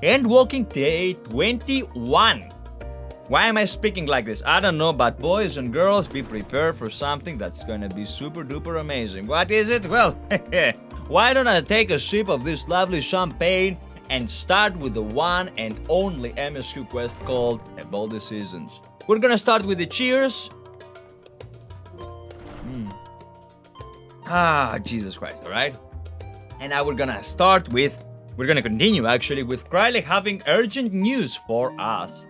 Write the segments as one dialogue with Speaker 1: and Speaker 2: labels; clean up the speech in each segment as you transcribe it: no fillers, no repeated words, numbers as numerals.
Speaker 1: ENDWALKING day 21. Why am I speaking like this? I don't know, but boys and girls, be prepared for something that's gonna be super duper amazing. What is it? Well, why don't I take a sip of this lovely champagne and start with the one and only MSQ quest called About the Seasons. We're gonna start with the cheers. Jesus Christ, alright? And now we're gonna continue actually with Krile having urgent news for us.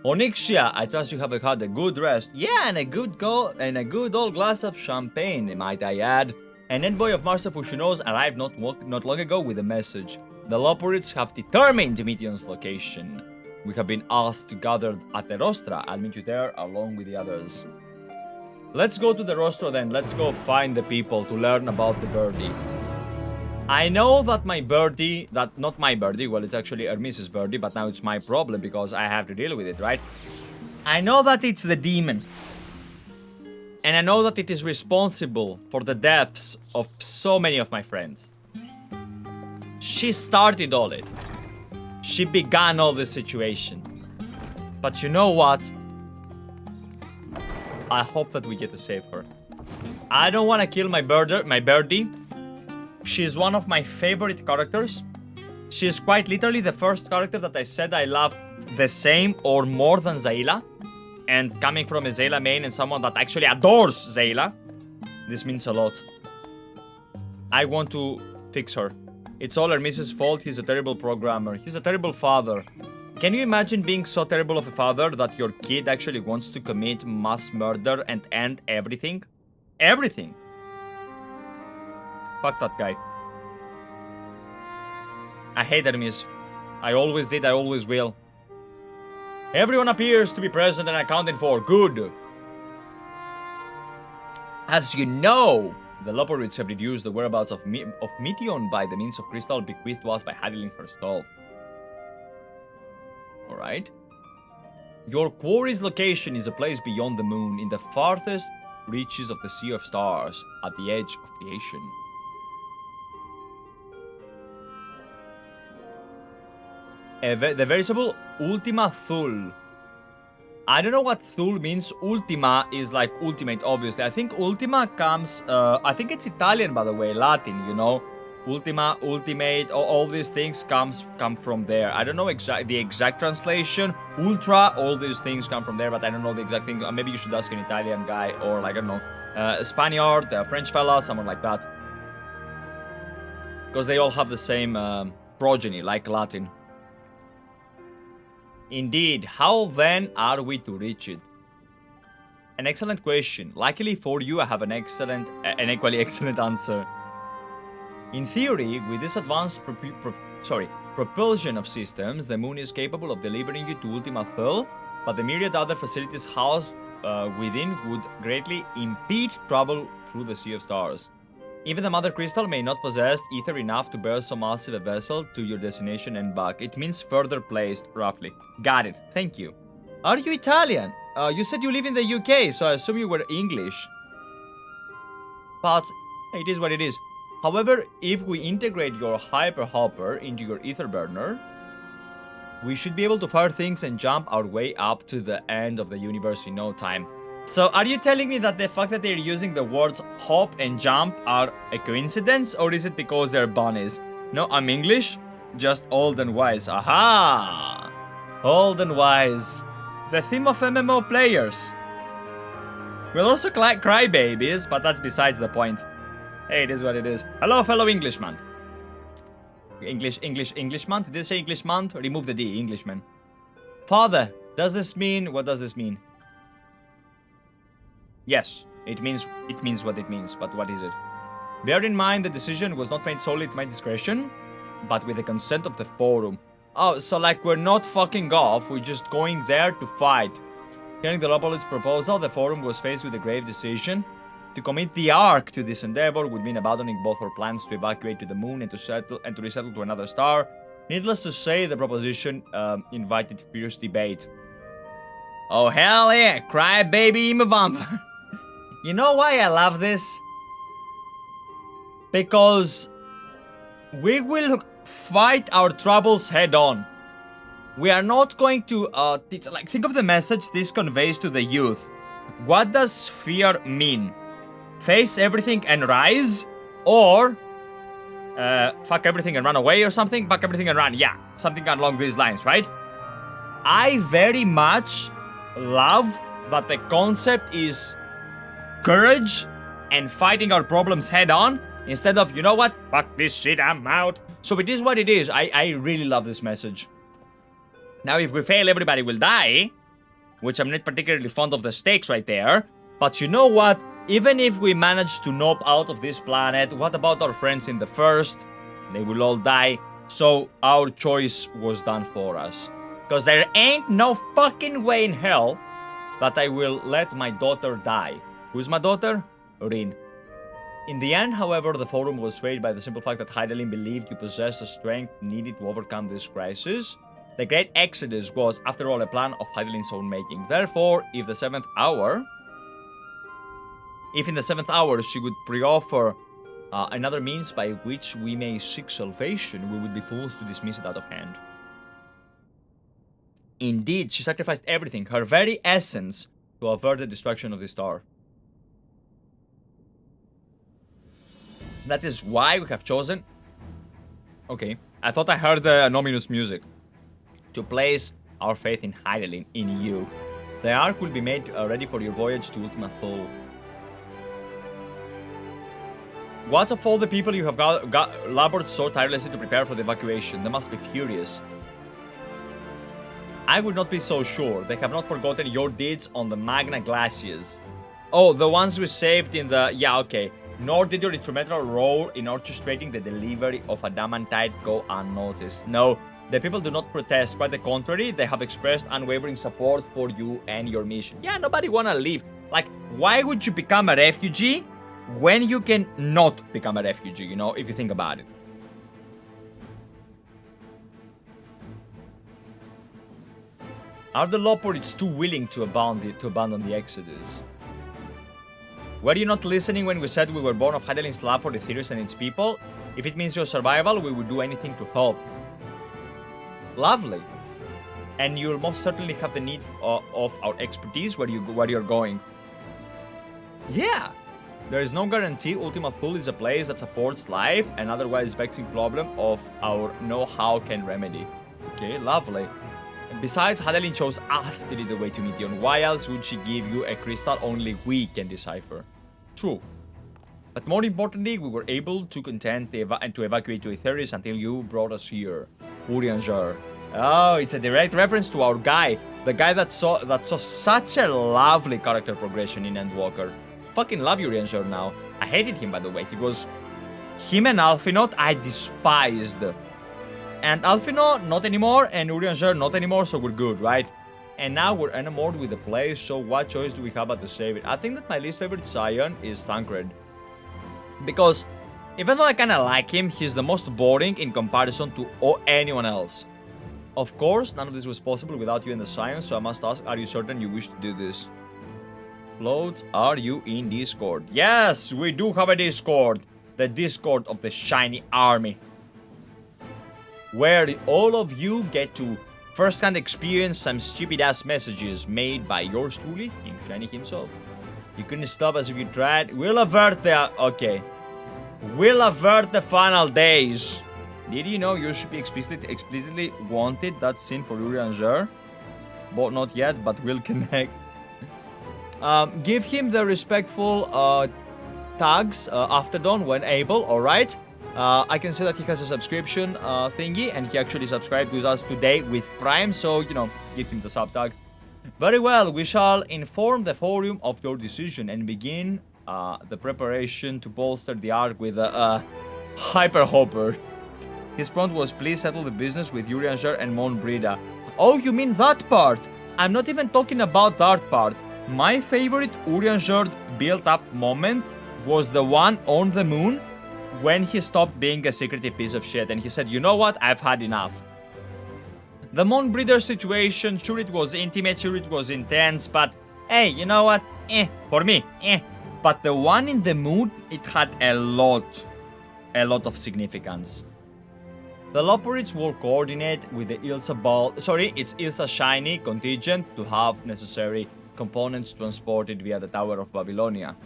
Speaker 1: Onyxia, I trust you have had a good rest. Yeah, and a good old glass of champagne, might I add. An envoy of Master Fourchenault arrived not long ago with a message. The Lopurids have determined Meteon's location. We have been asked to gather at the Rostra. I'll meet you there along with the others. Let's go to the Rostra then. Let's go find the people to learn about the birdie. I know that not my birdie, well, it's actually Hermes' birdie, but now it's my problem because I have to deal with it, right? I know that it's the demon. And I know that it is responsible for the deaths of so many of my friends. She started all it. She began all this situation. But you know what? I hope that we get to save her. I don't want to kill my birdie. She's one of my favorite characters. She's quite literally the first character that I said I love the same or more than Zayla. And coming from a Zayla main and someone that actually adores Zayla, this means a lot. I want to fix her. It's all Hermes' fault. He's a terrible programmer. He's a terrible father. Can you imagine being so terrible of a father that your kid actually wants to commit mass murder and end everything? Everything. Fuck that guy. I hate Hermes. I always did, I always will. Everyone appears to be present and accounted for. Good. As you know, the Lopurids have reduced the whereabouts of Meteon by the means of crystal bequeathed to us by Hadilin herself. Alright. Your quarry's location is a place beyond the moon, in the farthest reaches of the Sea of Stars, at the edge of creation. The veritable Ultima Thule. I don't know what Thule means. Ultima is like ultimate, obviously. I think Ultima comes... I think it's Italian, by the way, Latin, you know. Ultima, ultimate, all these things come from there. I don't know the exact translation. Ultra, all these things come from there, but I don't know the exact thing. Maybe you should ask an Italian guy or, like, I don't know, a Spaniard, a French fella, someone like that. Because they all have the same progeny, like Latin. Indeed, how then are we to reach it? An excellent question. Luckily for you, I have an equally excellent answer. In theory, with this advanced propulsion of systems, the moon is capable of delivering you to Ultima Thule, but the myriad other facilities housed within would greatly impede travel through the Sea of Stars. Even the Mother Crystal may not possess ether enough to bear so massive a vessel to your destination and back. It means further placed, roughly. Got it. Thank you. Are you Italian? You said you live in the UK, so I assume you were English. But it is what it is. However, if we integrate your Hyper Hopper into your Ether Burner, we should be able to fire things and jump our way up to the end of the universe in no time. So, are you telling me that the fact that they're using the words hop and jump are a coincidence, or is it because they're bunnies? No, I'm English, just old and wise. Aha! Old and wise. The theme of MMO players. We'll also cry babies, but that's besides the point. Hey, it is what it is. Hello, fellow Englishman. Englishman? Did they say Englishman? Remove the D, Englishman. Father, does this mean... What does this mean? Yes, it means what it means, but what is it? Bear in mind the decision was not made solely at my discretion, but with the consent of the forum. Oh, so like we're not fucking off, we're just going there to fight. Hearing the Lopurids' proposal, the forum was faced with a grave decision. To commit the Ark to this endeavor would mean abandoning both our plans to evacuate to the moon and to resettle to another star. Needless to say, the proposition invited fierce debate. Oh hell yeah, cry baby I'm a vampire. You know why I love this? Because we will fight our troubles head on. We are not going to teach, like, think of the message this conveys to the youth. What does fear mean? Face everything and rise? Or fuck everything and run away or something? Fuck everything and run, yeah, something along these lines, right? I very much love that the concept is courage and fighting our problems head on instead of, you know what, fuck this shit, I'm out. So it is what it is. I really love this message. Now, if we fail, everybody will die, which I'm not particularly fond of the stakes right there. But you know what? Even if we manage to nope out of this planet, what about our friends in the first? They will all die. So our choice was done for us. Because there ain't no fucking way in hell that I will let my daughter die. Who's my daughter? Rin. In the end, however, the forum was swayed by the simple fact that Hydaelyn believed you possessed the strength needed to overcome this crisis. The Great Exodus was, after all, a plan of Hydaelyn's own making. Therefore, if in the 7th hour she would pre-offer another means by which we may seek salvation, we would be fools to dismiss it out of hand. Indeed, she sacrificed everything, her very essence, to avert the destruction of the star. That is why we have chosen... Okay, I thought I heard the ominous music. To place our faith in Hydaelyn, in you. The Ark will be made ready for your voyage to Ultima Thule. What of all the people you have labored so tirelessly to prepare for the evacuation? They must be furious. I would not be so sure. They have not forgotten your deeds on the Magna Glaciers. Oh, the ones we saved in the... Yeah, okay. Nor did your instrumental role in orchestrating the delivery of adamantite go unnoticed. No. The people do not protest, quite the contrary, they have expressed unwavering support for you and your mission. Yeah, nobody wanna leave. Like, why would you become a refugee when you can not become a refugee, you know, if you think about it? Are the Loporids too willing to abandon the Exodus? Were you not listening when we said we were born of Hydaelyn's love for the Ethereus and its people? If it means your survival, we would do anything to help. Lovely. And you'll most certainly have the need of our expertise where you're going. Yeah. There is no guarantee Ultima Thule is a place that supports life and otherwise vexing problem of our know-how can remedy. Okay, lovely. And besides, Hydaelyn chose us to lead the way to Nidion. Why else would she give you a crystal only we can decipher? True. But more importantly, we were able to contend and to evacuate to Ethereus until you brought us here. Urianger. Oh, it's a direct reference to our guy. The guy that saw such a lovely character progression in Endwalker. Fucking love Urianger now. I hated him, by the way. Him and Alphinaud, I despised. And Alphinaud, not anymore, and Urianger, not anymore, so we're good, right? And now we're enamored with the place, so what choice do we have but to save it? I think that my least favorite Scion is Thancred. Because even though I kinda like him, he's the most boring in comparison to anyone else. Of course, none of this was possible without you and the Scions, so I must ask, are you certain you wish to do this? Floats, are you in Discord? Yes, we do have a Discord. The Discord of the Shiny Army. Where all of you get to first-hand experience some stupid-ass messages made by yours truly, King Shiny himself. You couldn't stop us if you tried. We'll avert the... Okay. We'll avert the final days. Did you know you should be explicitly wanted that scene for Urianger? But not yet, but we'll connect. Give him the respectful tags after dawn when able, alright? I can say that he has a subscription thingy, and he actually subscribed with us today with Prime, so, you know, give him the sub tag. Very well, we shall inform the forum of your decision and begin the preparation to bolster the Ark with a Hyper Hopper. His prompt was, please settle the business with Urianger and Mon Brida. Oh, you mean that part? I'm not even talking about that part. My favorite Urianger built-up moment was the one on the moon when he stopped being a secretive piece of shit and he said, you know what, I've had enough. The Mon Breeder situation, sure it was intimate, sure it was intense, but hey, you know what, for me, But the one in the moon, it had a lot of significance. The Loporids will coordinate with the Ilsa Shiny contingent to have necessary components transported via the Tower of Babylonia.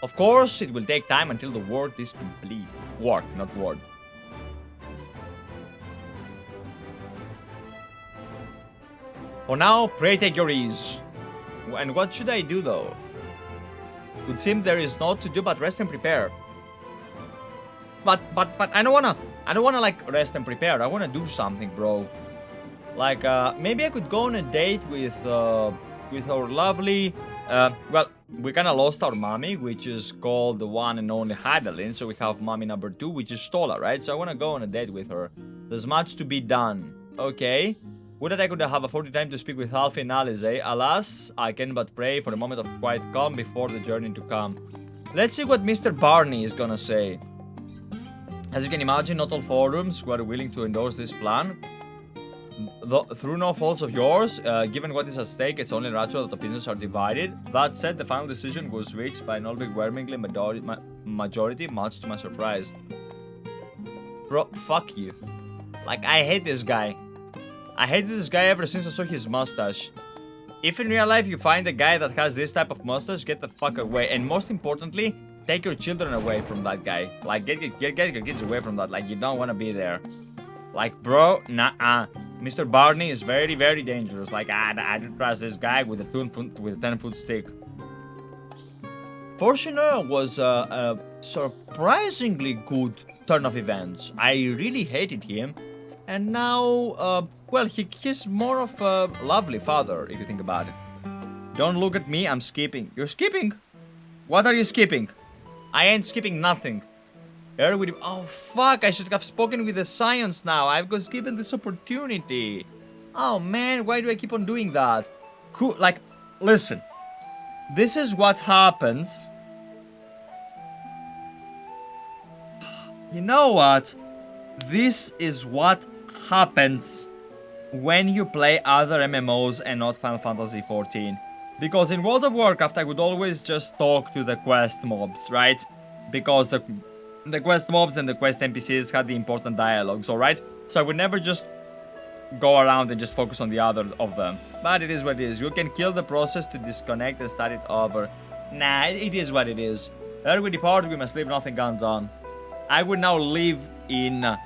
Speaker 1: Of course, it will take time until the work is complete. Work, not word. For now, pray take your ease. And what should I do though? It would seem there is naught to do but rest and prepare. But I don't wanna like rest and prepare. I wanna do something, bro. Like maybe I could go on a date with our lovely well, we kinda lost our mommy, which is called the one and only Hydaelyn, so we have mommy number 2, which is Stola, right? So I wanna go on a date with her. There's much to be done. Okay. Would that I could have afforded time to speak with Alfie and Alisaie. Alas, I can but pray for a moment of quiet calm before the journey to come. Let's see what Mr. Barney is gonna say. As you can imagine, not all forums were willing to endorse this plan. Through no faults of yours, given what is at stake, it's only natural that opinions are divided. That said, the final decision was reached by an overwhelmingly majority, much to my surprise. Bro, fuck you. Like, I hate this guy. I hated this guy ever since I saw his mustache. If in real life you find a guy that has this type of mustache, get the fuck away. And most importantly, take your children away from that guy. Like, get your kids away from that. Like, you don't want to be there. Like, bro, nah-uh. Mr. Barney is very, very dangerous. Like, I don't trust this guy with a 10-foot stick. Fourchenault was a surprisingly good turn of events. I really hated him. And now, well, he's more of a lovely father, if you think about it. Don't look at me, I'm skipping. You're skipping? What are you skipping? I ain't skipping nothing. Oh, fuck, I should have spoken with the Scions now. I was given this opportunity. Oh, man, why do I keep on doing that? Cool, like, listen. This is what happens. You know what? This is what happens when you play other MMOs and not Final Fantasy XIV. Because in World of Warcraft I would always just talk to the quest mobs, right? Because the quest mobs and the quest NPCs had the important dialogues, alright? So I would never just go around and just focus on the other of them. But it is what it is. You can kill the process to disconnect and start it over. Nah, it is what it is. Ere we depart, we must leave nothing undone. I would now live in...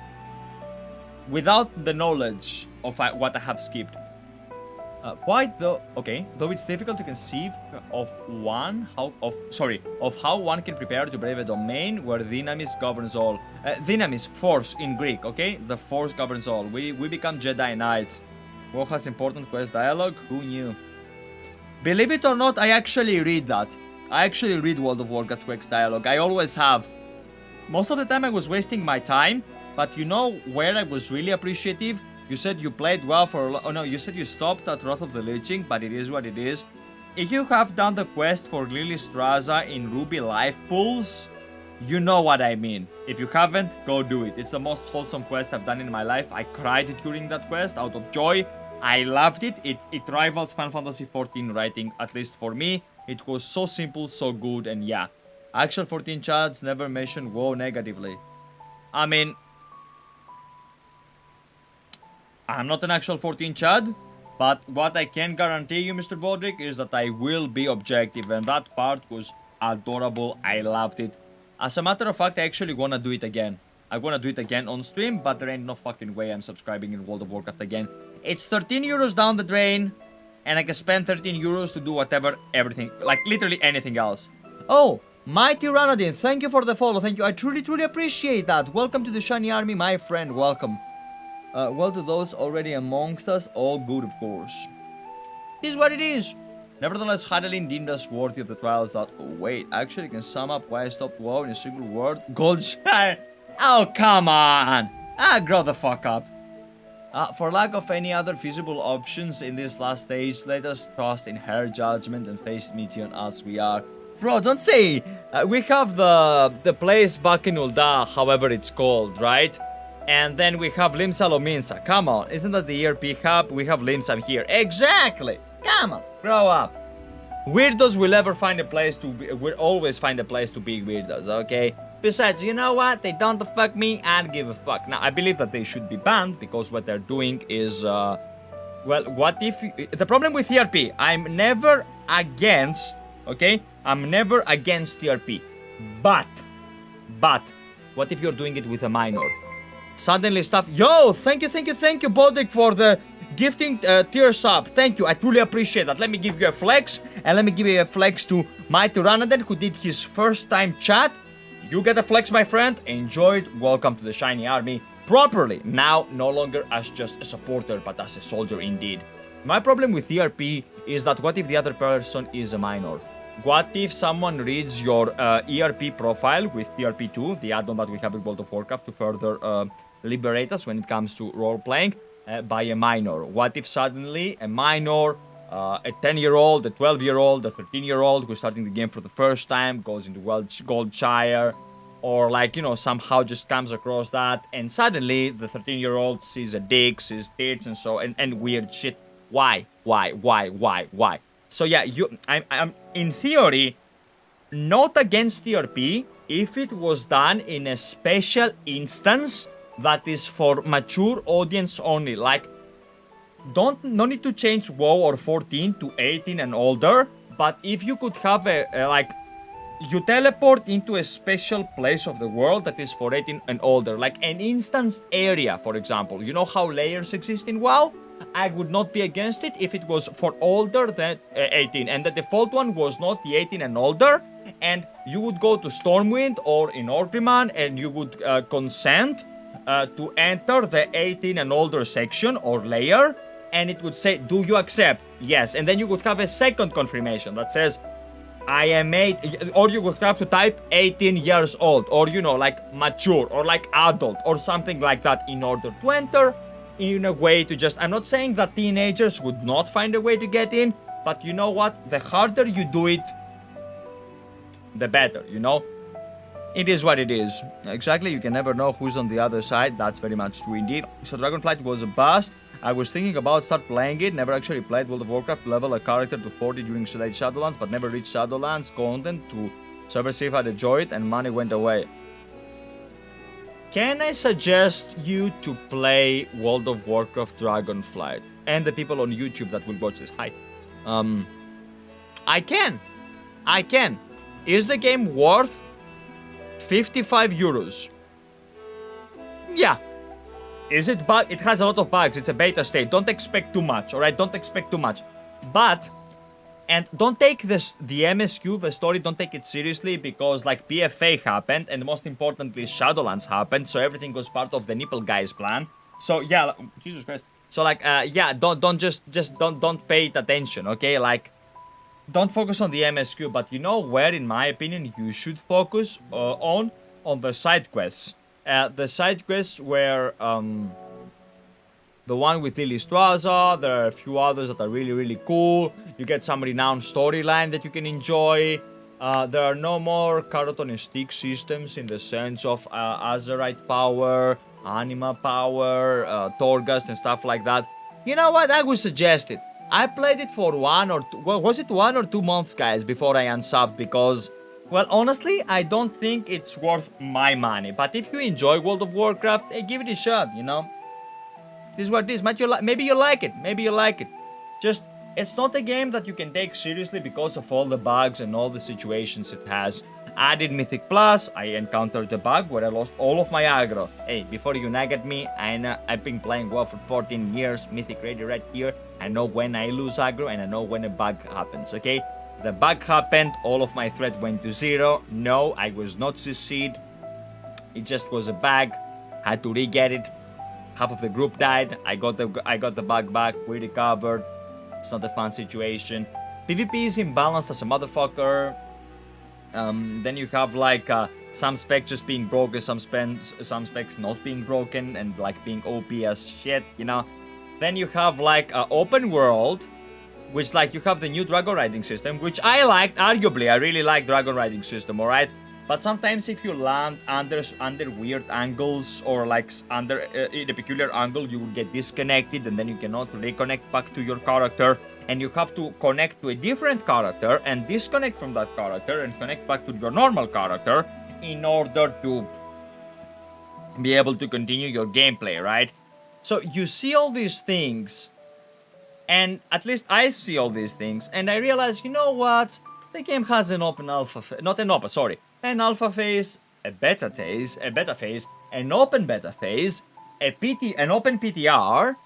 Speaker 1: without the knowledge of what I have skipped. Though it's difficult to conceive of how one can prepare to brave a domain where dynamis governs all. Dynamis, force in Greek, okay? The force governs all. We become Jedi Knights. WoW has important quest dialogue, who knew? Believe it or not, I actually read that. I actually read World of Warcraft quest dialogue, I always have. Most of the time I was wasting my time, but you know where I was really appreciative? You said you played well for... Oh no, you said you stopped at Wrath of the Lich King, but it is what it is. If you have done the quest for Lily Straza in Ruby Life Pools, you know what I mean. If you haven't, go do it. It's the most wholesome quest I've done in my life. I cried during that quest out of joy. I loved it. It rivals Final Fantasy XIV writing, at least for me. It was so simple, so good, and yeah. Actual 14 chads never mentioned WoW negatively. I mean... I'm not an actual 14 chad, but what I can guarantee you, Mr. Bodrick, is that I will be objective, and that part was adorable. I loved it. As a matter of fact, I actually wanna do it again. I wanna do it again on stream, but there ain't no fucking way I'm subscribing in World of Warcraft again. It's 13 euros down the drain, and I can spend 13 euros to do whatever, everything, like literally anything else. Oh, Mighty Ranadin, thank you for the follow, thank you. I truly, truly appreciate that. Welcome to the Shiny Army, my friend, welcome. Well, to those already amongst us, all good, of course. It is what it is. Nevertheless, Hydaelyn deemed us worthy of the trials that... Oh, wait, actually can sum up why I stopped WoW in a single word. Goldshire! Oh, come on! Grow the fuck up. For lack of any other feasible options in this last stage, let us trust in her judgment and face Meteon as we are. Bro, don't say... we have the place back in Ul'dah, however it's called, right? And then we have Limsa Lominsa. Come on, isn't that the ERP hub? We have Limsa here. Exactly! Come on, grow up. Weirdos will ever find a place to be... We'll always find a place to be weirdos, okay? Besides, you know what? They don't fuck me, I don't give a fuck. Now, I believe that they should be banned because what they're doing is, well, what if... The problem with TRP, I'm never against, okay? I'm never against TRP. But, what if you're doing it with a minor? Suddenly stuff... Yo, thank you, Bodrick, for the gifting tier sub. Thank you, I truly appreciate that. Let me give you a flex, and let me give you a flex to my Tyrannodon, who did his first time chat. You get a flex, my friend. Enjoy it. Welcome to the Shiny Army. Properly. Now, no longer as just a supporter, but as a soldier indeed. My problem with ERP is that what if the other person is a minor? What if someone reads your ERP profile with ERP2, the add-on that we have with World of Warcraft to further liberate us when it comes to role-playing, by a minor? What if suddenly a minor, a 10-year-old, a 12-year-old, a 13-year-old who's starting the game for the first time goes into Goldshire, or like, you know, somehow just comes across that, and suddenly the 13-year-old sees a dick, sees tits, and so, and weird shit. Why? So yeah, I'm in theory not against TRP if it was done in a special instance that is for mature audience only. Like, no need to change WoW or 14 to 18 and older, but if you could have a like, you teleport into a special place of the world that is for 18 and older, like an instanced area, for example. You know how layers exist in WoW? I would not be against it if it was for older than 18, and the default one was not the 18 and older, and you would go to Stormwind or in Orgrimmar and you would consent to enter the 18 and older section or layer, and it would say, do you accept? Yes. And then you would have a second confirmation that says, I am 8, or you would have to type 18 years old, or, you know, like mature, or like adult, or something like that in order to enter, in a way to just... I'm not saying that teenagers would not find a way to get in, but you know what? The harder you do it, the better, you know? It is what it is. Exactly, you can never know who's on the other side. That's very much true indeed. So Dragonflight was a bust. I was thinking about start playing it. Never actually played World of Warcraft. Level a character to 40 during late Shadowlands, but never reached Shadowlands content to server safe had enjoyed and money went away. Can I suggest you to play World of Warcraft Dragonflight? And the people on YouTube that will watch this. Hi. I can. Is the game worth 55 euros? Yeah. Is it bug? It has a lot of bugs. It's a beta state. Don't expect too much, alright? Don't expect too much. But, and don't take this, the MSQ, the story, don't take it seriously, because like PFA happened, and most importantly Shadowlands happened, so everything was part of the Nipple Guy's plan. So yeah, Jesus Christ. So like, yeah, don't pay it attention, okay? Like, don't focus on the MSQ, but you know where, in my opinion, you should focus on the side quests. The side quests where, the one with Ilistraza, there are a few others that are really, really cool. You get some renowned storyline that you can enjoy. There are no more carrot on a stick systems in the sense of Azerite power, Anima power, Torghast and stuff like that. You know what? I would suggest it. I played it for 1 or 2, well, was it 1 or 2 months, guys, before I unsubbed, because, well, honestly, I don't think it's worth my money. But if you enjoy World of Warcraft, hey, give it a shot, you know? This is what it is. Maybe you like it. Just, it's not a game that you can take seriously because of all the bugs and all the situations it has. Added Mythic Plus, I encountered a bug where I lost all of my aggro. Hey, before you nag at me, I've been playing WoW for 14 years, Mythic ready right here. I know when I lose aggro and I know when a bug happens, okay? The bug happened, all of my threat went to 0. No, I was not CC'd. It just was a bug. Had to re-get it. Half of the group died. I got the bug back. We recovered. It's not a fun situation. PvP is imbalanced as a motherfucker. Then you have like some specs just being broken, some specs not being broken, and like being OP as shit, you know. Then you have like open world, which like you have the new dragon riding system, which I liked. Arguably, I really like dragon riding system, alright? But sometimes if you land under weird angles or like under in a peculiar angle, you will get disconnected and then you cannot reconnect back to your character. And you have to connect to a different character and disconnect from that character and connect back to your normal character in order to be able to continue your gameplay, right? So you see all these things, and at least I see all these things, and I realize, you know what? The game has an open alpha, not an open, sorry, an alpha phase, a beta phase, an open beta phase, an open PTR,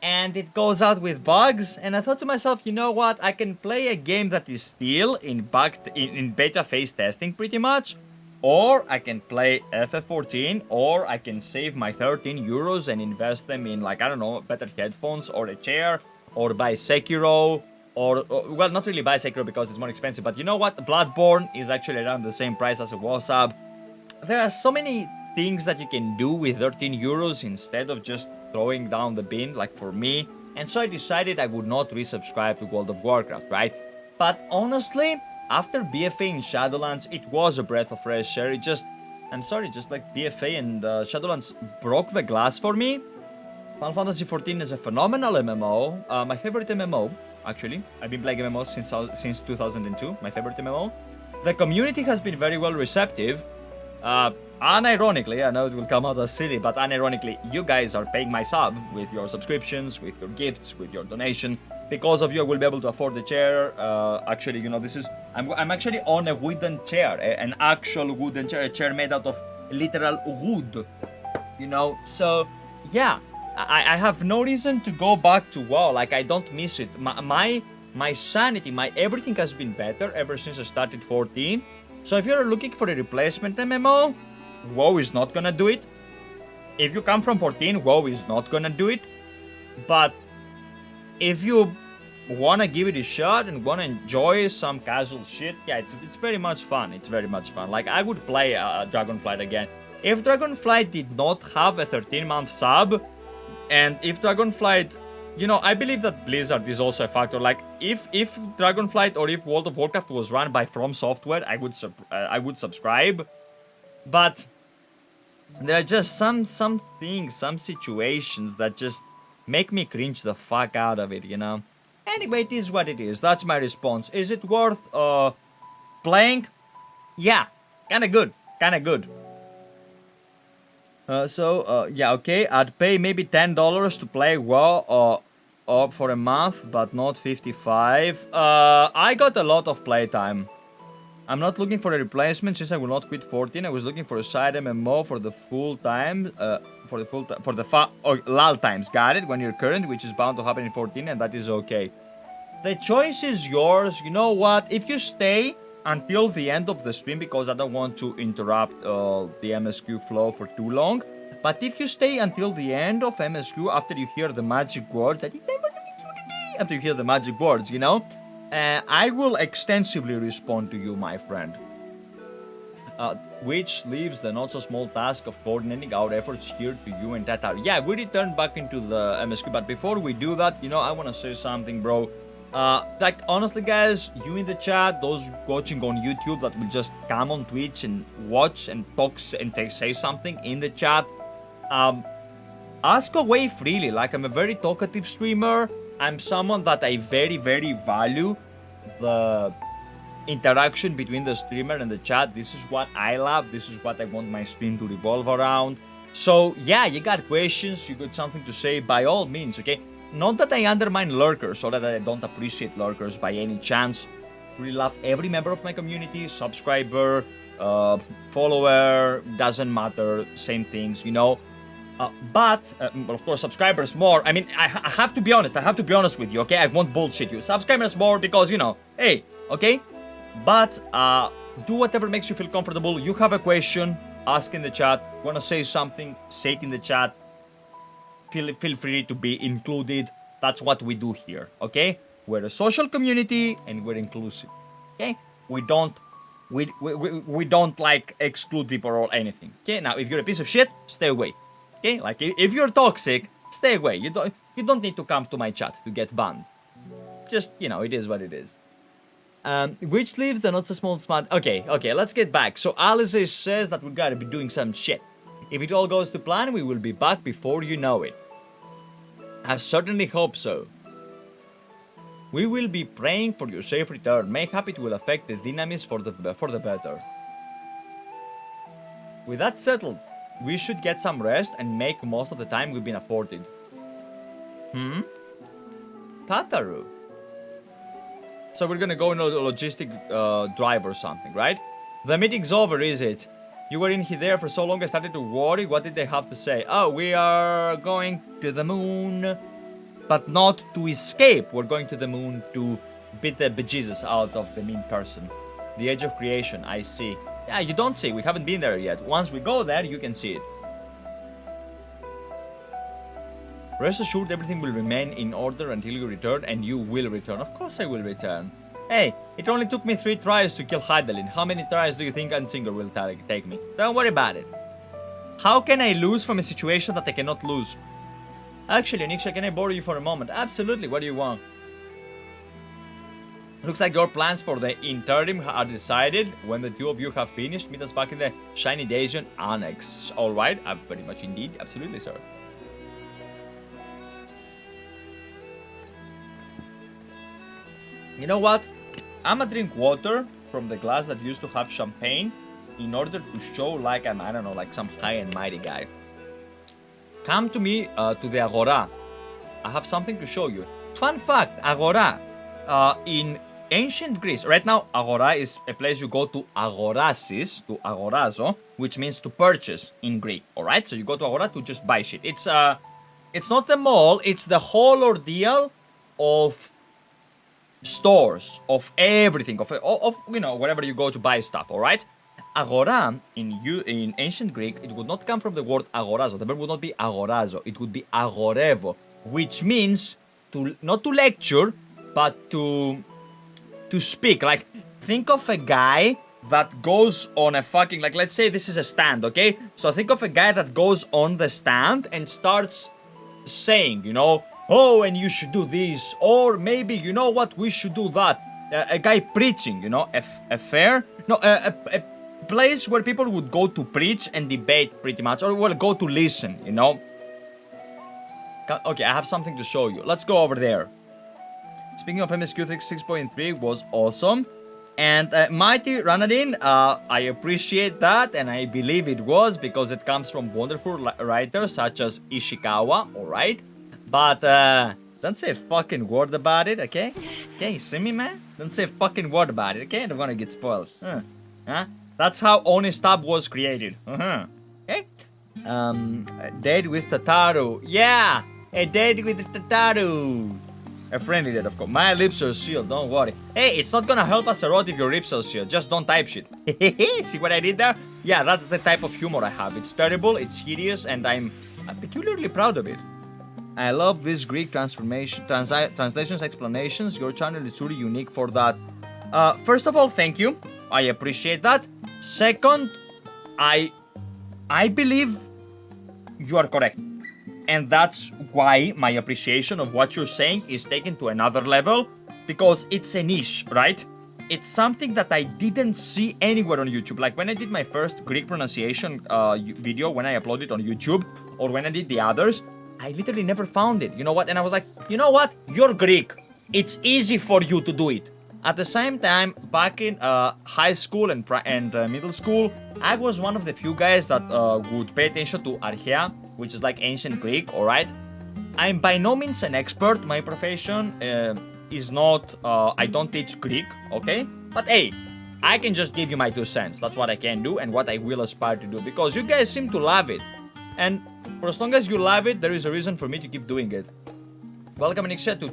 Speaker 1: and it goes out with bugs. And I thought to myself, you know what? I can play a game that is still in beta phase testing pretty much, or I can play FF14, or I can save my 13 euros and invest them in, like, I don't know, better headphones or a chair, or buy Sekiro, or well, not really buy Sekiro because it's more expensive, but you know what? Bloodborne is actually around the same price as a WhatsApp. There are so many things that you can do with 13 euros instead of just throwing down the bin, like for me. And so I decided I would not resubscribe to World of Warcraft, right? But honestly, after BFA in Shadowlands, it was a breath of fresh air. I'm sorry, just like BFA and Shadowlands broke the glass for me. Final Fantasy XIV is a phenomenal MMO, my favorite MMO, actually. I've been playing MMOs since 2002, my favorite MMO. The community has been very well receptive. Unironically, I know it will come out as silly, but unironically, you guys are paying my sub with your subscriptions, with your gifts, with your donation. Because of you, I will be able to afford the chair. Actually, you know, I'm actually on a wooden chair, an actual wooden chair, a chair made out of literal wood, you know. So, yeah, I have no reason to go back to WoW. Like, I don't miss it. My sanity, my everything has been better ever since I started 14. So if you're looking for a replacement MMO, WoW is not gonna do it. If you come from 14, WoW is not gonna do it. But if you wanna give it a shot and wanna enjoy some casual shit, yeah, it's very much fun. It's very much fun. Like, I would play Dragonflight again. If Dragonflight did not have a 13-month sub, and if Dragonflight, you know, I believe that Blizzard is also a factor. Like, if Dragonflight or if World of Warcraft was run by From Software, I would subscribe. But there are just some things, some situations that just make me cringe the fuck out of it, you know? Anyway, it is what it is. That's my response. Is it worth playing? Yeah, kinda good. Yeah, okay, I'd pay maybe $10 to play WoW for a month, but not 55. I got a lot of playtime. I'm not looking for a replacement since I will not quit 14. I was looking for a side MMO for the full time, LAL times. Got it? When you're current, which is bound to happen in 14, and that is okay. The choice is yours. You know what? If you stay until the end of the stream, because I don't want to interrupt the MSQ flow for too long, but if you stay until the end of MSQ after you hear the magic words, after you hear the magic words, you know, I will extensively respond to you, my friend. Which leaves the not so small task of coordinating our efforts here to you and Tataru. Yeah, we return back into the MSQ, but before we do that, you know, I want to say something, bro. Like, honestly, guys, you in the chat, those watching on YouTube that will just come on Twitch and watch and talk and say something in the chat, ask away freely. Like, I'm a very talkative streamer. I'm someone that I very, very value the interaction between the streamer and the chat. This is what I love. This is what I want my stream to revolve around. So, yeah, you got questions, you got something to say, by all means, okay? Not that I undermine lurkers or that I don't appreciate lurkers by any chance. I really love every member of my community, subscriber, follower, doesn't matter, same things, you know. But of course, subscribers more. I mean, I have to be honest. I have to be honest with you, okay? I won't bullshit you. Subscribers more because, you know, hey, okay? But do whatever makes you feel comfortable. You have a question, ask in the chat. Want to say something, say it in the chat. Feel free to be included. That's what we do here, okay? We're a social community and we're inclusive, okay? We don't like exclude people or anything, okay? Now, if you're a piece of shit, stay away, okay? Like, if you're toxic, stay away. You don't need to come to my chat to get banned. Just, you know, it is what it is. Which leaves the not so small smart. Okay, let's get back. So Alisaie says that we gotta be doing some shit. If it all goes to plan, we will be back before you know it. I certainly hope so. We will be praying for your safe return. Mayhap it will affect the dynamics for the better. with that settled, we should get some rest and make most of the time we've been afforded. Tataru. So we're gonna go in a logistic drive or something, right? The meeting's over, is it? You were in there for so long I started to worry. What did they have to say? Oh, we are going to the moon. But not to escape. We're going to the moon to beat the bejesus out of the mean person. The edge of creation, I see. Yeah, you don't see. We haven't been there yet. Once we go there, you can see it. Rest assured, everything will remain in order until you return, and you will return. Of course I will return. Hey, it only took me 3 tries to kill Hydaelyn. How many tries do you think Unsinger will take me? Don't worry about it. How can I lose from a situation that I cannot lose? Actually, Onyxia, can I borrow you for a moment? Absolutely, what do you want? Looks like your plans for the interim are decided. When the 2 of you have finished, meet us back in the Shiny Daisian Annex. Alright, very much indeed. Absolutely, sir. You know what? I'ma drink water from the glass that used to have champagne in order to show like I'm, I don't know, like some high and mighty guy. Come to me to the Agora. I have something to show you. Fun fact, Agora. In ancient Greece, right now, Agora is a place you go to agorasis, to agorazo, which means to purchase in Greek, alright? So you go to Agora to just buy shit. It's not the mall, it's the whole ordeal of stores, of everything, of you know, wherever you go to buy stuff, alright? Agora, in ancient Greek, it would not come from the word agorazo. The verb would not be agorazo, it would be agorevo, which means to not to lecture, but to speak. Like, think of a guy that goes on a fucking, like, let's say this is a stand, okay? So think of a guy that goes on the stand and starts saying, you know, oh, and you should do this, or maybe, you know what, we should do that. A guy preaching, you know, a fair, no, a place where people would go to preach and debate pretty much, or well, go to listen, you know. Okay, I have something to show you. Let's go over there. Speaking of MSQ 6.3 was awesome. And Mighty Ranadin, I appreciate that, and I believe it was because it comes from wonderful writers such as Ishikawa, alright? But don't say a fucking word about it, okay? Okay, you see me, man? Don't say a fucking word about it, okay? I don't wanna get spoiled. Huh? That's how Honest Tab was created. Okay? A date with Tataru. Yeah! A date with Tataru. A friendly date, of course. My lips are sealed, don't worry. Hey, it's not gonna help us a lot if your lips are sealed. Just don't type shit. See what I did there? Yeah, that's the type of humor I have. It's terrible, it's hideous, and I'm peculiarly proud of it. I love these Greek translations, explanations. Your channel is truly unique for that. First of all, thank you. I appreciate that. Second, I believe you are correct. And that's why my appreciation of what you're saying is taken to another level, because it's a niche, right? It's something that I didn't see anywhere on YouTube. Like when I did my first Greek pronunciation video, when I uploaded it on YouTube, or when I did the others, I literally never found it. You know what? And I was like, you know what? You're Greek. It's easy for you to do it. At the same time, back in high school and middle school, I was one of the few guys that would pay attention to Archaea, which is like ancient Greek, alright? I'm by no means an expert. My profession is not, I don't teach Greek, okay? But hey, I can just give you my 2 cents. That's what I can do and what I will aspire to do, because you guys seem to love it. And for as long as you love it, there is a reason for me to keep doing it. Welcome, Onyxia, to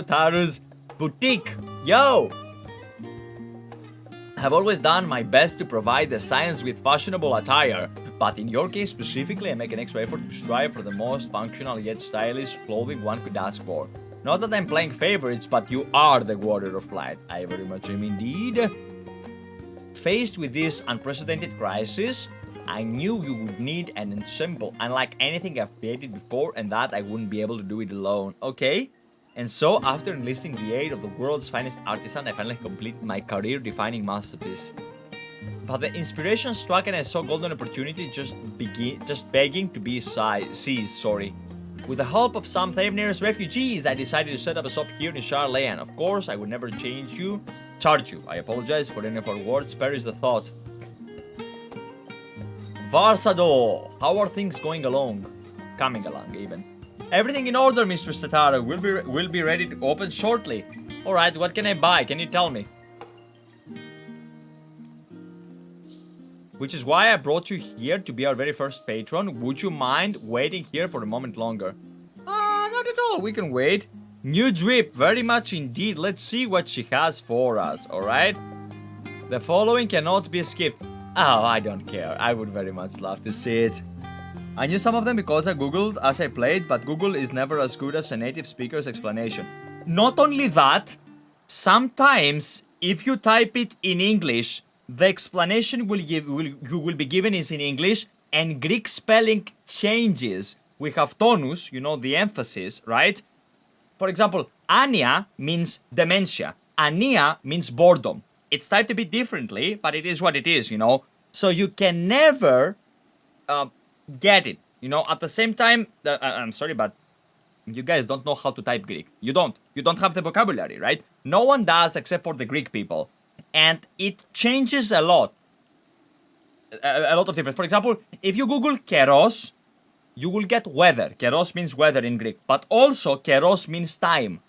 Speaker 1: Taru's Boutique. Yo! I've always done my best to provide the science with fashionable attire, but in your case specifically, I make an extra effort to strive for the most functional yet stylish clothing one could ask for. Not that I'm playing favorites, but you are the Warrior of Light. I very much am indeed. Faced with this unprecedented crisis, I knew you would need an ensemble unlike anything I've created before, and that I wouldn't be able to do it alone. Okay? And so, after enlisting the aid of the world's finest artisan, I finally completed my career-defining masterpiece. But the inspiration struck and I saw golden opportunity just begging to be seized. With the help of some Thavnair's refugees, I decided to set up a shop here in Charlayan. Of course, I would never charge you. I apologize for any of our words, perish the thought. Varshaudh, how are things going along? Coming along, even. Everything in order, Mr. Tataru. Will be ready to open shortly. Alright, what can I buy? Can you tell me? Which is why I brought you here to be our very first patron. Would you mind waiting here for a moment longer? Not at all. We can wait. New drip. Very much indeed. Let's see what she has for us, alright? The following cannot be skipped. Oh, I don't care. I would very much love to see it. I knew some of them because I googled as I played, but Google is never as good as a native speaker's explanation. Not only that, sometimes if you type it in English, the explanation you will be given is in English, and Greek spelling changes. We have tonus, you know, the emphasis, right? For example, ania means dementia. Ania means boredom. It's typed a bit differently, but it is what it is, you know? So you can never get it, you know? At the same time, I'm sorry, but you guys don't know how to type Greek. You don't. You don't have the vocabulary, right? No one does except for the Greek people. And it changes a lot. A lot of difference. For example, if you Google Kairos, you will get weather. Kairos means weather in Greek. But also, Kairos means time.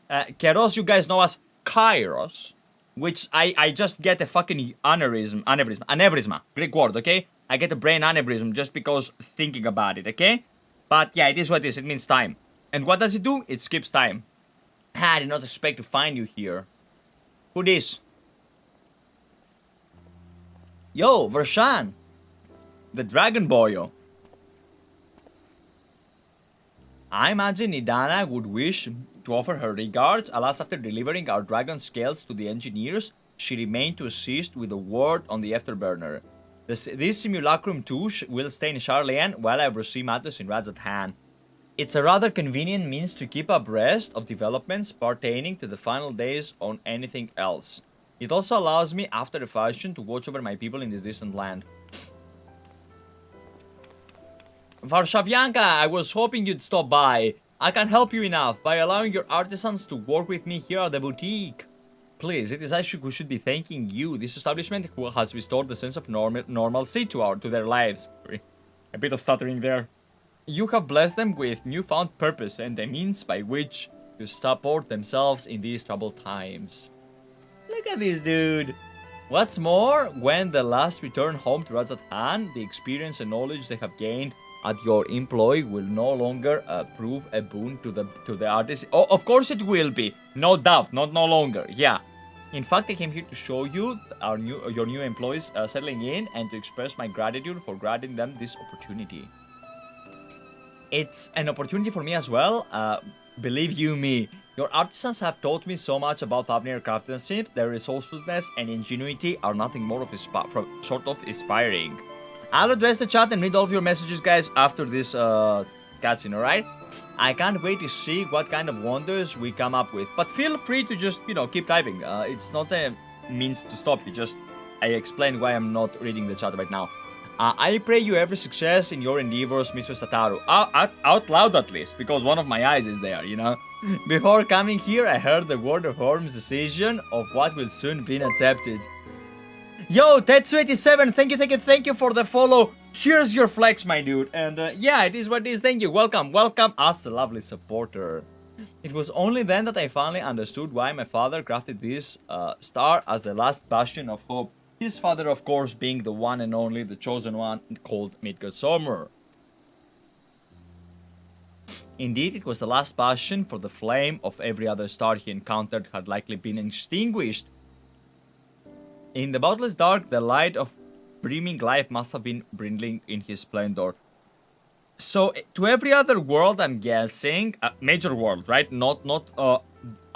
Speaker 1: Kairos you guys know as Kairos, which I just get a fucking aneurysma. Greek word, okay? I get a brain aneurysm just because thinking about it, okay? But yeah, it is what it is. It means time. And what does it do? It skips time. I did not expect to find you here. Who this? Yo, Varshahn. The Dragon Boyo. I imagine Idana would wish to offer her regards, alas after delivering our dragon scales to the engineers, she remained to assist with a word on the afterburner. This simulacrum too will stay in Charlian while I oversee matters in Radzat. It's a rather convenient means to keep abreast of developments pertaining to the final days on anything else. It also allows me, after a fashion, to watch over my people in this distant land. Varshavyanka, I was hoping you'd stop by. I can't help you enough by allowing your artisans to work with me here at the boutique. Please, it is I who should be thanking you, this establishment who has restored the sense of normalcy to their lives. A bit of stuttering there. You have blessed them with newfound purpose and a means by which to support themselves in these troubled times. Look at this dude. What's more, when the last return home to Radzat, the experience and knowledge they have gained at your employ will no longer prove a boon to the artist. Oh, of course it will be. No doubt, no longer. Yeah. In fact, I came here to show you your new employees settling in and to express my gratitude for granting them this opportunity. It's an opportunity for me as well. Believe you me, your artisans have taught me so much about Thavnair craftsmanship. Their resourcefulness and ingenuity are nothing more of short of inspiring. I'll address the chat and read all of your messages, guys, after this cutscene, alright? I can't wait to see what kind of wonders we come up with. But feel free to just, you know, keep typing. It's not a means to stop you. I explain why I'm not reading the chat right now. I pray you every success in your endeavors, Mr. Tataru. Out loud at least, because one of my eyes is there, you know? Before coming here, I heard the word of Horm's decision of what will soon be attempted. Yo, Tetsu87, thank you for the follow. Here's your flex, my dude. And yeah, it is what it is. Thank you. Welcome as a lovely supporter. It was only then that I finally understood why my father crafted this star as the last bastion of hope. His father, of course, being the one and only, the chosen one, called Midgardsormr. Indeed, it was the last bastion, for the flame of every other star he encountered had likely been extinguished. In the boundless dark, the light of brimming life must have been dwindling in his splendor. So, to every other world, I'm guessing, major world, right? Not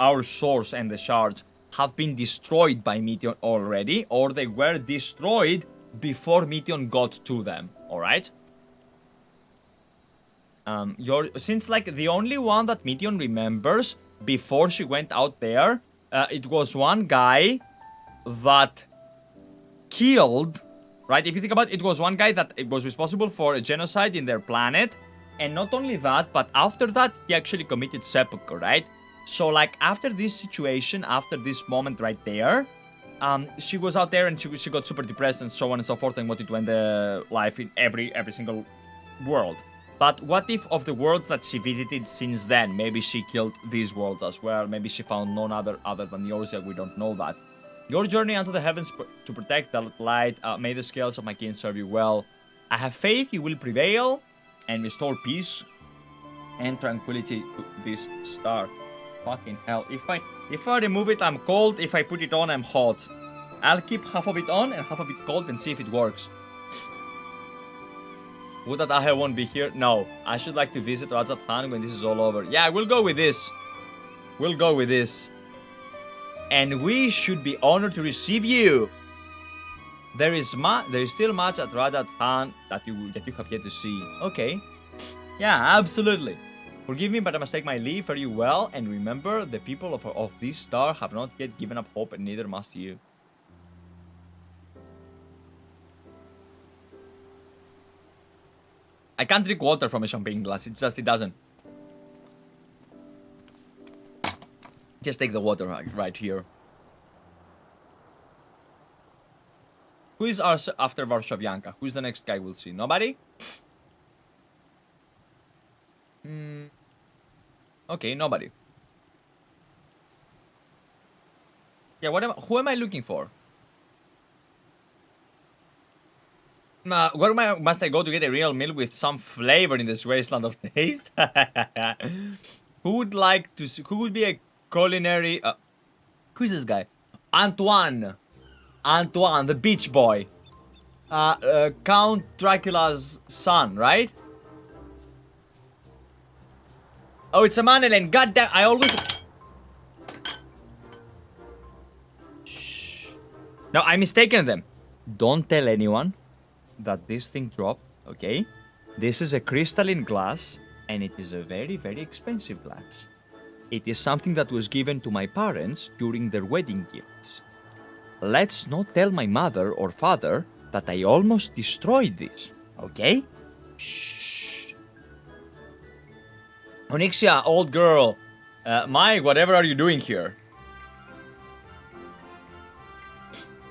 Speaker 1: our source and the shards, have been destroyed by Meteion already, or they were destroyed before Meteion got to them, alright? Since, like, the only one that Meteion remembers before she went out there, it was one guy that killed, right? If you think about it, it was one guy that was responsible for a genocide in their planet, and not only that, but after that, he actually committed seppuku, right? So, like, after this situation, after this moment right there, she was out there and she got super depressed and so on and so forth and wanted to end life in every single world. But what if of the worlds that she visited since then, maybe she killed these worlds as well, maybe she found none other than yours, we don't know that. Your journey unto the heavens to protect the light, may the scales of my kin serve you well. I have faith you will prevail and restore peace and tranquility to this star. Fucking hell. If I remove it, I'm cold. If I put it on, I'm hot. I'll keep half of it on and half of it cold and see if it works. Would that Ahe won't be here? No. I should like to visit Rajat Khan when this is all over. Yeah, we'll go with this. We'll go with this. And we should be honored to receive you. There is still much at Rajat Khan that you have yet to see. Okay. Yeah, absolutely. Forgive me, but I must take my leave. Fare you well, and remember, the people of this star have not yet given up hope, and neither must you. I can't drink water from a champagne glass. It doesn't. Just take the water right here. Who is after Varshavyanka? Who's the next guy we'll see? Nobody? Okay, nobody. Yeah, who am I looking for? Where must I go to get a real meal with some flavor in this wasteland of taste? Who would like to see, who would be a culinary... who is this guy? Antoinne, the beach boy. Count Dracula's son, right? Oh, it's Emmanellain. Goddamn, I always... Shh. No, I mistaken them. Don't tell anyone that this thing dropped, okay? This is a crystalline glass, and it is a very, very expensive glass. It is something that was given to my parents during their wedding gifts. Let's not tell my mother or father that I almost destroyed this, okay? Shh. Onyxia, old girl. Mike, whatever are you doing here?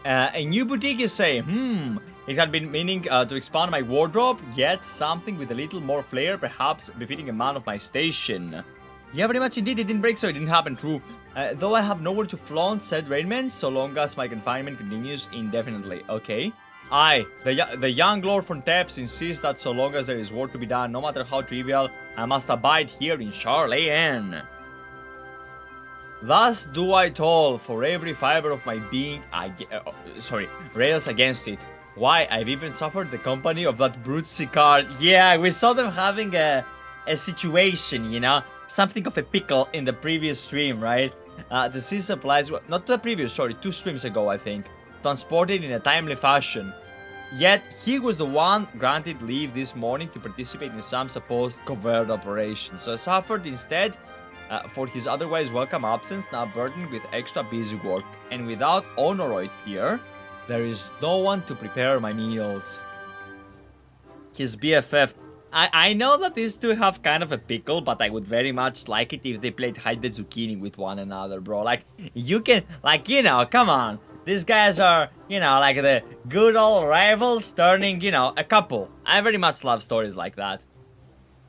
Speaker 1: A new boutique is saying, it had been meaning to expand my wardrobe, yet something with a little more flair, perhaps befitting a man of my station. Yeah, very much indeed, it didn't break, so it didn't happen, true. Though I have nowhere to flaunt said raiment, so long as my confinement continues indefinitely. Okay. Aye, the young Lord from Tepes insists that so long as there is work to be done, no matter how trivial, I must abide here in Charlayan. Thus do I toll, for every fiber of my being, rails against it. Why, I've even suffered the company of that brute Sicard. Yeah, we saw them having a situation, you know? Something of a pickle in the previous stream, right? The sea supplies, not the previous, sorry, 2 streams ago, I think. Transported in a timely fashion. Yet, he was the one granted leave this morning to participate in some supposed covert operation. So suffered instead for his otherwise welcome absence, now burdened with extra busy work. And without Honoroid here, there is no one to prepare my meals. His BFF. I know that these two have kind of a pickle, but I would very much like it if they played hide the zucchini with one another, bro. Like, you can, like, you know, come on. These guys are, you know, like the good old rivals turning, you know, a couple. I very much love stories like that.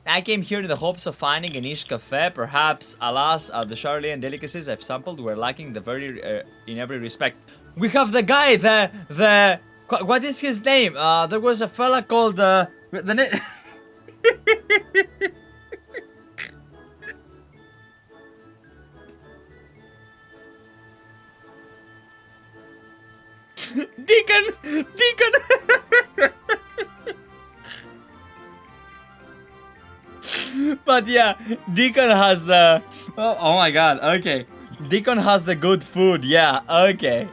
Speaker 1: I came here in the hopes of finding a niche cafe. Perhaps, alas, the Charlayan delicacies I've sampled were lacking in every respect. We have the guy, what is his name? There was a fella called, Dickon! But yeah, Dickon has the... Oh my god, okay. Dickon has the good food, yeah, okay.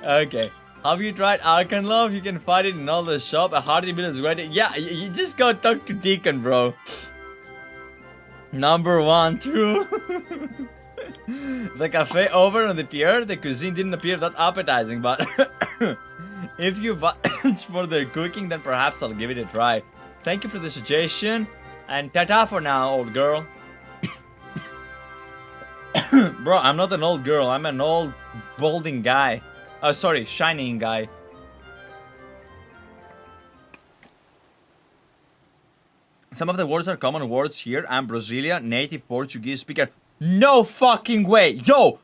Speaker 1: Have you tried Arkanlove? You can find it in all the shop. A hearty meal is ready. Yeah, you just go talk to Dickon, bro. Number 1, true. The cafe over on the pier, the cuisine didn't appear that appetizing, but if you vouch for their cooking, then perhaps I'll give it a try. Thank you for the suggestion, and ta-ta for now, old girl. Bro, I'm not an old girl, I'm an old balding guy. Oh, sorry, shining guy. Some of the words are common words here. I'm Brazilian, native Portuguese speaker. No fucking way. Yo,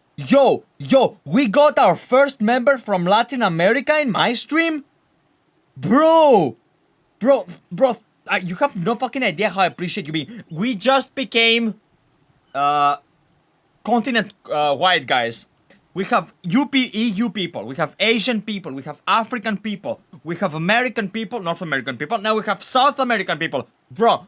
Speaker 1: we got our first member from Latin America in my stream? Bro, you have no fucking idea how I appreciate you being. We just became continent wide, guys. We have EU people, we have Asian people, we have African people, we have American people, North American people, now we have South American people. Bro,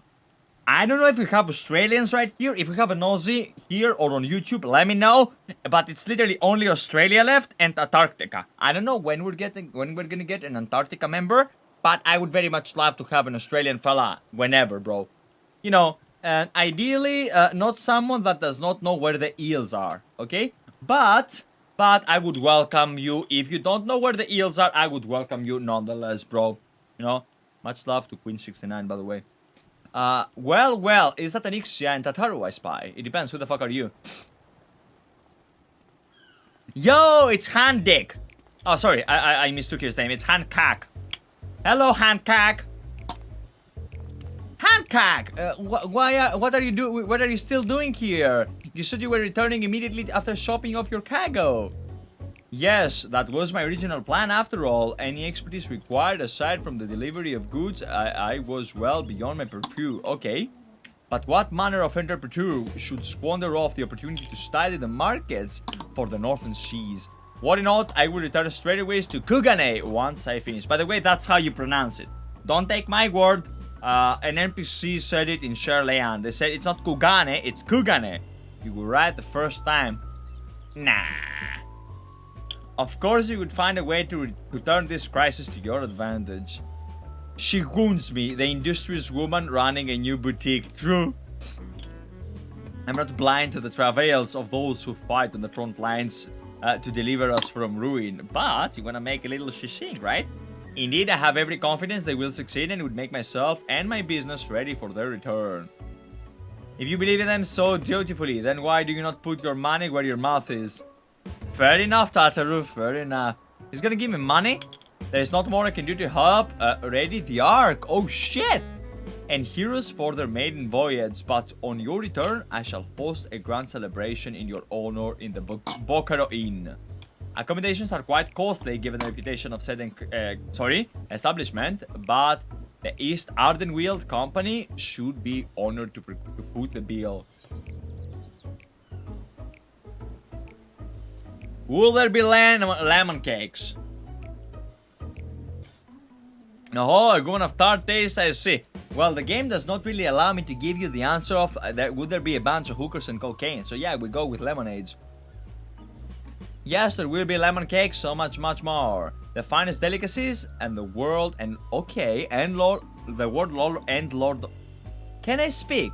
Speaker 1: I don't know if we have Australians right here, if we have an Aussie here or on YouTube, let me know. But it's literally only Australia left and Antarctica. I don't know when we're gonna get an Antarctica member, but I would very much love to have an Australian fella whenever, bro. You know, and ideally, not someone that does not know where the eels are, okay? But I would welcome you. If you don't know where the eels are, I would welcome you nonetheless, bro. You know? Much love to Queen69, by the way. Well, is that an Ixia and Tataru I spy? It depends, who the fuck are you? Yo, it's Handick. Oh, sorry, I mistook his name. It's Hancock. Hello, Hancock. Hancock! What are you doing? What are you still doing here? You said you were returning immediately after shopping off your cargo. Yes, that was my original plan after all. Any expertise required aside from the delivery of goods, I was well beyond my purview. Okay. But what manner of entrepreneur should squander off the opportunity to study the markets for the northern seas? Worry not, I will return straight away to Kugane once I finish. By the way, that's how you pronounce it. Don't take my word. An NPC said it in Sherleyan. They said it's not Kugane, it's Kugane. You were right the first time. Nah. Of course you would find a way to turn this crisis to your advantage. She wounds me, the industrious woman running a new boutique. True. I'm not blind to the travails of those who fight on the front lines to deliver us from ruin. But you wanna make a little shishing, right? Indeed, I have every confidence they will succeed and would make myself and my business ready for their return. If you believe in them so dutifully, then why do you not put your money where your mouth is? Fair enough, Tataru, fair enough. He's gonna give me money? There's not more I can do to help. Ready the Ark. Oh shit! And heroes for their maiden voyage. But on your return, I shall host a grand celebration in your honor in the Bokaro Inn. Accommodations are quite costly given the reputation of said establishment, but the East Ardenweald Company should be honored to foot the bill. Will there be lemon cakes? Oh, a gun of tart taste, I see. Well, the game does not really allow me to give you the answer of would there be a bunch of hookers and cocaine. So yeah, we go with lemonades. Yes, there will be lemon cakes, so much more. The finest delicacies and the world and okay, and Lord, the word Lord and Lord. Can I speak?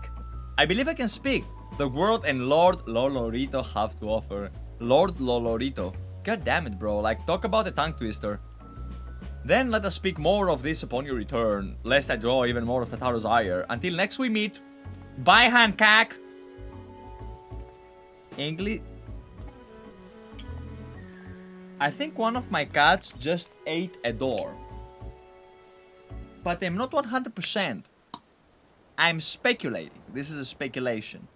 Speaker 1: I believe I can speak. The world and Lord Lolorito have to offer. Lord Lolorito. God damn it, bro. Like, talk about a tongue twister. Then let us speak more of this upon your return, lest I draw even more of Tataru's ire. Until next we meet. Bye, Hancock. English. I think one of my cats just ate a door. But I'm not 100%. I'm speculating. This is a speculation.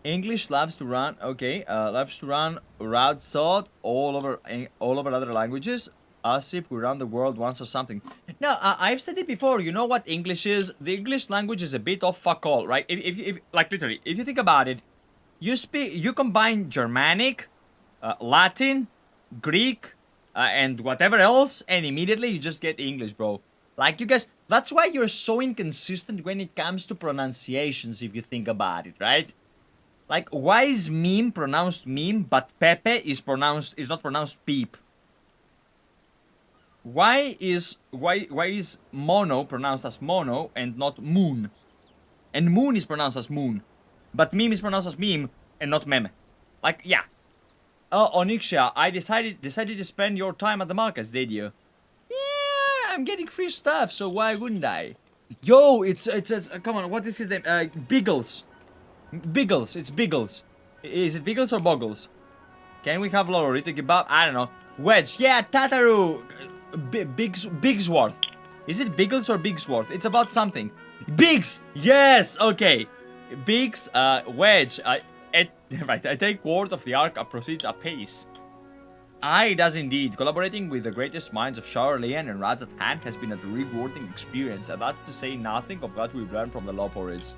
Speaker 1: English loves to run, okay, loves to run Varshaudh all over other languages, as if we run the world once or something. No, I've said it before. You know what English is? The English language is a bit of fuck all, right? If like literally, if you think about it, you combine Germanic, Latin, Greek, and whatever else, and immediately you just get English, bro. Like, you guys, that's why you're so inconsistent when it comes to pronunciations, if you think about it, right? Like, why is meme pronounced meme, but Pepe is not pronounced peep? Why is mono pronounced as mono and not moon? And moon is pronounced as moon, but meme is pronounced as meme and not meme. Like, yeah. Oh, Onyxia, I decided to spend your time at the markets, did you? Yeah, I'm getting free stuff, so why wouldn't I? Yo, it's come on, what is his name? Biggles. Biggles, it's Biggles. Is it Biggles or Boggles? Can we have Lolorito Kebab? I don't know. Wedge, yeah, Tataru! Bigglesworth. Is it Biggles or Bigglesworth? It's about something. Biggs! Yes! Okay. Biggs, Wedge. Right, I take word of the Ark proceeds apace. Aye, does indeed. Collaborating with the greatest minds of Charlian and Razat Han has been a rewarding experience, and that's to say nothing of what we've learned from the Loporids.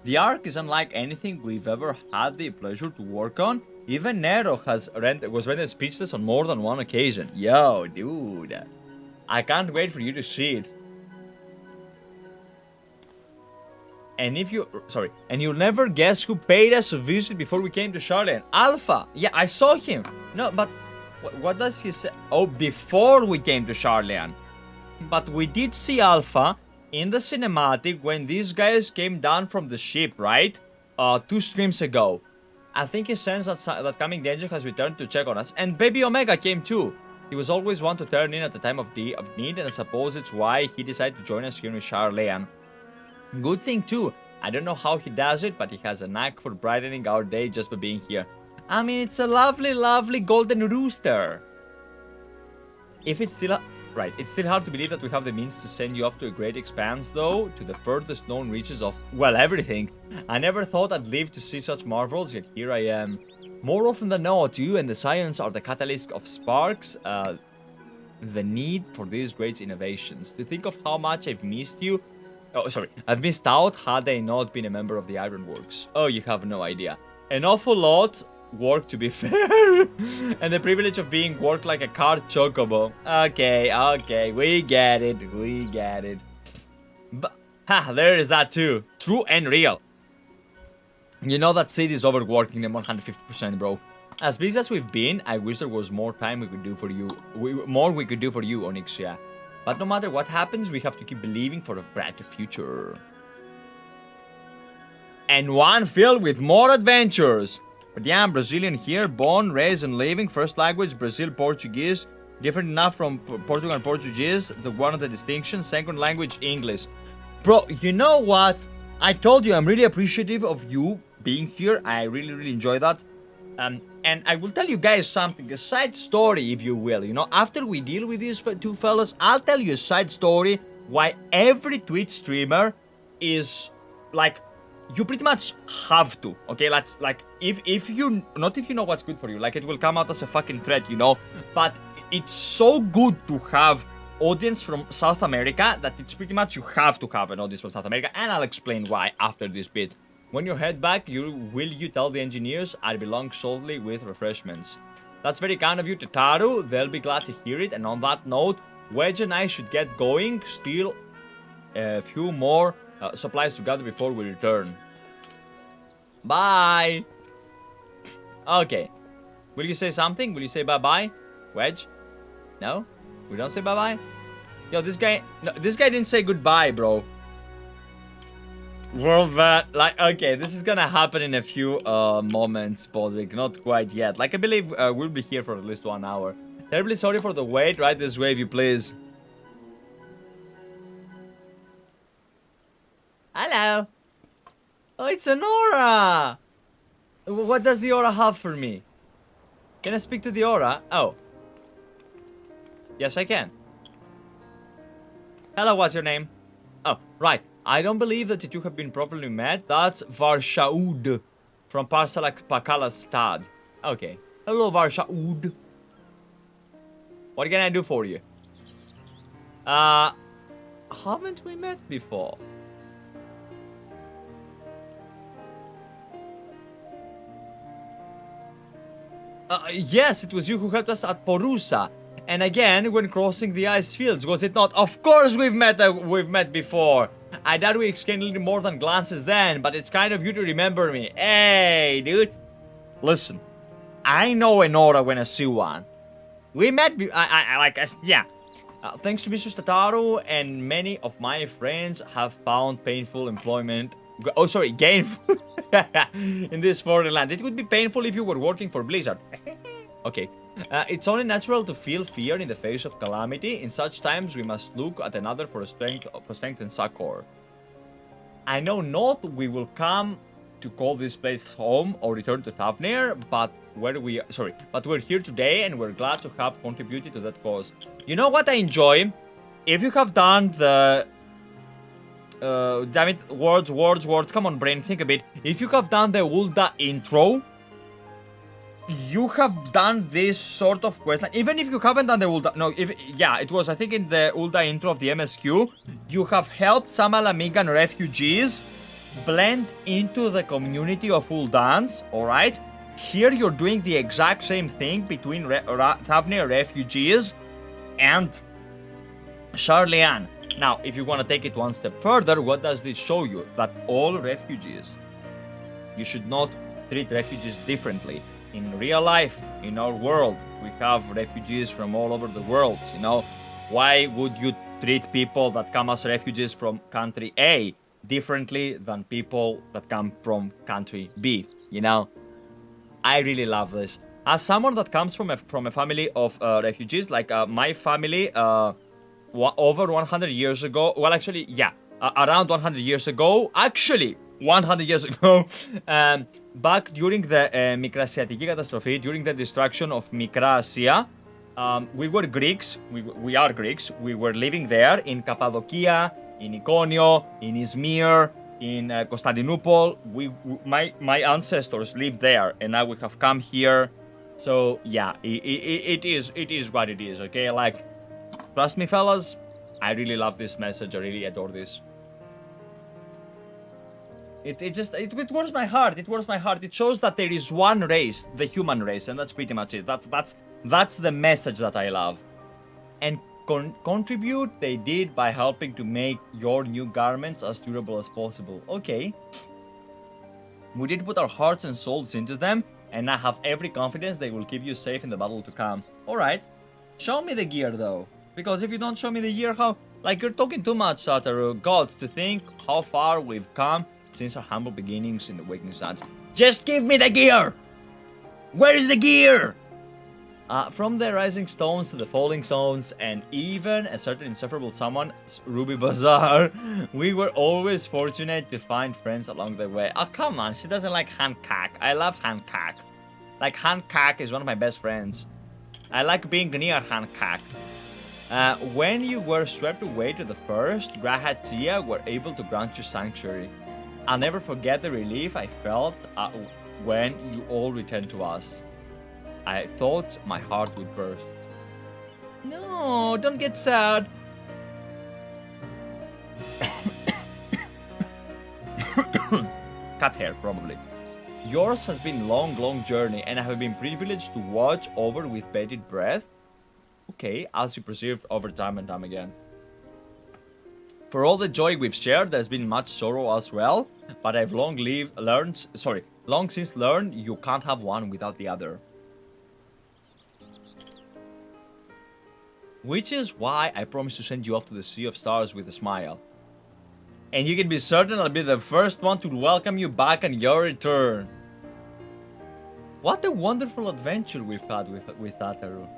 Speaker 1: The Ark is unlike anything we've ever had the pleasure to work on. Even Nero was rendered speechless on more than one occasion. Yo, dude. I can't wait for you to see it. And you'll never guess who paid us a visit before we came to Charlotte. Alpha! Yeah, I saw him. No, but what does he say? Oh, before we came to Charlotte. But we did see Alpha in the cinematic when these guys came down from the ship, right? 2 streams ago. I think he sensed that coming danger has returned to check on us. And Baby Omega came too. He was always one to turn in at the time of need, and I suppose it's why he decided to join us here in Charlotte. Good thing too. I don't know how he does it, but he has a knack for brightening our day just by being here. I mean, it's a lovely, lovely golden rooster. If it's still... Right, it's still hard to believe that we have the means to send you off to a great expanse, though, to the furthest known reaches of, well, everything. I never thought I'd live to see such marvels, yet here I am. More often than not, you and the Scions are the catalyst of sparks, the need for these great innovations. To think of how much I've missed you... Oh, sorry. I've missed out had I not been a member of the Ironworks. Oh, you have no idea. An awful lot work, to be fair. And the privilege of being worked like a card chocobo. Okay. We get it. But, there is that too. True and real. You know that Sid is overworking them 150%, bro. As busy as we've been, I wish there was more time we could do for you. More we could do for you, Onyxia. But no matter what happens, we have to keep believing for a brighter future. And one filled with more adventures. But yeah, I'm Brazilian here, born, raised and living. First language, Brazil Portuguese. Different enough from Portugal and Portuguese, the one of the distinctions. Second language, English. Bro, you know what? I told you I'm really appreciative of you being here. I really enjoy that. And I will tell you guys something, a side story, if you will. You know, after we deal with these 2 fellas, I'll tell you a side story why every Twitch streamer is like, you pretty much have to, okay? Let's, like, if you, not if you know what's good for you, like, it will come out as a fucking threat, you know? But it's so good to have audience from South America that it's pretty much you have to have an audience from South America, and I'll explain why after this bit. When you head back, will you tell the engineers I'll be along shortly with refreshments? That's very kind of you, Tataru. They'll be glad to hear it. And on that note, Wedge and I should get going. Steal a few more supplies together before we return. Bye. Okay. Will you say something? Will you say bye-bye? Wedge? No? We don't say bye-bye? Yo, this guy didn't say goodbye, bro. World that, like, okay, this is gonna happen in a few moments, Podrick, not quite yet. Like, I believe we'll be here for at least 1 hour. Terribly sorry for the wait, right this way if you please. Hello. Oh, it's an aura. What does the aura have for me? Can I speak to the aura? Oh. Yes, I can. Hello, what's your name? Oh, right. I don't believe that you have been properly met. That's Varshaudh from Pakala's Stad. Okay. Hello, Varshaudh. What can I do for you? Haven't we met before? Yes, it was you who helped us at Porusa. And again, when crossing the ice fields, was it not? Of course we've met before. I doubt we exchanged more than glances then, but it's kind of you to remember me. Hey, dude. Listen, I know an aura when I see one. We met, yeah. Thanks to Mr. Tataru and many of my friends have found painful employment. Oh, sorry, gainful in this foreign land. It would be painful if you were working for Blizzard. Okay. It's only natural to feel fear in the face of calamity. In such times, we must look at another for strength and succor. I know not we will come to call this place home or return to Thavnair, but we're here today and we're glad to have contributed to that cause. You know what I enjoy? If you have done the damn it, words, come on brain, think a bit. If you have done the Ul'dah intro, you have done this sort of quest. Like, even if you haven't done the Ul'dah, no, it was I think in the Ul'dah intro of the MSQ, you have helped some Alamigan refugees blend into the community of Ul'dahs, alright? Here you're doing the exact same thing between Thavnair refugees and Charlian. Now, if you want to take it one step further, what does this show you? That all refugees, you should not treat refugees differently. In real life, in our world, we have refugees from all over the world, you know? Why would you treat people that come as refugees from country A differently than people that come from country B, you know? I really love this. As someone that comes from a family of refugees, like my family, over 100 years ago, well, actually, yeah, around 100 years ago, actually, 100 years ago, back during the Mikrasiatiki Καταστροφή, during the destruction of Mikra Asia, we were Greeks, we are Greeks, we were living there in Cappadocia, in Iconio, in Izmir, in Constantinople. My ancestors lived there, and now we have come here. So yeah, it is what it is. Okay, like, trust me, fellas, I really love this message. I really adore this. It warms my heart. It warms my heart. It shows that there is one race, the human race, and that's pretty much it. That's the message that I love. And contribute they did by helping to make your new garments as durable as possible. Okay. We did put our hearts and souls into them, and I have every confidence they will keep you safe in the battle to come. Alright. Show me the gear though. Because if you don't show me the gear, how... Like, you're talking too much, Tataru. Gods, to think how far we've come since our humble beginnings in the Waking Suns. Just give me the gear! Where is the gear? From the rising stones to the falling stones, and even a certain insufferable someone, Ruby Bazaar, we were always fortunate to find friends along the way. Oh, come on, she doesn't like Hancock. I love Hancock. Like, Hancock is one of my best friends. I like being near Hancock. When you were swept away to the first, Grahatia were able to grant you sanctuary. I'll never forget the relief I felt when you all returned to us. I thought my heart would burst. No, don't get sad. Cat hair, probably. Yours has been long journey, and I have been privileged to watch over with bated breath. Okay, as you perceived over time and time again. For all the joy we've shared, there's been much sorrow as well, but I've long since learned you can't have one without the other. Which is why I promise to send you off to the Sea of Stars with a smile. And you can be certain I'll be the first one to welcome you back on your return. What a wonderful adventure we've had with Tataru.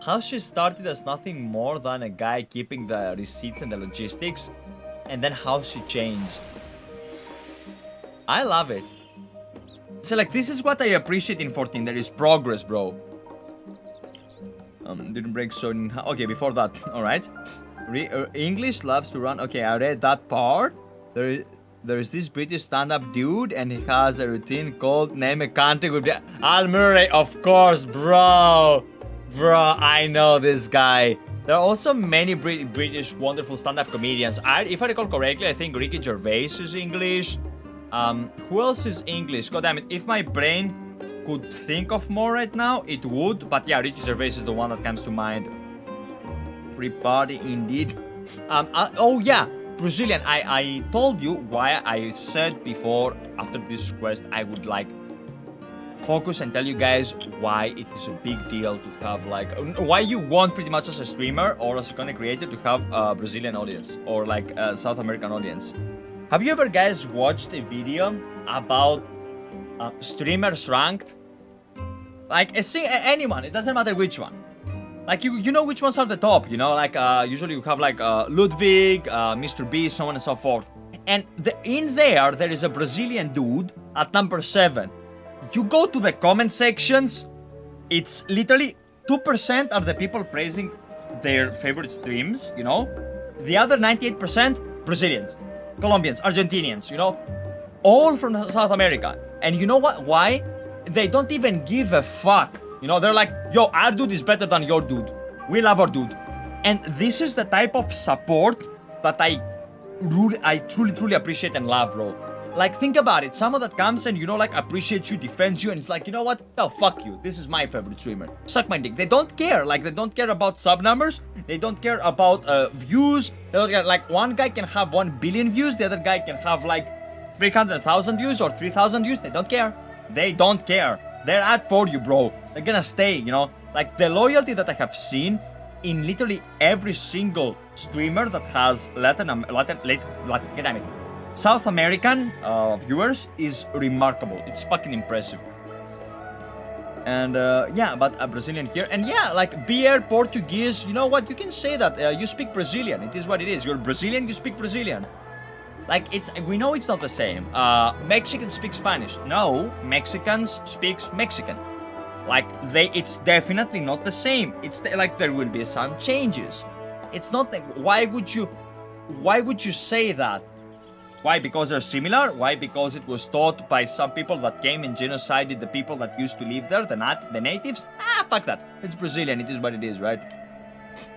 Speaker 1: How she started as nothing more than a guy keeping the receipts and the logistics, and then how she changed. I love it. So, like, this is what I appreciate in 14. There is progress, bro. Didn't break so... Okay, before that. Alright. English loves to run... Okay, I read that part. There is this British stand-up dude, and he has a routine called Name a Country with... Al Murray, of course, bro. Bro, I know this guy. There are also many British wonderful stand-up comedians. If I recall correctly, I think Ricky Gervais is English. Who else is English? God damn it, if my brain could think of more right now, it would. But yeah, Ricky Gervais is the one that comes to mind. Free party indeed. Oh yeah, Brazilian. I told you why I said before, after this quest, I would like focus and tell you guys why it is a big deal to have, like, why you want pretty much as a streamer or as a content creator to have a Brazilian audience or like a South American audience. Have you ever guys watched a video about streamers ranked? Like anyone, it doesn't matter which one. Like you know which ones are the top, you know, like usually you have like Ludwig, Mr. B, so on and so forth. And in there is a Brazilian dude at number 7. You go to the comment sections, it's literally 2% are the people praising their favorite streams, you know? The other 98% Brazilians, Colombians, Argentinians, you know? All from South America. And you know what? Why? They don't even give a fuck. You know, they're like, yo, our dude is better than your dude. We love our dude. And this is the type of support that I truly appreciate and love, bro. Like, think about it. Someone that comes and, you know, like, appreciates you, defends you, and it's like, you know what? No, fuck you. This is my favorite streamer. Suck my dick. They don't care. Like, they don't care about sub numbers. They don't care about views. They don't care. Like, one guy can have 1 billion views. The other guy can have, like, 300,000 views or 3,000 views. They don't care. They don't care. They're out for you, bro. They're gonna stay, you know? Like, the loyalty that I have seen in literally every single streamer that has South American viewers is remarkable. It's fucking impressive. And yeah, but a Brazilian here. And yeah, like beer, Portuguese, you know what? You can say that you speak Brazilian. It is what it is. You're Brazilian, you speak Brazilian. Like, we know it's not the same. Mexicans speak Spanish. No, Mexicans speaks Mexican. Like, it's definitely not the same. It's like there will be some changes. It's not like, why would you say that? Why? Because they're similar? Why? Because it was taught by some people that came and genocided the people that used to live there, the natives? Ah, fuck that. It's Brazilian, it is what it is, right?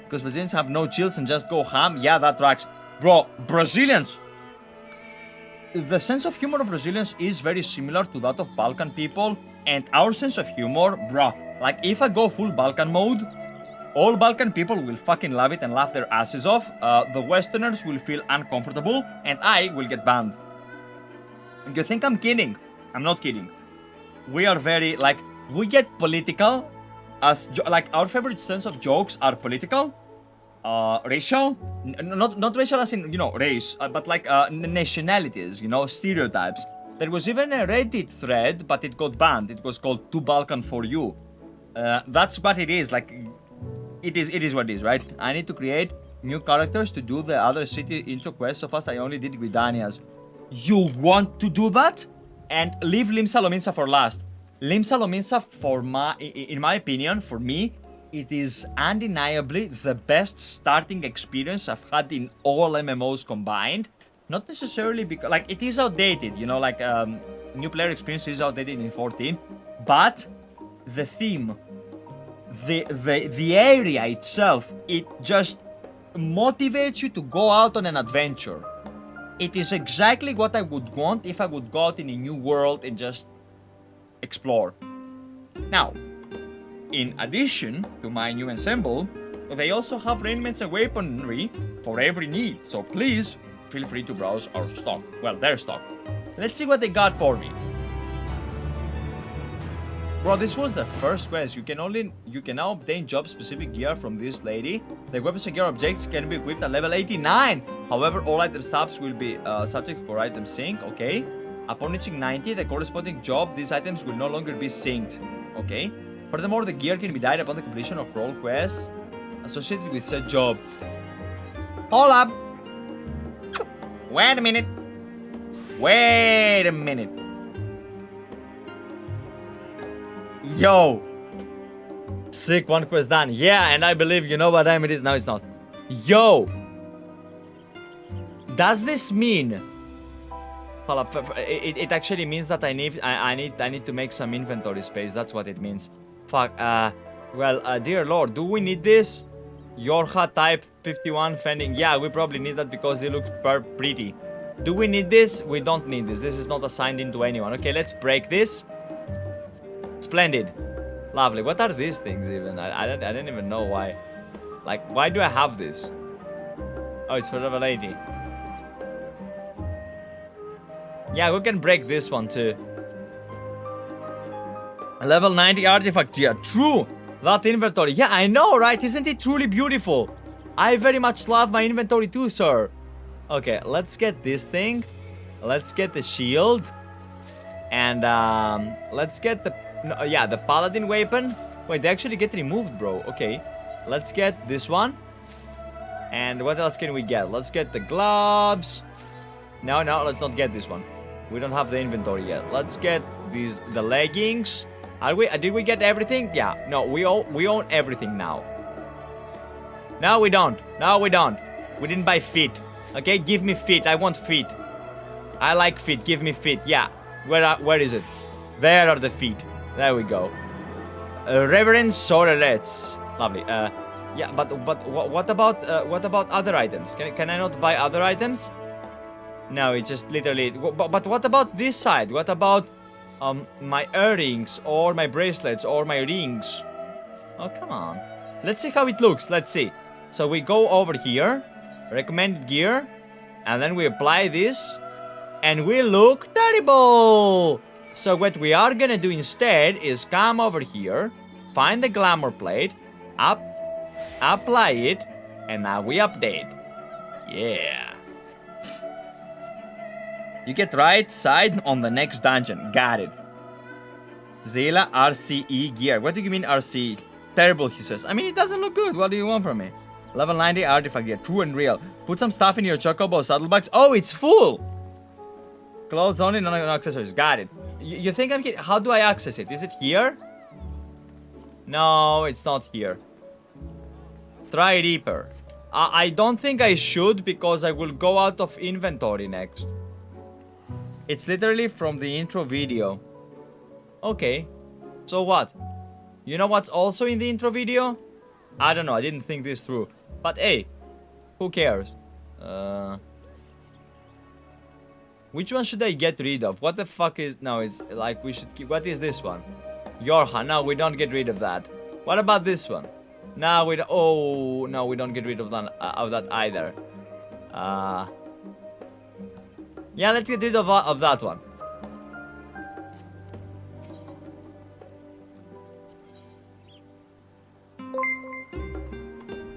Speaker 1: Because Brazilians have no chills and just go ham? Yeah, that tracks. Bro, Brazilians! The sense of humor of Brazilians is very similar to that of Balkan people, and our sense of humor, bruh, like if I go full Balkan mode, all Balkan people will fucking love it and laugh their asses off, the Westerners will feel uncomfortable, and I will get banned. You think I'm kidding? I'm not kidding. We are very, like, we get political, like our favorite sense of jokes are political, racial, not racial as in, you know, race, but like nationalities, you know, stereotypes. There was even a Reddit thread, but it got banned. It was called Too Balkan for You. That's what it is. Like, it is what it is, right? I need to create new characters to do the other city intro quests. So fast, I only did Guidanias. You want to do that? And leave Limsa Lominsa for last. Limsa Lominsa, in my opinion, for me, it is undeniably the best starting experience I've had in all MMOs combined. Not necessarily because, like, it is outdated, you know, like, new player experience is outdated in 14, but the theme, the area itself, it just motivates you to go out on an adventure. It is exactly what I would want if I would go out in a new world and just explore. Now, in addition to my new ensemble, they also have raiments and weaponry for every need, so please feel free to browse our stock. Well, their stock. Let's see what they got for me. Bro, this was the first quest. You can now obtain job-specific gear from this lady. The weapons and gear objects can be equipped at level 89. However, all item stats will be subject for item sync. Okay. Upon reaching 90, the corresponding job, these items will no longer be synced. Okay. Furthermore, the gear can be dyed upon the completion of role quests associated with said job. Hold up. Wait a minute. Wait a minute. Yo. Sick, one quest done. Yeah, and I believe you know what time it is. No, it's not. Yo. Does this mean... Hold up. It actually means that I need to make some inventory space. That's what it means. Fuck. Well, dear lord, do we need this? Yorha type 51 fending. Yeah, we probably need that because it looks pretty. Do we need this? We don't need this. This is not assigned into anyone. Okay, let's break this. Splendid. Lovely. What are these things even? I don't even know why. Like, why do I have this? Oh, it's for level 80. Yeah, we can break this one too. Level 90 artifact gear. True. That inventory. Yeah, I know, right? Isn't it truly beautiful? I very much love my inventory too, sir. Okay, let's get this thing. Let's get the shield. And let's get the... No, yeah, the paladin weapon. Wait, they actually get removed, bro. Okay, let's get this one. And what else can we get? Let's get the gloves. No, let's not get this one. We don't have the inventory yet. Let's get the leggings. Did we get everything? Yeah. No, we own everything now. No, we don't. We didn't buy feet. Okay, give me feet. I want feet. I like feet. Give me feet. Yeah. Where is it? There are the feet. There we go. Reverend Sorelets. Lovely. Yeah, but what about other items? Can I not buy other items? No, it's just literally. But what about this side? What about my earrings or my bracelets or my rings? Oh, come on. Let's see how it looks. Let's see. So we go over here, recommended gear, and then we apply this, and we look terrible. So what we are gonna do instead is come over here, find the glamour plate, apply it, and now we update. Yeah. You get right side on the next dungeon. Got it. Zela RCE gear. What do you mean RCE? Terrible, he says. I mean, it doesn't look good. What do you want from me? Level 90 artifact gear. True and real. Put some stuff in your chocobo saddlebags. Oh, it's full. Clothes only, no accessories. Got it. You think I'm kidding? How do I access it? Is it here? No, it's not here. Try Reaper. I don't think I should because I will go out of inventory next. It's literally from the intro video. Okay. So what? You know what's also in the intro video? I don't know. I didn't think this through. But hey, who cares? Which one should I get rid of? What the fuck is... No, it's like we should keep... What is this one? Yorha. No, we don't get rid of that. What about this one? No, we don't... Oh, no, we don't get rid of that either. Yeah, let's get rid of that one.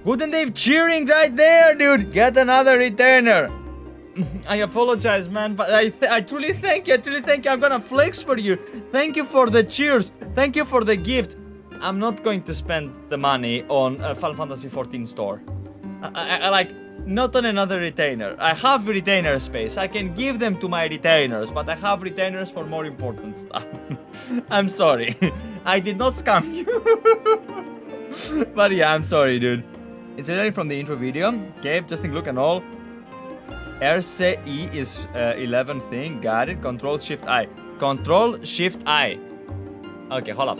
Speaker 1: Good and Dave cheering right there, dude. Get another returner. I apologize, man, but I truly thank you. I'm gonna flex for you. Thank you for the cheers. Thank you for the gift. I'm not going to spend the money on Final Fantasy XIV store. I like, not on another retainer. I have retainer space. I can give them to my retainers, but I have retainers for more important stuff. I'm sorry. I did not scam you. But yeah, I'm sorry, dude. It's already from the intro video. Okay, just look and all. RCE is 11 thing. Got it. Control Shift I. Control Shift I. Okay, hold up.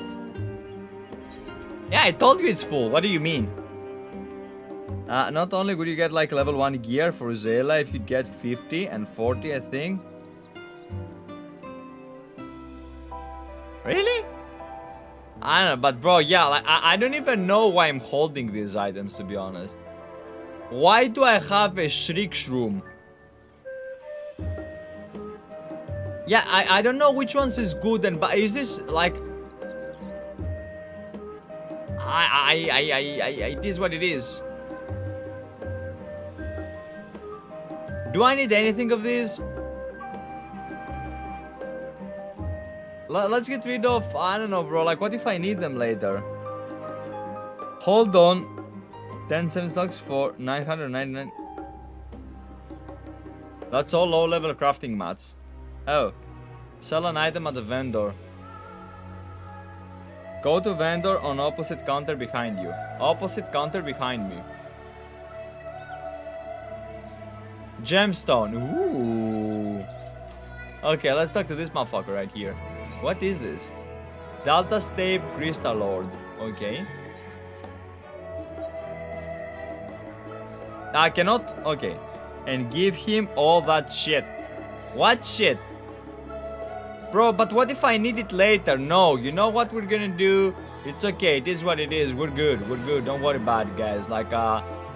Speaker 1: Yeah, I told you it's full. What do you mean? Not only would you get like level 1 gear for Zela if you get 50 and 40, I think. Really? I don't know, but bro, yeah, like I don't even know why I'm holding these items, to be honest. Why do I have a Shriek Shroom? Yeah, I don't know which ones is good and but is this like it is what it is. Do I need anything of these? Let's get rid of, I don't know, bro, like what if I need them later? Hold on. 10 stocks for 999. That's all low level crafting mats. Oh. Sell an item at the vendor. Go to vendor on opposite counter behind you. Opposite counter behind me. Gemstone. Ooh. Okay, let's talk to this motherfucker right here. What is this? Delta Stave Crystal Lord. Okay. I cannot. Okay. And give him all that shit. What shit? Bro, but what if I need it later? No, you know what we're gonna do? It's okay. It is what it is. We're good. We're good. Don't worry about it, guys. Like,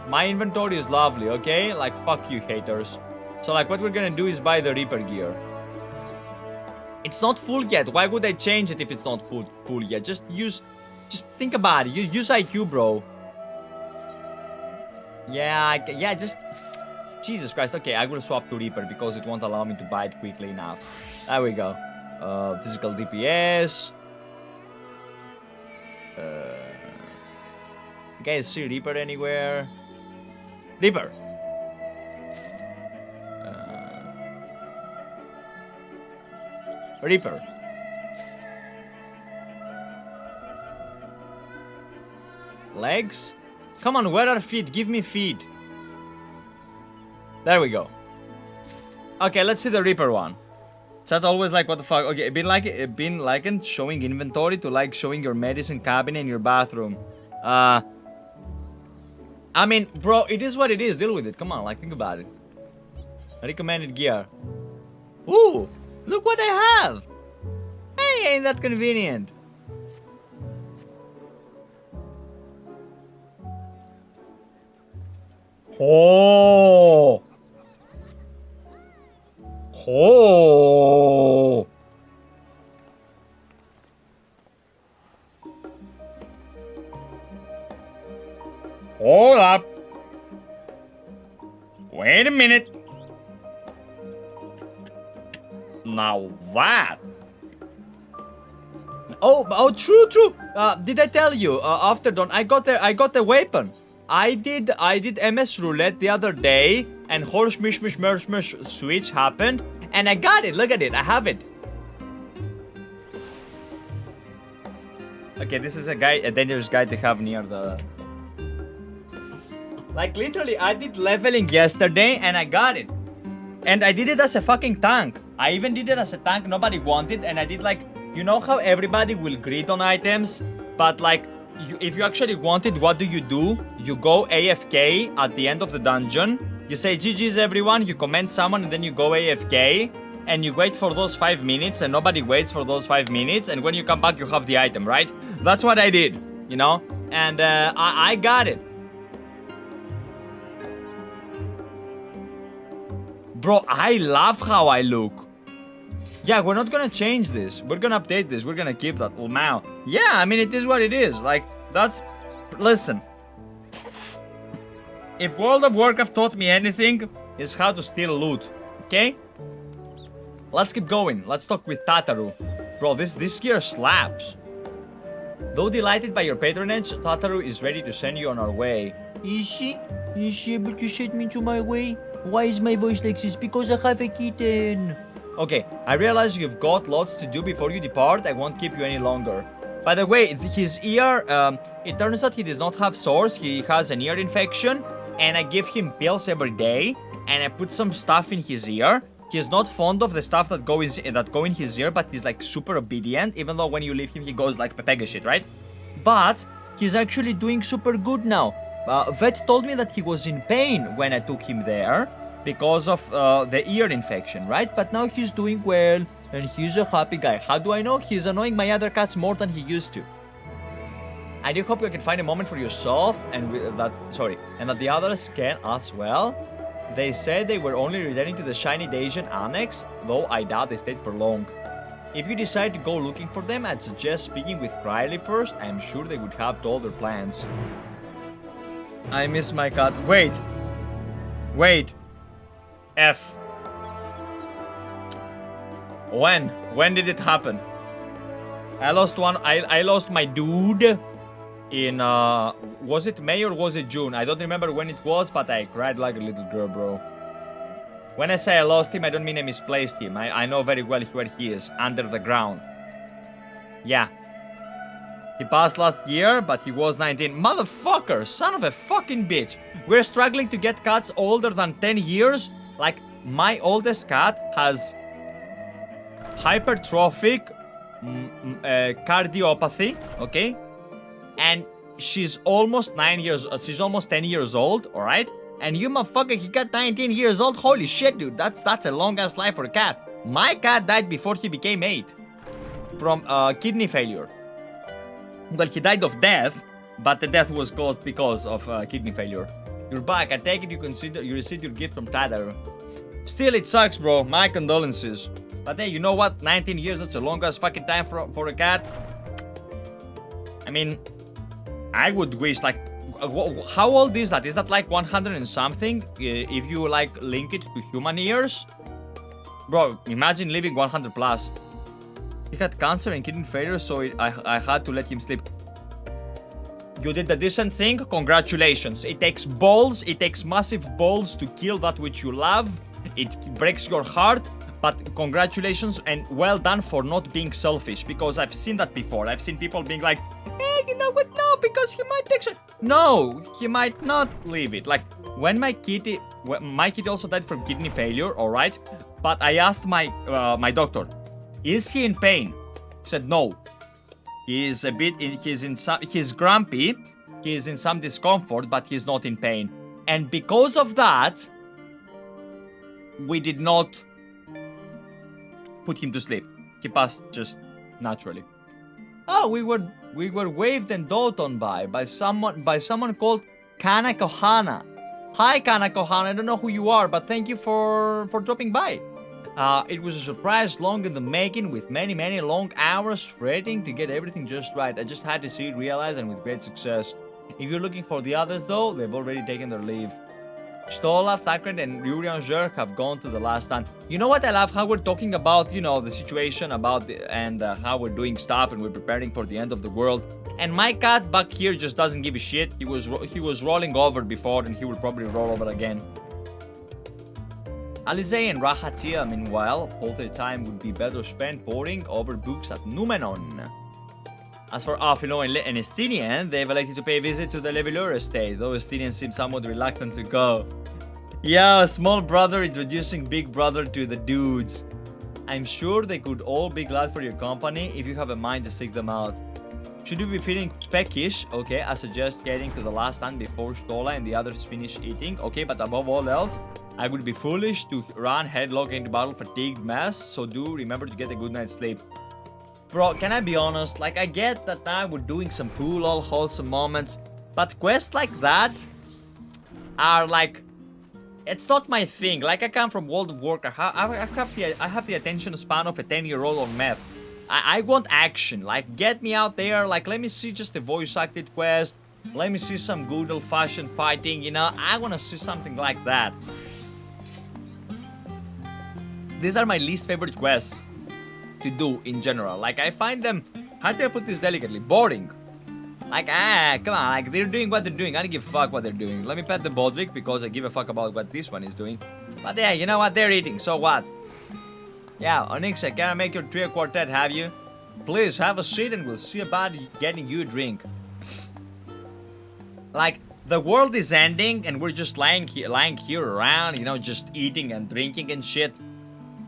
Speaker 1: my inventory is lovely, okay? Like, fuck you, haters. So, like, what we're gonna do is buy the Reaper gear. It's not full yet. Why would I change it if it's not full yet? Just think about it. Use IQ, bro. Yeah, just... Jesus Christ. Okay, I will swap to Reaper because it won't allow me to buy it quickly enough. There we go. Physical DPS. You guys see Reaper anywhere? Reaper. Reaper. Legs? Come on, where are feet? Give me feet. There we go. Okay, let's see the Reaper one. Chat always like, what the fuck? Okay, been likened showing inventory to like showing your medicine cabinet in your bathroom. I mean, bro, it is what it is. Deal with it. Come on, like, think about it. Recommended gear. Ooh, look what I have. Hey, ain't that convenient? Oh. Oh. Hold up. Wait a minute. Now that. Oh, true. Did I tell you? After dawn, I got the weapon. I did MS roulette the other day, and horse mish switch happened, and I got it. Look at it. I have it. Okay, this is a dangerous guy to have near the. Like literally, I did leveling yesterday, and I got it. And I did it as a fucking tank. I even did it as a tank. Nobody wanted, and I did like, you know how everybody will greed on items, but like. If you actually want it, what do? You go AFK at the end of the dungeon. You say GG's everyone, you comment someone, and then you go AFK. And you wait for those 5 minutes, and nobody waits for those 5 minutes. And when you come back, you have the item, right? That's what I did, you know? And I got it. Bro, I love how I look. Yeah, we're not gonna change this. We're gonna update this. We're gonna keep that. Oh, now. Yeah, I mean, it is what it is. Like, that's... Listen. If World of Warcraft taught me anything, it's how to steal loot. Okay? Let's keep going. Let's talk with Tataru. Bro, this gear slaps. Though delighted by your patronage, Tataru is ready to send you on our way.
Speaker 2: Is she? Is she able to send me to my way? Why is my voice like this? Because I have a kitten.
Speaker 1: Okay, I realize you've got lots to do before you depart. I won't keep you any longer. By the way, his ear, it turns out he does not have sores. He has an ear infection, and I give him pills every day, and I put some stuff in his ear. He's not fond of the stuff that go in his ear, but he's like super obedient, even though when you leave him, he goes like Pepega shit, right? But he's actually doing super good now. Vet told me that he was in pain when I took him there, because of the ear infection, right? But now he's doing well, and he's a happy guy. How do I know? He's annoying my other cats more than he used to. I do hope you can find a moment for yourself, and that the others can as well. They said they were only returning to the Shiny Daisian Annex, though I doubt they stayed for long. If you decide to go looking for them, I'd suggest speaking with Krile first. I'm sure they would have told their plans. I miss my cat. Wait. F. When did it happen? I lost my dude in was it May or was it June? I don't remember when it was, but I cried like a little girl, bro. When I say I lost him, I don't mean I misplaced him. I know very well where he is, under the ground. Yeah. He passed last year, but he was 19. Motherfucker, son of a fucking bitch. We're struggling to get cats older than 10 years. Like, my oldest cat has hypertrophic cardiopathy, okay? And she's almost 10 years old, alright? And you motherfucker, he got 19 years old? Holy shit, dude, that's a long-ass life for a cat. My cat died before he became 8. From kidney failure. Well, he died of death, but the death was caused because of kidney failure. You're back. I take it you received your gift from Tataru. Still, it sucks, bro. My condolences. But hey, you know what? 19 years, that's a long-ass fucking time for a cat. I mean, I would wish, like, how old is that? Is that like 100 and something? If you, like, link it to human years? Bro, imagine living 100 plus. He had cancer and kidney failure, so I had to let him sleep. You did the decent thing, congratulations. It takes balls, it takes massive balls to kill that which you love. It breaks your heart, But congratulations and well done for not being selfish, because I've seen that before. I've seen people being like, hey, you know what? No, because he might take shot. No, he might not leave it. Like when my kitty also died from kidney failure, all right. But I asked my doctor, is he in pain? He said no. He's a bit he's grumpy. He's in some discomfort, but he's not in pain. And because of that, we did not put him to sleep. He passed just naturally. Oh, we were waved and doted on by someone called Kanakohana. Hi Kanakohana, I don't know who you are, but thank you for dropping by. It was a surprise long in the making, with many long hours fretting to get everything just right. I just had to see it realized, and with great success. If you're looking for the others though, they've already taken their leave. Stola, Thakran, and Urianger have gone to the last stand. You know what I love? How we're talking about, you know, the situation about how we're doing stuff and we're preparing for the end of the world. And my cat back here just doesn't give a shit. He was rolling over before, and he will probably roll over again. Alisaie and Raha, meanwhile, all their time would be better spent poring over books at Numenor. As for Alphinaud and Estinien, they've elected to pay a visit to the Levelure estate, though Estinien seems somewhat reluctant to go. Yeah, small brother introducing big brother to the dudes. I'm sure they could all be glad for your company if you have a mind to seek them out. Should you be feeling peckish, okay, I suggest getting to the last stand before Stola and the others finish eating, okay, but above all else, I would be foolish to run headlong into battle fatigued mess, so do remember to get a good night's sleep. Bro, can I be honest? Like, I get that now we're doing some cool, all wholesome moments, but quests like that are like, it's not my thing. Like, I come from World of Warcraft. I have the attention span of a 10-year-old on meth. I want action. Like, get me out there. Like, let me see just a voice-acted quest. Let me see some good old-fashioned fighting, you know? I want to see something like that. These are my least favorite quests to do in general. Like, I find them, how do I put this delicately, boring. Like, come on, like, they're doing what they're doing. I don't give a fuck what they're doing. Let me pet the Bodrick because I give a fuck about what this one is doing. But yeah, you know what, they're eating, so what? Yeah, Onyxa, can I make your trio quartet, have you? Please, have a seat and we'll see about getting you a drink. Like, the world is ending and we're just lying here around, you know, just eating and drinking and shit.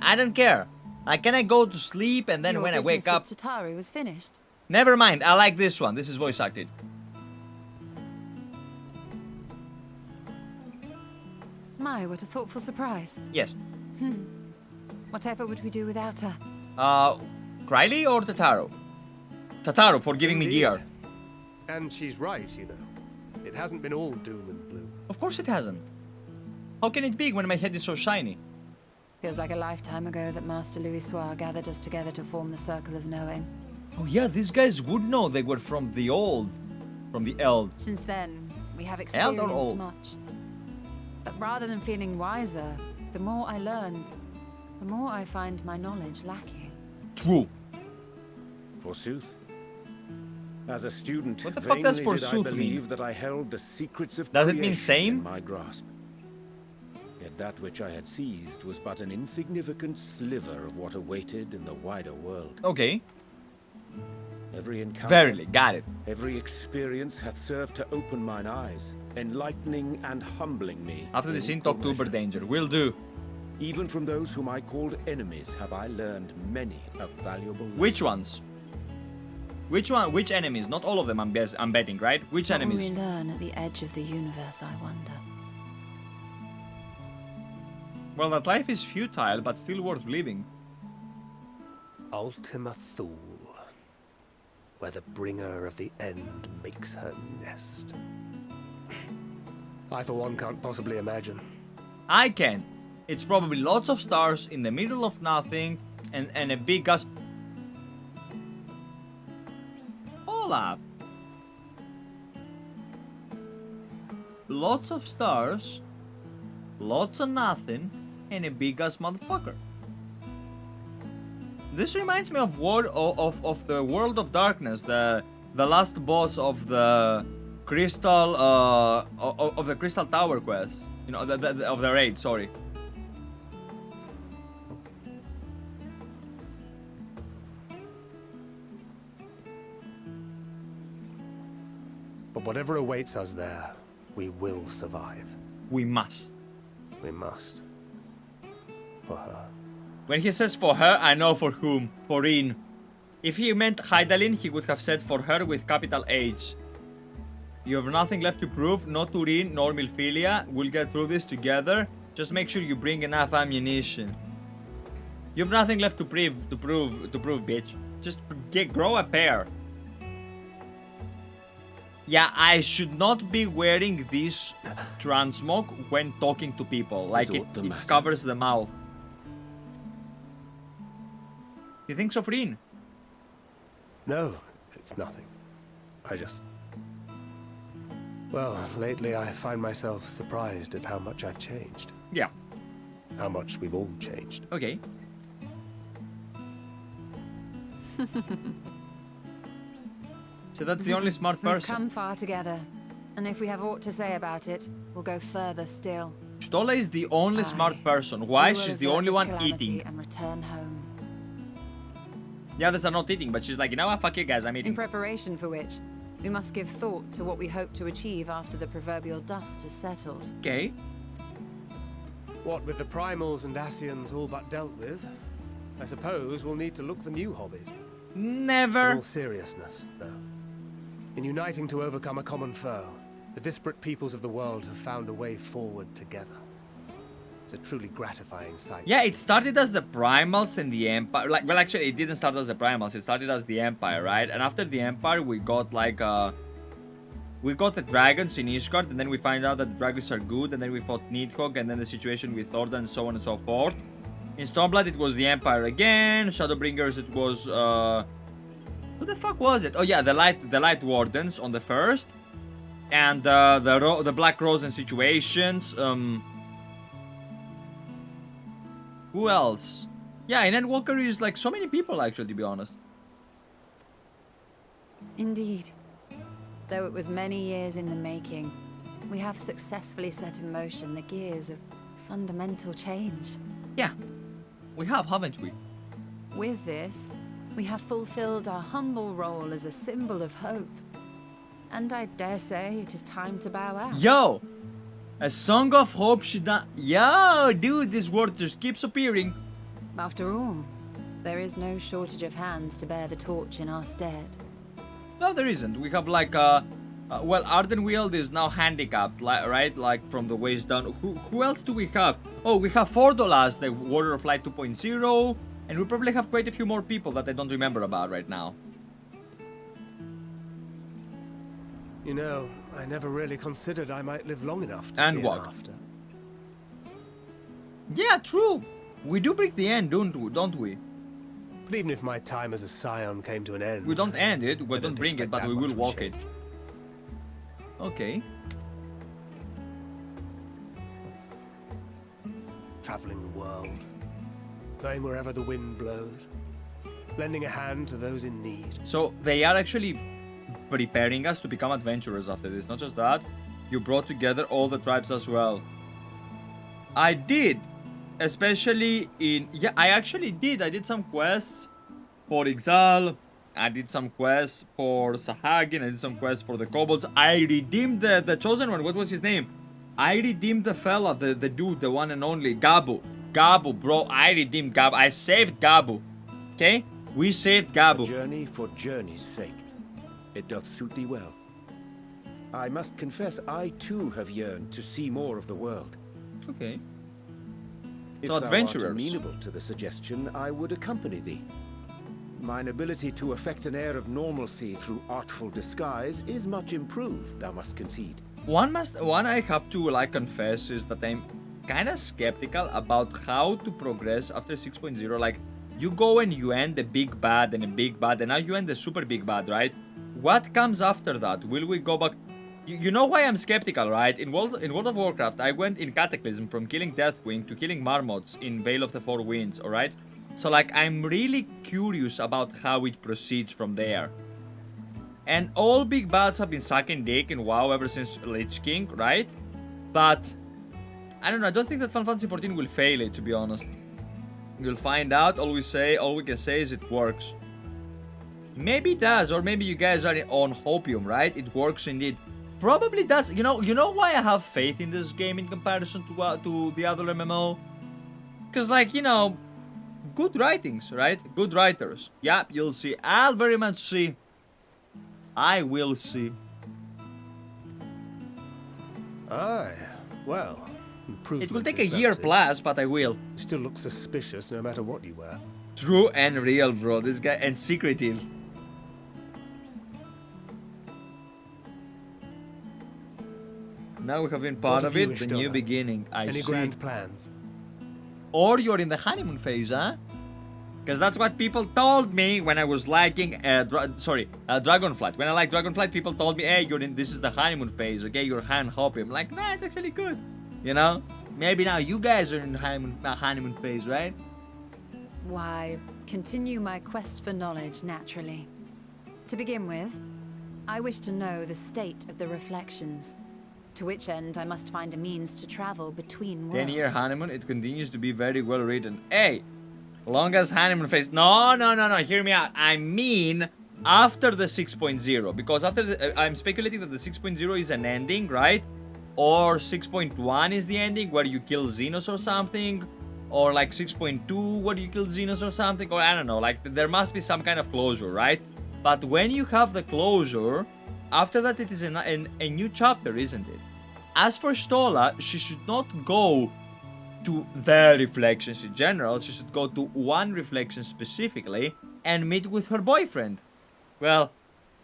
Speaker 1: I don't care. Like, can I go to sleep and then when I wake up...
Speaker 3: Your business with Tataru was finished.
Speaker 1: Never mind, I like this one. This is voice acted.
Speaker 3: My, what a thoughtful surprise.
Speaker 1: Yes.
Speaker 3: Whatever would we do without her?
Speaker 1: Krile or Tataru? Tataru for giving me gear.
Speaker 4: And she's right, you know. It hasn't been all doom and gloom.
Speaker 1: Of course it hasn't. How can it be when my head is so shiny?
Speaker 3: Feels like a lifetime ago that Master Louisoix gathered us together to form the Circle of Knowing.
Speaker 1: Oh yeah, these guys would know. They were from the Eld.
Speaker 3: Since then, we have
Speaker 1: Eld or
Speaker 3: experienced
Speaker 1: old?
Speaker 3: much. But rather than feeling wiser, the more I learn, the more I find my knowledge lacking.
Speaker 1: True.
Speaker 5: Forsooth. As a student,
Speaker 1: What the fuck does
Speaker 5: vainly did I
Speaker 1: forsooth
Speaker 5: believe
Speaker 1: mean?
Speaker 5: that I held the secrets of
Speaker 1: Does it mean
Speaker 5: creation
Speaker 1: same?
Speaker 5: in my grasp. Yet that which I had seized was but an insignificant sliver of what awaited in the wider world.
Speaker 1: Okay.
Speaker 5: Every encounter,
Speaker 1: Verily, got it.
Speaker 5: every experience hath served to open mine eyes, enlightening and humbling me.
Speaker 1: After the
Speaker 5: in
Speaker 1: scene, talk to
Speaker 5: measure.
Speaker 1: Uberdanger. Will do.
Speaker 5: Even from those whom I called enemies have I learned many a valuable lesson.
Speaker 1: Which ones? Which enemies? Not all of them, I'm betting, right? Which
Speaker 3: What will
Speaker 1: enemies?
Speaker 3: we learn at the edge of the universe, I wonder?
Speaker 1: Well, that life is futile, but still worth living.
Speaker 4: Ultima Thule, where the bringer of the end makes her nest. I, for one, can't possibly imagine.
Speaker 1: I can. It's probably lots of stars in the middle of nothing and a big gas. Hold up. Lots of stars, lots of nothing, and a big ass motherfucker. This reminds me of the World of Darkness, the last boss of the Crystal of the Crystal Tower quest. You know, of the raid. Sorry.
Speaker 4: But whatever awaits us there, we will survive.
Speaker 1: We must.
Speaker 4: We must. For her.
Speaker 1: When he says for her, I know for whom. For Rin. If he meant Hydaelyn, he would have said for her with capital H. You have nothing left to prove, not to Rin nor Milphilia. We'll get through this together. Just make sure you bring enough ammunition. You have nothing left to prove, bitch. Just grow a pair. Yeah, I should not be wearing this transmog when talking to people. Like it covers the mouth. You think so, Rin?
Speaker 4: No, it's nothing. I just... Well, lately I find myself surprised at how much I've changed.
Speaker 1: Yeah.
Speaker 4: How much we've all changed.
Speaker 1: Okay. So that's the only smart
Speaker 3: We've
Speaker 1: person.
Speaker 3: come far together, and if we have aught to say about it, we'll go further still.
Speaker 1: Stola is the only smart person. Why? She's the only one eating.
Speaker 3: And return home.
Speaker 1: The others are not eating, but she's like, you know what? Fuck you guys, I'm
Speaker 3: In
Speaker 1: eating.
Speaker 3: preparation for which, we must give thought to what we hope to achieve after the proverbial dust has settled.
Speaker 1: Okay.
Speaker 4: What with the primals and Ascians all but dealt with, I suppose we'll need to look for new hobbies. In
Speaker 1: Never.
Speaker 4: all seriousness, though. In uniting to overcome a common foe, the disparate peoples of the world have found a way forward together. It's a truly gratifying sight.
Speaker 1: Yeah, it started as the primals and the empire. Like, well, actually, it didn't start as the primals. It started as the empire, right? And after the empire, we got like we got the dragons in Ishgard, and then we find out that the dragons are good, and then we fought Nidhogg, and then the situation with Ul'dah, and so on and so forth. In Stormblood, it was the empire again. Shadowbringers, it was who the fuck was it? Oh yeah, the light wardens on the first, and the Black Rose and situations. Who else? Yeah, in Endwalker is like so many people actually, to be honest.
Speaker 3: Indeed. Though it was many years in the making, we have successfully set in motion the gears of fundamental change.
Speaker 1: Yeah, we have, haven't we?
Speaker 3: With this, we have fulfilled our humble role as a symbol of hope. And I dare say it is time to bow out.
Speaker 1: Yo! A song of hope should not... Yo, dude, this word just keeps appearing.
Speaker 3: After all, there is no shortage of hands to bear the torch in our stead.
Speaker 1: No, there isn't. We have like, well, Ardenweald is now handicapped, right? Like, from the waist down. Who else do we have? Oh, we have Fordolas, the Warrior of Light 2.0. And we probably have quite a few more people that I don't remember about right now.
Speaker 4: You know, I never really considered I might live long enough to
Speaker 1: And
Speaker 4: see
Speaker 1: what?
Speaker 4: an after.
Speaker 1: Yeah, true. We do break the end, don't we?
Speaker 4: But even if my time as a scion came to an end...
Speaker 1: We don't end it, we
Speaker 4: I
Speaker 1: don't bring it,
Speaker 4: expect
Speaker 1: but
Speaker 4: that
Speaker 1: we will
Speaker 4: much
Speaker 1: walk it.
Speaker 4: change.
Speaker 1: Okay.
Speaker 4: Traveling the world, going wherever the wind blows, lending a hand to those in need.
Speaker 1: So they are actually preparing us to become adventurers after this. Not just that, you brought together all the tribes as well. I did. Especially in... Yeah, I actually did. I did some quests for Ixal. I did some quests for Sahagin. I did some quests for the kobolds. I redeemed the chosen one. What was his name? I redeemed the fella, the dude, the one and only. Gabu. Gabu, bro. I redeemed Gabu. I saved Gabu. Okay? We saved Gabu.
Speaker 5: A journey for journey's sake. It doth suit thee well. I must confess, I too have yearned to see more of the world.
Speaker 1: Okay.
Speaker 5: If
Speaker 1: So
Speaker 5: thou art
Speaker 1: adventurers.
Speaker 5: amenable to the suggestion, I would accompany thee. Mine ability to affect an air of normalcy through artful disguise is much improved, thou must concede.
Speaker 1: One I have to like confess is that I'm kind of skeptical about how to progress after 6.0. Like, you go and you end the big bad and a big bad, and now you end the super big bad, right? What comes after that? Will we go back? You know why I'm skeptical, right? In World of Warcraft, I went in Cataclysm from killing Deathwing to killing Marmots in Veil of the Four Winds, alright? So like, I'm really curious about how it proceeds from there. And all big bads have been sucking dick in WoW ever since Lich King, right? But I don't know, I don't think that Final Fantasy XIV will fail it, to be honest. You'll find out. All we can say is it works. Maybe it does, or maybe you guys are on hopium, right? It works indeed. Probably does. You know why I have faith in this game in comparison to the other MMO? Because, like, you know, good writings, right? Good writers. Yeah, you'll see. I'll very much see. I will see.
Speaker 4: Aye, well,
Speaker 1: It will take a year plus, but I will.
Speaker 4: You still look suspicious no matter what you wear.
Speaker 1: True and real, bro. This guy, and secretive. Now we have been part of it, the new beginning. I see.
Speaker 4: Any grand plans?
Speaker 1: Or you're in the honeymoon phase, huh? Because that's what people told me when I was liking, Dragonflight. When I liked Dragonflight, people told me, hey, this is the honeymoon phase, okay? You're hand hopping. I'm like, nah, it's actually good. You know? Maybe now you guys are in the honeymoon phase, right?
Speaker 3: Why, continue my quest for knowledge naturally. To begin with, I wish to know the state of the reflections. To which end I must find a means to travel between worlds.
Speaker 1: 10-year honeymoon, it continues to be very well written. Hey, long as honeymoon phase. No, hear me out. I mean, after the 6.0. Because after I'm speculating that the 6.0 is an ending, right? Or 6.1 is the ending where you kill Xenos or something. Or like 6.2 where you kill Xenos or something. Or I don't know, like there must be some kind of closure, right? But when you have the closure, after that it is a new chapter, isn't it? As for Stola, she should not go to the reflections in general. She should go to one reflection specifically and meet with her boyfriend. Well,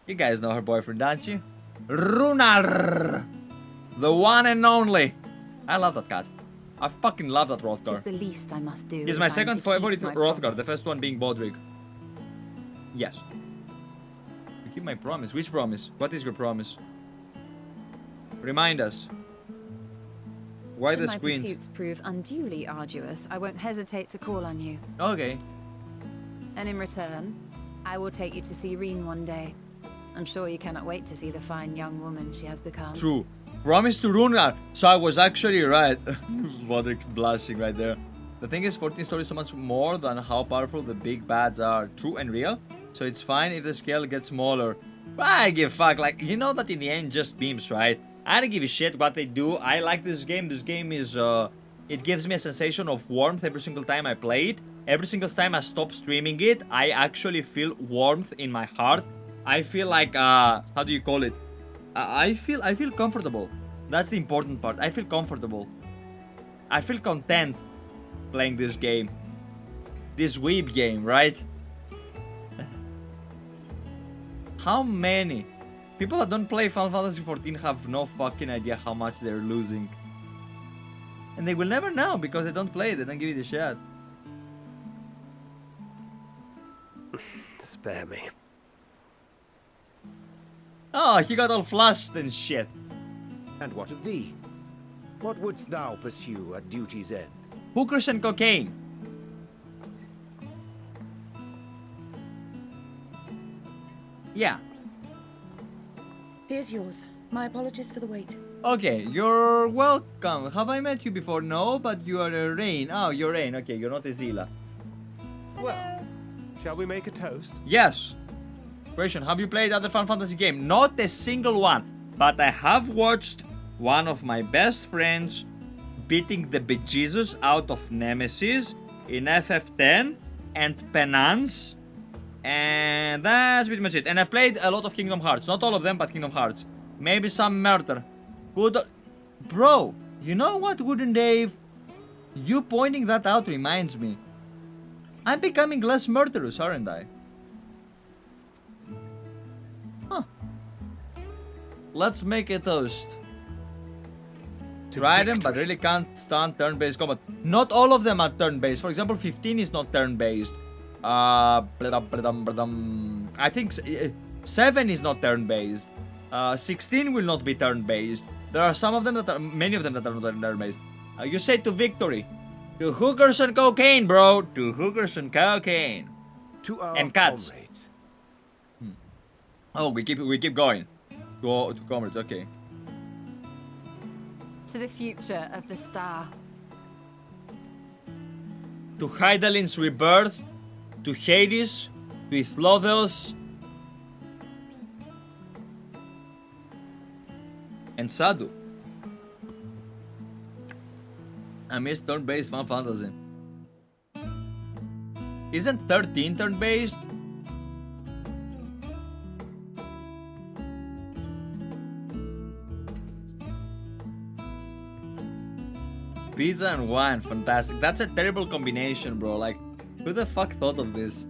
Speaker 1: you guys know her boyfriend, don't you? Runar! The one and only. I love that cat. I fucking love that Hrothgar.
Speaker 3: It's the least I must do.
Speaker 1: He's my second favorite Hrothgar, the first one being Bodrig. Yes. You keep my promise. Which promise? What is your promise? Remind us. Why the squint?
Speaker 3: Should my pursuits prove unduly arduous, I won't hesitate to call on you.
Speaker 1: Okay.
Speaker 3: And in return, I will take you to see Reen one day. I'm sure you cannot wait to see the fine young woman she has become.
Speaker 1: True. Promise to Runar. So I was actually right. Bodrick blushing right there. The thing is, 14 stories so much more than how powerful the big bads are. True and real. So it's fine if the scale gets smaller. But I give a fuck. Like, you know that in the end just beams, right? I don't give a shit what they do. I like this game. This game is, it gives me a sensation of warmth every single time I play it. Every single time I stop streaming it, I actually feel warmth in my heart. I feel like, how do you call it? I feel comfortable. That's the important part. I feel comfortable. I feel content playing this game. This weeb game, right? How many people that don't play Final Fantasy XIV have no fucking idea how much they're losing. And they will never know because they don't play it, they don't give it a shot.
Speaker 4: Spare me.
Speaker 1: Oh, he got all flushed and shit.
Speaker 5: And what of thee? What wouldst thou pursue at duty's end?
Speaker 1: Hookers and cocaine. Yeah.
Speaker 6: Here's yours. My apologies for the wait.
Speaker 1: Okay, you're welcome. Have I met you before? No, but you are a Rain. Oh, you're Rain. Okay, you're not a Zila.
Speaker 4: Well, shall we make a toast?
Speaker 1: Yes. Question, have you played other Final Fantasy game? Not a single one. But I have watched one of my best friends beating the bejesus out of Nemesis in FF10 and Penance. And that's pretty much it. And I played a lot of Kingdom Hearts. Not all of them, but Kingdom Hearts. Maybe some Murder. Good. Bro, you know what, Wooden Dave? You pointing that out reminds me. I'm becoming less murderous, aren't I? Huh. Let's make a toast. Try them, but really can't stand turn-based combat. Not all of them are turn-based. For example, 15 is not turn-based. I think 7 is not turn-based. 16 will not be turn-based. There are some of them that are, many of them that are not turn-based. You say to victory. To hookers and cocaine, bro. To hookers and cocaine.
Speaker 5: To our
Speaker 1: And cats.
Speaker 5: comrades.
Speaker 1: Oh, we keep going. To comrades, okay.
Speaker 3: To the future of the star.
Speaker 1: To Hydalin's rebirth. To Hades. To Ithlotheos. And Sadu. I miss turn-based Final Fantasy. Isn't 13 turn-based? Pizza and wine, fantastic. That's a terrible combination, bro. Like, who the fuck thought of this?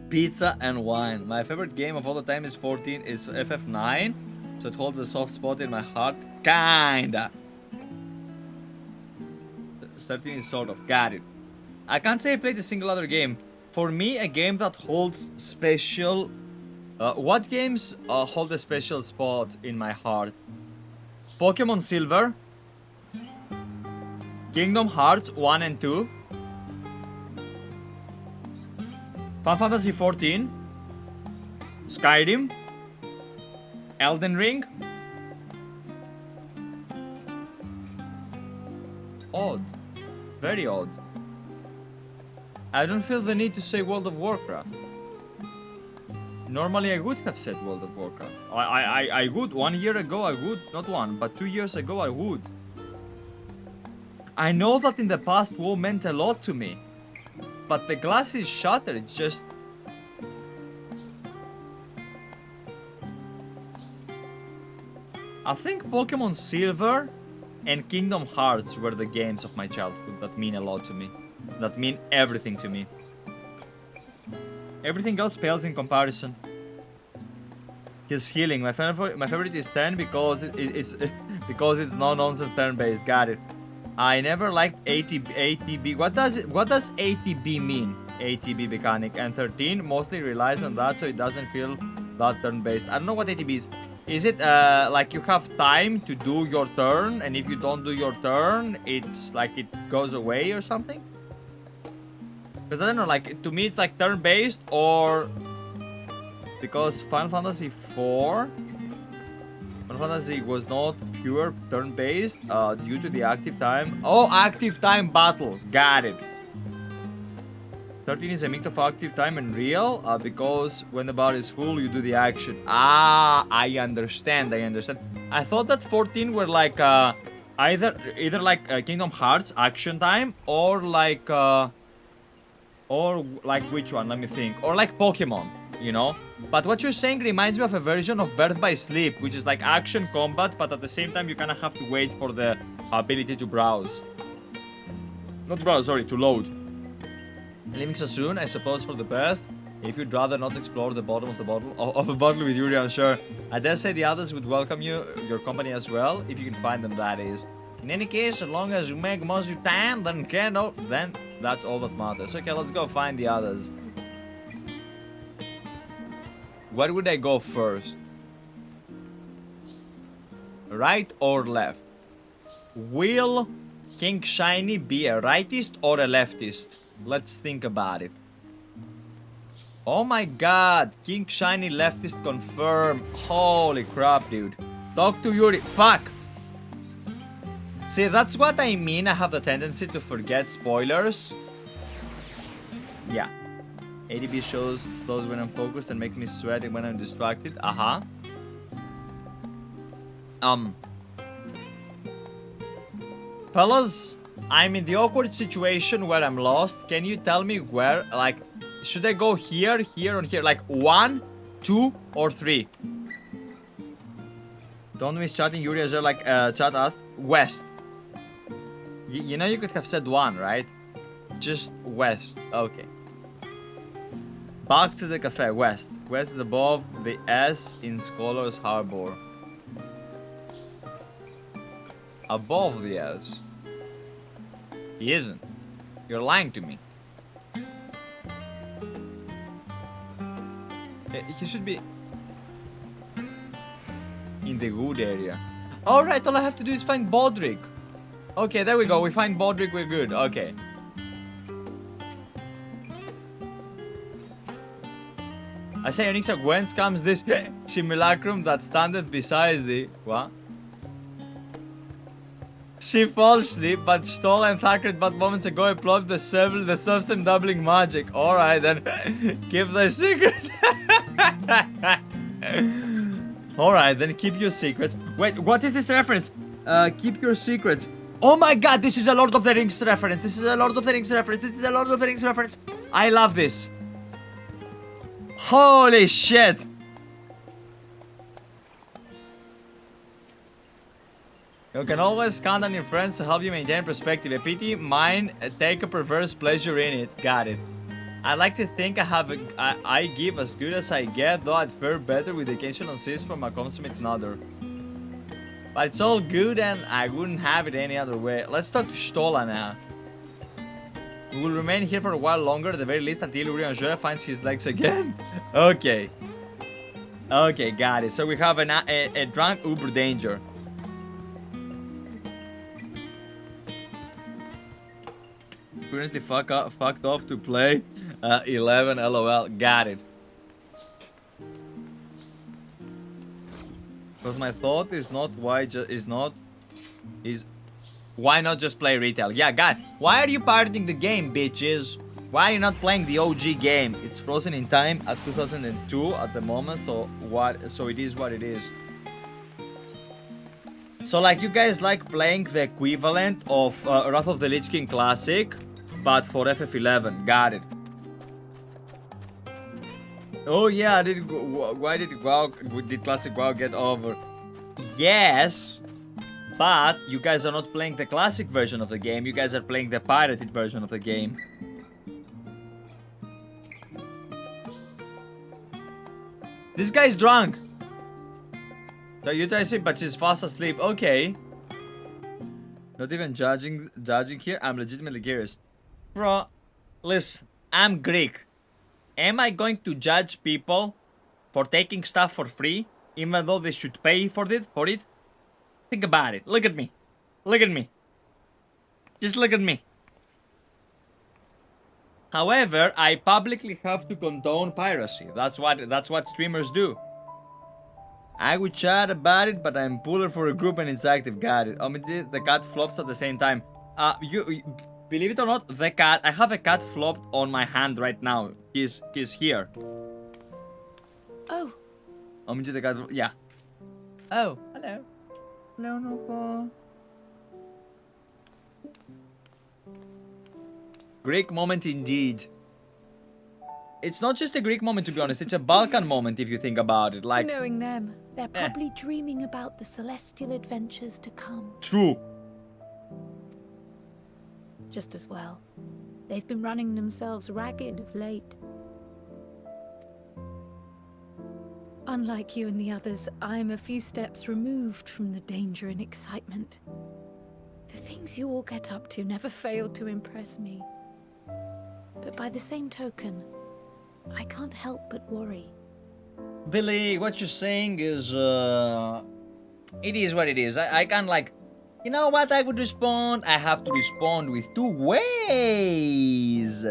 Speaker 1: Pizza and wine. My favorite game of all the time is 14, is FF9. So it holds a soft spot in my heart. Kinda. 13 is sort of. Got it. I can't say I played a single other game. For me, a game that holds special... what games hold a special spot in my heart? Pokemon Silver. Kingdom Hearts 1 and 2. Final Fantasy 14. Skyrim. Elden Ring. Odd. Very odd. I don't feel the need to say World of Warcraft. Normally I would have said World of Warcraft. I would. 1 year ago I would. Not one, but 2 years ago I would. I know that in the past WoW meant a lot to me. But the glass is shattered. It's just... I think Pokemon Silver and Kingdom Hearts were the games of my childhood that mean a lot to me. That mean everything to me. Everything else pales in comparison. His healing. My favorite is 10 because it's because it's no-nonsense turn-based. Got it. I never liked ATB. What does ATB mean? ATB mechanic. And 13 mostly relies on that, so it doesn't feel that turn-based. I don't know what ATB is. Is it like you have time to do your turn, and if you don't do your turn, it's like it goes away or something? Because I don't know, like to me it's like turn-based, or because Final Fantasy IV, Final Fantasy was not pure turn-based due to the active time. Oh, active time battle. Got it. 13 is a mix of active time and real because when the bar is full, you do the action. Ah, I understand. I thought that 14 were like either like Kingdom Hearts action time or like which one? Let me think. Or like Pokemon, you know? But what you're saying reminds me of a version of Birth by Sleep, which is like action combat, but at the same time you kind of have to wait for the ability to browse. Not browse, sorry, to load. Leaving so soon, I suppose, for the best. If you'd rather not explore the bottom of the bottle of a bottle with Yuri, I'm sure. I dare say the others would welcome your company as well, if you can find them, that is. In any case, as long as you make most of your time, then that's all that matters. Okay, let's go find the others. Where would I go first? Right or left? Will King Shiny be a rightist or a leftist? Let's think about it. Oh my god, King Shiny leftist confirmed. Holy crap, dude. Talk to Yuri. Fuck! See, that's what I mean. I have the tendency to forget spoilers. Yeah. ADB shows slows when I'm focused and make me sweat when I'm distracted. Fellas, I'm in the awkward situation where I'm lost. Can you tell me where? Like, should I go here, here, or here? Like 1, 2, or 3? Don't miss chatting. Yuri as well, like chat asked. West. You know you could have said 1, right? Just west. Okay. Back to the cafe. West. West is above the S in Scholar's Harbor. Above the S. He isn't. You're lying to me. He should be in the good area. Alright, all I have to do is find Bodrick. Okay, there we go. We find Bodrick, we're good. Okay. I say, Onyxa, whence comes this simulacrum that standeth beside thee? What? She falsely, but stole and tackled but moments ago employed the self-same doubling magic. Alright then, keep the secret. Alright, then keep your secrets. Wait, what is this reference? Keep your secrets. Oh my god, this is a Lord of the Rings reference. This is a Lord of the Rings reference. This is a Lord of the Rings reference. I love this. Holy shit. You can always count on your friends to help you maintain perspective. A pity mine take a perverse pleasure in it. Got it. I like to think I give as good as I get, though I'd fare better with the occasional assist from a consummate nodder. But it's all good and I wouldn't have it any other way. Let's talk to Stola now. We will remain here for a while longer, at the very least until Urianger finds his legs again. Okay. Okay, got it. So we have a drunk Uberdanger. Currently fucked off to play 11 LOL. Got it. Because my thought is not why not just play retail? Yeah, God, why are you pirating the game, bitches? Why are you not playing the OG game? It's frozen in time at 2002 at the moment, so it is what it is. So like you guys like playing the equivalent of Wrath of the Lich King Classic, but for FF11. Got it. Oh yeah, why did Classic WoW get over? Yes, but you guys are not playing the classic version of the game. You guys are playing the pirated version of the game. This guy's drunk. So you try to sleep, but she's fast asleep. Okay. Not even judging here. I'm legitimately curious. Bro, listen, I'm Greek. Am I going to judge people for taking stuff for free, even though they should pay for it? Think about it. Look at me. Look at me. Just look at me. However, I publicly have to condone piracy. That's what streamers do. I would chat about it, but I'm puller for a group and it's active. Got it. The cat flops at the same time. You believe it or not, the cat. I have a cat flopped on my hand right now. He's here.
Speaker 6: Oh.
Speaker 1: The cat. Yeah. Oh, hello. Hello, Noko. Greek moment indeed. It's not just a Greek moment, to be honest. It's a Balkan moment, if you think about it. Like,
Speaker 6: knowing them, they're probably dreaming about the celestial adventures to come.
Speaker 1: True.
Speaker 6: Just as well. They've been running themselves ragged of late. Unlike you and the others, I'm a few steps removed from the danger and excitement. The things you all get up to never fail to impress me. But by the same token, I can't help but worry.
Speaker 1: Billy, what you're saying is, it is what it is. I can't like, you know what I would respond? I have to respond with two ways.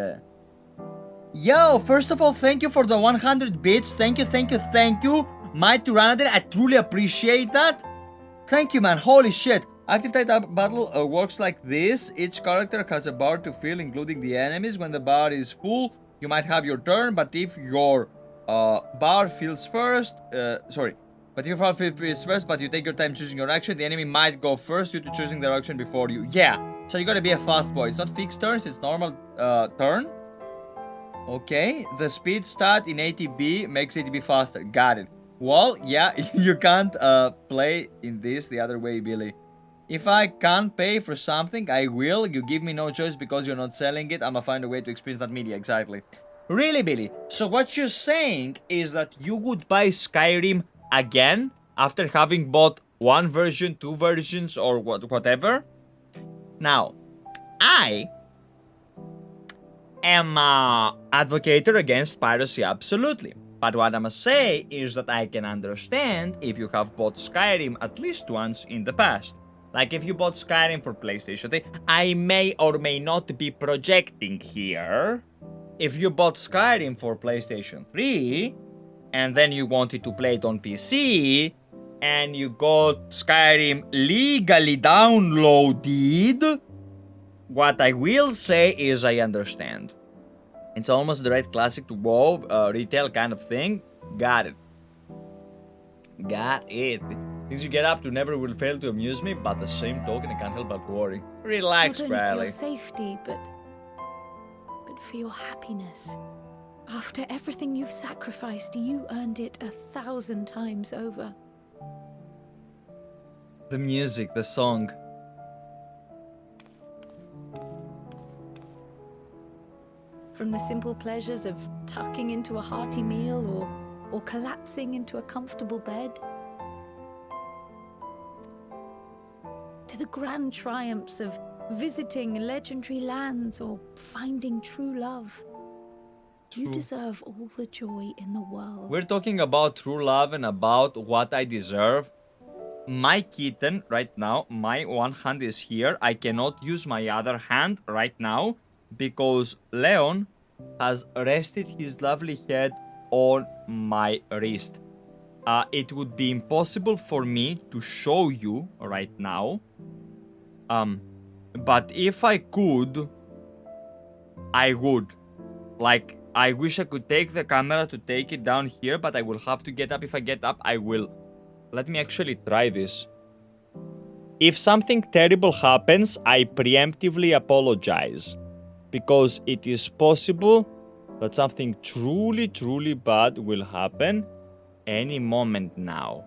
Speaker 1: Yo, first of all, thank you for the 100 bits. Thank you. My Tyrannodon, I truly appreciate that. Thank you, man. Holy shit. Active type battle works like this. Each character has a bar to fill, including the enemies. When the bar is full, you might have your turn, but if your bar fills first, but if your bar fills first, but you take your time choosing your action, the enemy might go first due to choosing their action before you. Yeah, so you gotta be a fast boy. It's not fixed turns, it's normal turn. Okay, the speed stat in ATB makes ATB faster. Got it. Well, yeah, you can't play in this the other way, Billy. If I can't pay for something, I will. You give me no choice because you're not selling it. I'ma find a way to experience that media. Exactly. Really, Billy? So what you're saying is that you would buy Skyrim again after having bought one version, two versions, or whatever? Now, I am advocator against piracy, absolutely. But what I must say is that I can understand if you have bought Skyrim at least once in the past. Like if you bought Skyrim for PlayStation 3, I may or may not be projecting here. If you bought Skyrim for PlayStation 3, and then you wanted to play it on PC, and you got Skyrim legally downloaded, what I will say is I understand. It's almost the right classic to WoW, retail kind of thing. Got it. Got it. Things you get up to never will fail to amuse me, but the same token I can't help but worry. Relax,
Speaker 6: Not only for
Speaker 1: Krile.
Speaker 6: your safety, but for your happiness. After everything you've sacrificed, you earned it 1,000 times over.
Speaker 1: The music, the song.
Speaker 6: From the simple pleasures of tucking into a hearty meal or collapsing into a comfortable bed, to the grand triumphs of visiting legendary lands or finding true love. You deserve all the joy in the world.
Speaker 1: We're talking about true love and about what I deserve. My kitten right now, my one hand is here. I cannot use my other hand right now because Leon has rested his lovely head on my wrist. It would be impossible for me to show you right now. But if I could, I would. Like, I wish I could take the camera to take it down here, but I will have to get up. If I get up, I will. Let me actually try this. If something terrible happens, I preemptively apologize. Because it is possible that something truly, truly bad will happen any moment now.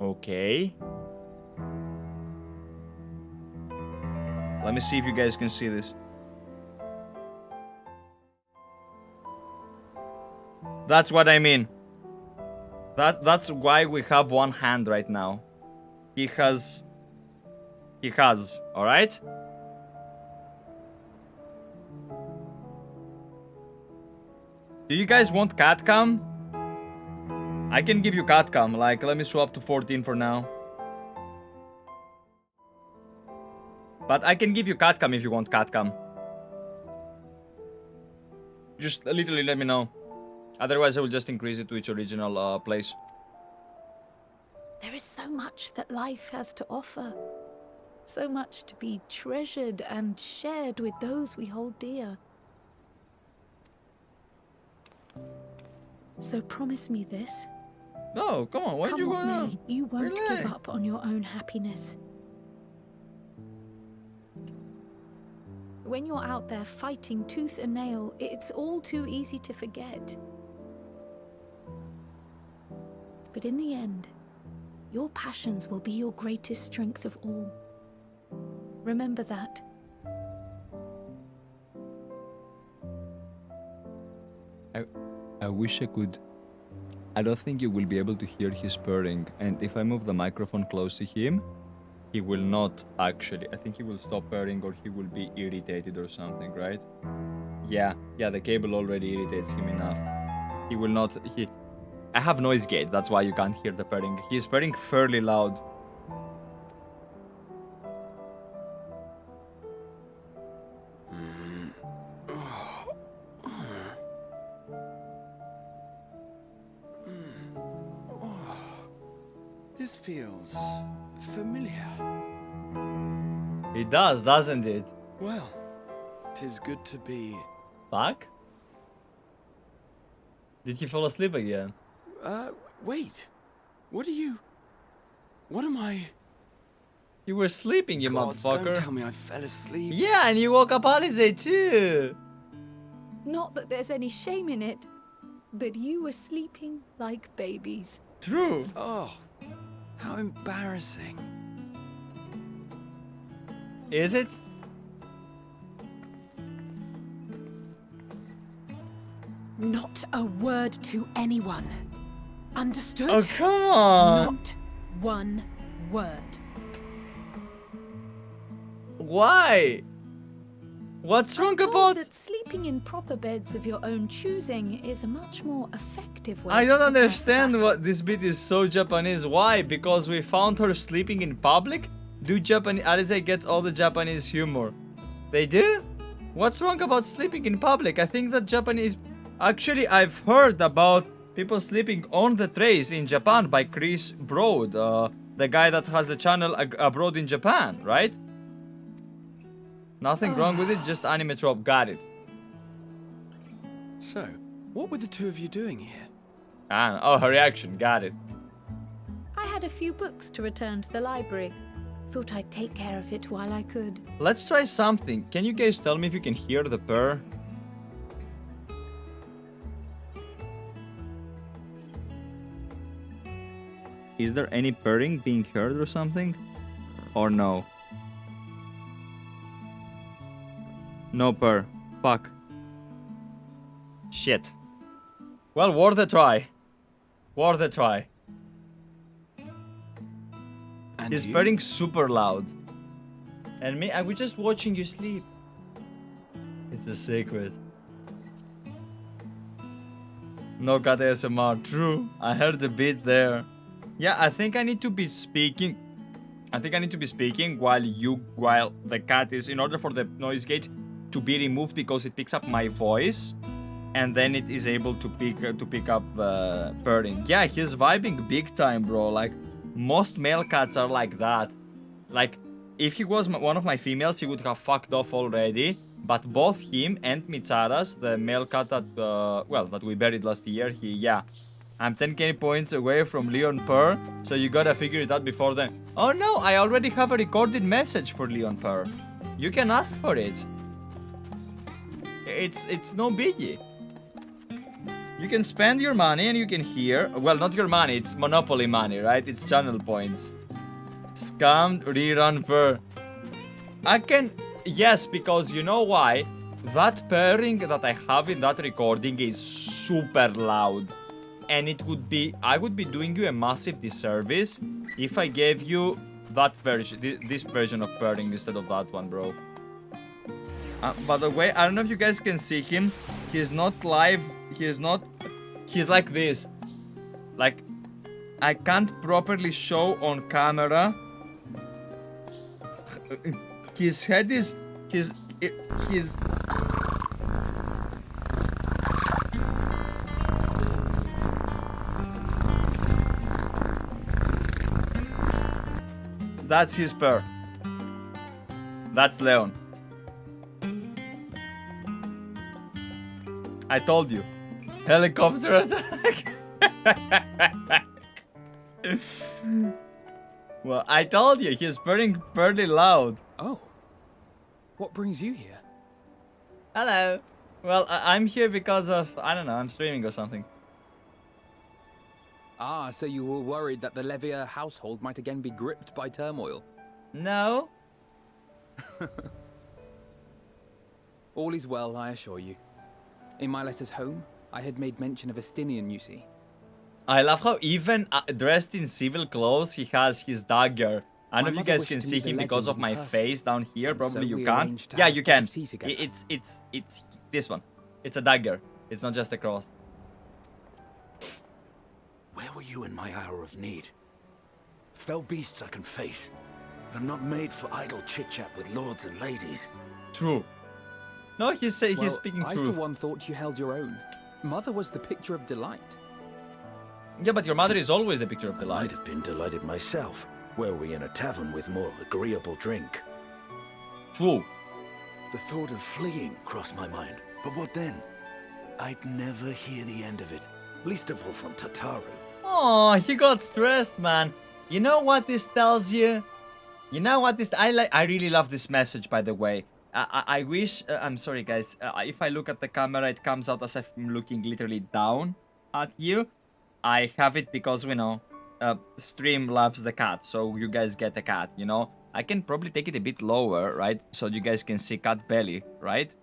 Speaker 1: Okay. Let me see if you guys can see this. That's what I mean. That's why we have one hand right now. He has, alright? Do you guys want cat cam? I can give you cat cam, like let me swap to 14 for now. But I can give you cat cam if you want cat cam. Just literally let me know. Otherwise I will just increase it to its original place.
Speaker 6: There is so much that life has to offer. So much to be treasured and shared with those we hold dear. So promise me this.
Speaker 1: No, come on, why did you
Speaker 6: Come
Speaker 1: go
Speaker 6: what
Speaker 1: down?
Speaker 6: may, you won't
Speaker 1: Relax.
Speaker 6: give up on your own happiness. When you're out there fighting tooth and nail, it's all too easy to forget. But in the end, your passions will be your greatest strength of all. Remember that.
Speaker 1: I wish I could. I don't think you will be able to hear his purring, and if I move the microphone close to him, he will not actually. I think he will stop purring or he will be irritated or something, right? Yeah, the cable already irritates him enough. He will not. I have noise gate, that's why you can't hear the purring. He's purring fairly loud.
Speaker 5: This feels familiar.
Speaker 1: It does, doesn't it?
Speaker 5: Well, 'tis good to be...
Speaker 1: Back? Did he fall asleep again?
Speaker 5: Wait. What am I...
Speaker 1: You were sleeping, you
Speaker 5: Gods,
Speaker 1: motherfucker.
Speaker 5: don't tell me I fell asleep.
Speaker 1: Yeah, and you woke up Alisaie too.
Speaker 6: Not that there's any shame in it, but you were sleeping like babies.
Speaker 1: True.
Speaker 5: Oh, how embarrassing.
Speaker 1: Is it?
Speaker 7: Not a word to anyone. Understood?
Speaker 1: Oh, come on.
Speaker 7: Not one word.
Speaker 1: Why? What's wrong
Speaker 6: I'm told
Speaker 1: about...
Speaker 6: that sleeping in proper beds of your own choosing is a much more effective way
Speaker 1: I
Speaker 6: to
Speaker 1: don't
Speaker 6: prepare for
Speaker 1: understand
Speaker 6: battle.
Speaker 1: what this bit is so Japanese. Why? Because we found her sleeping in public? Do Japanese... Alisaie gets all the Japanese humor. They do? What's wrong about sleeping in public? I think that Japanese... Actually, I've heard about people sleeping on the trays in Japan by Chris Broad. The guy that has a channel abroad in Japan, right? Nothing wrong with it, just anime trope. Got it.
Speaker 5: So,
Speaker 8: What were the two of you doing here?
Speaker 1: Ah, oh, her reaction, got it.
Speaker 6: I had a few books to return to the library. Thought I'd take care of it while I could.
Speaker 1: Let's try something. Can you guys tell me if you can hear the purr? Is there any purring being heard or something? Or no? No purr. Fuck. Shit. Well, worth a try. Worth a try.
Speaker 8: And
Speaker 1: He's
Speaker 8: you?
Speaker 1: purring super loud. And me, I was just watching you sleep. It's a secret. No cat ASMR. True. I heard a bit there. Yeah, I think I need to be speaking. I think I need to be speaking while the cat is, in order for the noise gate to be removed because it picks up my voice, and then it is able to pick up the purring. Yeah, he's vibing big time, bro. Like most male cats are like that. Like if he was one of my females, he would have fucked off already. But both him and Mitsaras, the male cat that that we buried last year, I'm 10k points away from Leon Purr, so you gotta figure it out before then. Oh no, I already have a recorded message for Leon Purr. You can ask for it. It's no biggie. You can spend your money and you can hear. Well, not your money, it's Monopoly money, right? It's channel points. Scammed rerun Purr. I can... Yes, because you know why? That purring that I have in that recording is super loud. And it would be, I would be doing you a massive disservice if I gave you that version, this version of purring instead of that one, bro. By the way, I don't know if you guys can see him. He's not live. He's like this. Like, I can't properly show on camera. His head is, his. That's his purr. That's Leon. I told you. Helicopter attack. Well, I told you, he's purring fairly loud.
Speaker 8: Oh. What brings you here?
Speaker 1: Hello. Well, I'm here because of, I don't know, I'm streaming or something.
Speaker 8: Ah, so you were worried that the Levier household might again be gripped by turmoil.
Speaker 1: No.
Speaker 8: All is well, I assure you. In my letters home, I had made mention of Estinien, you see.
Speaker 1: I love how even dressed in civil clothes, he has his dagger. I don't know if you guys can see him because of my face down here. Probably you can't. Yeah, you can. It's this one. It's a dagger. It's not just a cross.
Speaker 5: Where were you in my hour of need? Fell beasts I can face. I'm not made for idle chit-chat with lords and ladies.
Speaker 1: True. No, he's speaking
Speaker 8: I
Speaker 1: truth.
Speaker 8: for one thought you held your own. Mother was the picture of delight.
Speaker 1: Yeah, but your mother is always the picture of
Speaker 5: I
Speaker 1: delight.
Speaker 5: might have been delighted myself, were we in a tavern with more agreeable drink.
Speaker 1: True.
Speaker 5: The thought of fleeing crossed my mind, but what then? I'd never hear the end of it, least of all from Tataru.
Speaker 1: Oh, he got stressed, man. You know what this tells you? You know what this... I really love this message, by the way. I wish... I'm sorry, guys. If I look at the camera, it comes out as if I'm looking literally down at you. I have it because, you know, stream loves the cat, so you guys get the cat, you know? I can probably take it a bit lower, right? So you guys can see cat belly, right?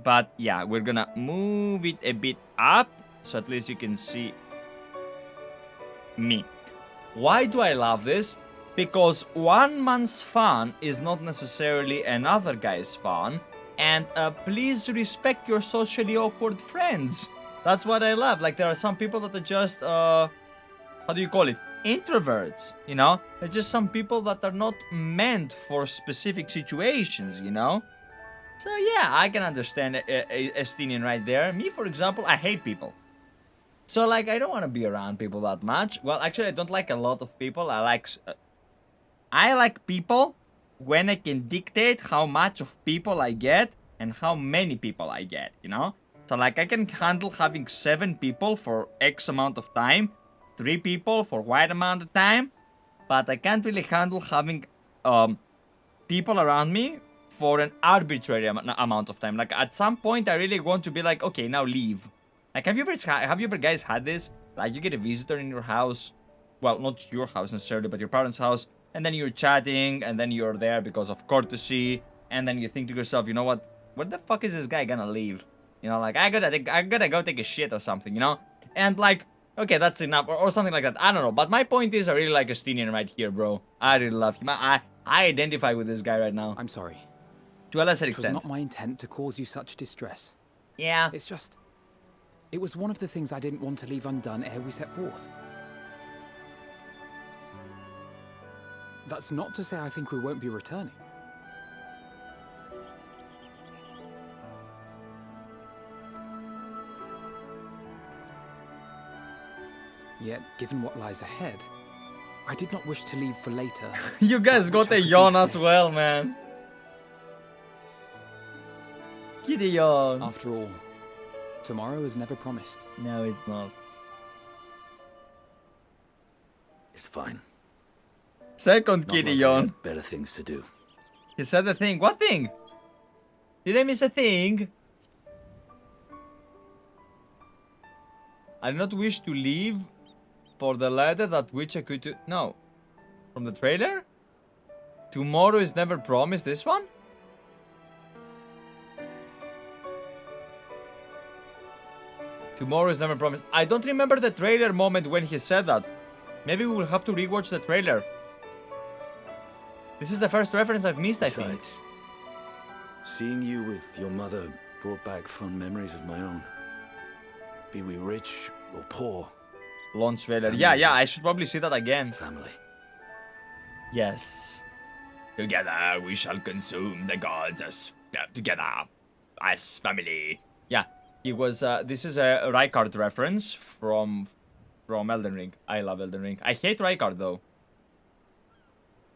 Speaker 1: But, yeah, we're gonna move it a bit up, so at least you can see... me. Why do I love this? Because one man's fun is not necessarily another guy's fun, and please respect your socially awkward friends. That's what I love. Like, there are some people that are just how do you call it, introverts, you know? They're just some people that are not meant for specific situations, you know? So yeah, I can understand Estinien right there. Me, for example, I hate people. So, like, I don't want to be around people that much. Well, actually, I don't like a lot of people. I like people when I can dictate how much of people I get and how many people I get, you know? So like I can handle having 7 people for X amount of time, 3 people for Y amount of time, but I can't really handle having people around me for an arbitrary amount of time. Like at some point I really want to be like, okay, now leave. Like have you ever guys had this? Like you get a visitor in your house, well, not your house necessarily, but your parents' house, and then you're chatting, and then you're there because of courtesy, and then you think to yourself, you know what? Where the fuck is this guy gonna leave? You know, like I gotta go take a shit or something, you know? And like, okay, that's enough, or something like that. I don't know. But my point is, I really like Estinien right here, bro. I really love him. I identify with this guy right now.
Speaker 8: I'm sorry.
Speaker 1: To a lesser
Speaker 8: It was
Speaker 1: extent.
Speaker 8: not my intent to cause you such distress.
Speaker 1: Yeah.
Speaker 8: It's just... It was one of the things I didn't want to leave undone ere we set forth. That's not to say I think we won't be returning. Yet, given what lies ahead, I did not wish to leave for later.
Speaker 1: You guys got a yawn as well, man. Gideon.
Speaker 8: After all, tomorrow is never promised.
Speaker 1: No, it's not.
Speaker 9: It's fine.
Speaker 1: Second
Speaker 9: Not like I
Speaker 1: Gideon.
Speaker 9: had better things to do.
Speaker 1: He said a thing. What thing? Did I miss a thing? I do not wish to leave for the letter that which I could do. No. From the trailer? Tomorrow is never promised. This one? Tomorrow is never promised. I don't remember the trailer moment when he said that. Maybe we will have to rewatch the trailer. This is the first reference I've missed, I think.
Speaker 9: Besides, seeing you with your mother brought back fond memories of my own. Be we rich or poor.
Speaker 1: Launch trailer. Yeah, I should probably see that again.
Speaker 9: Family.
Speaker 1: Yes. Together we shall consume the gods as together as family. Yeah, he was. This is a Rykard reference from Elden Ring. I love Elden Ring. I hate Rykard though.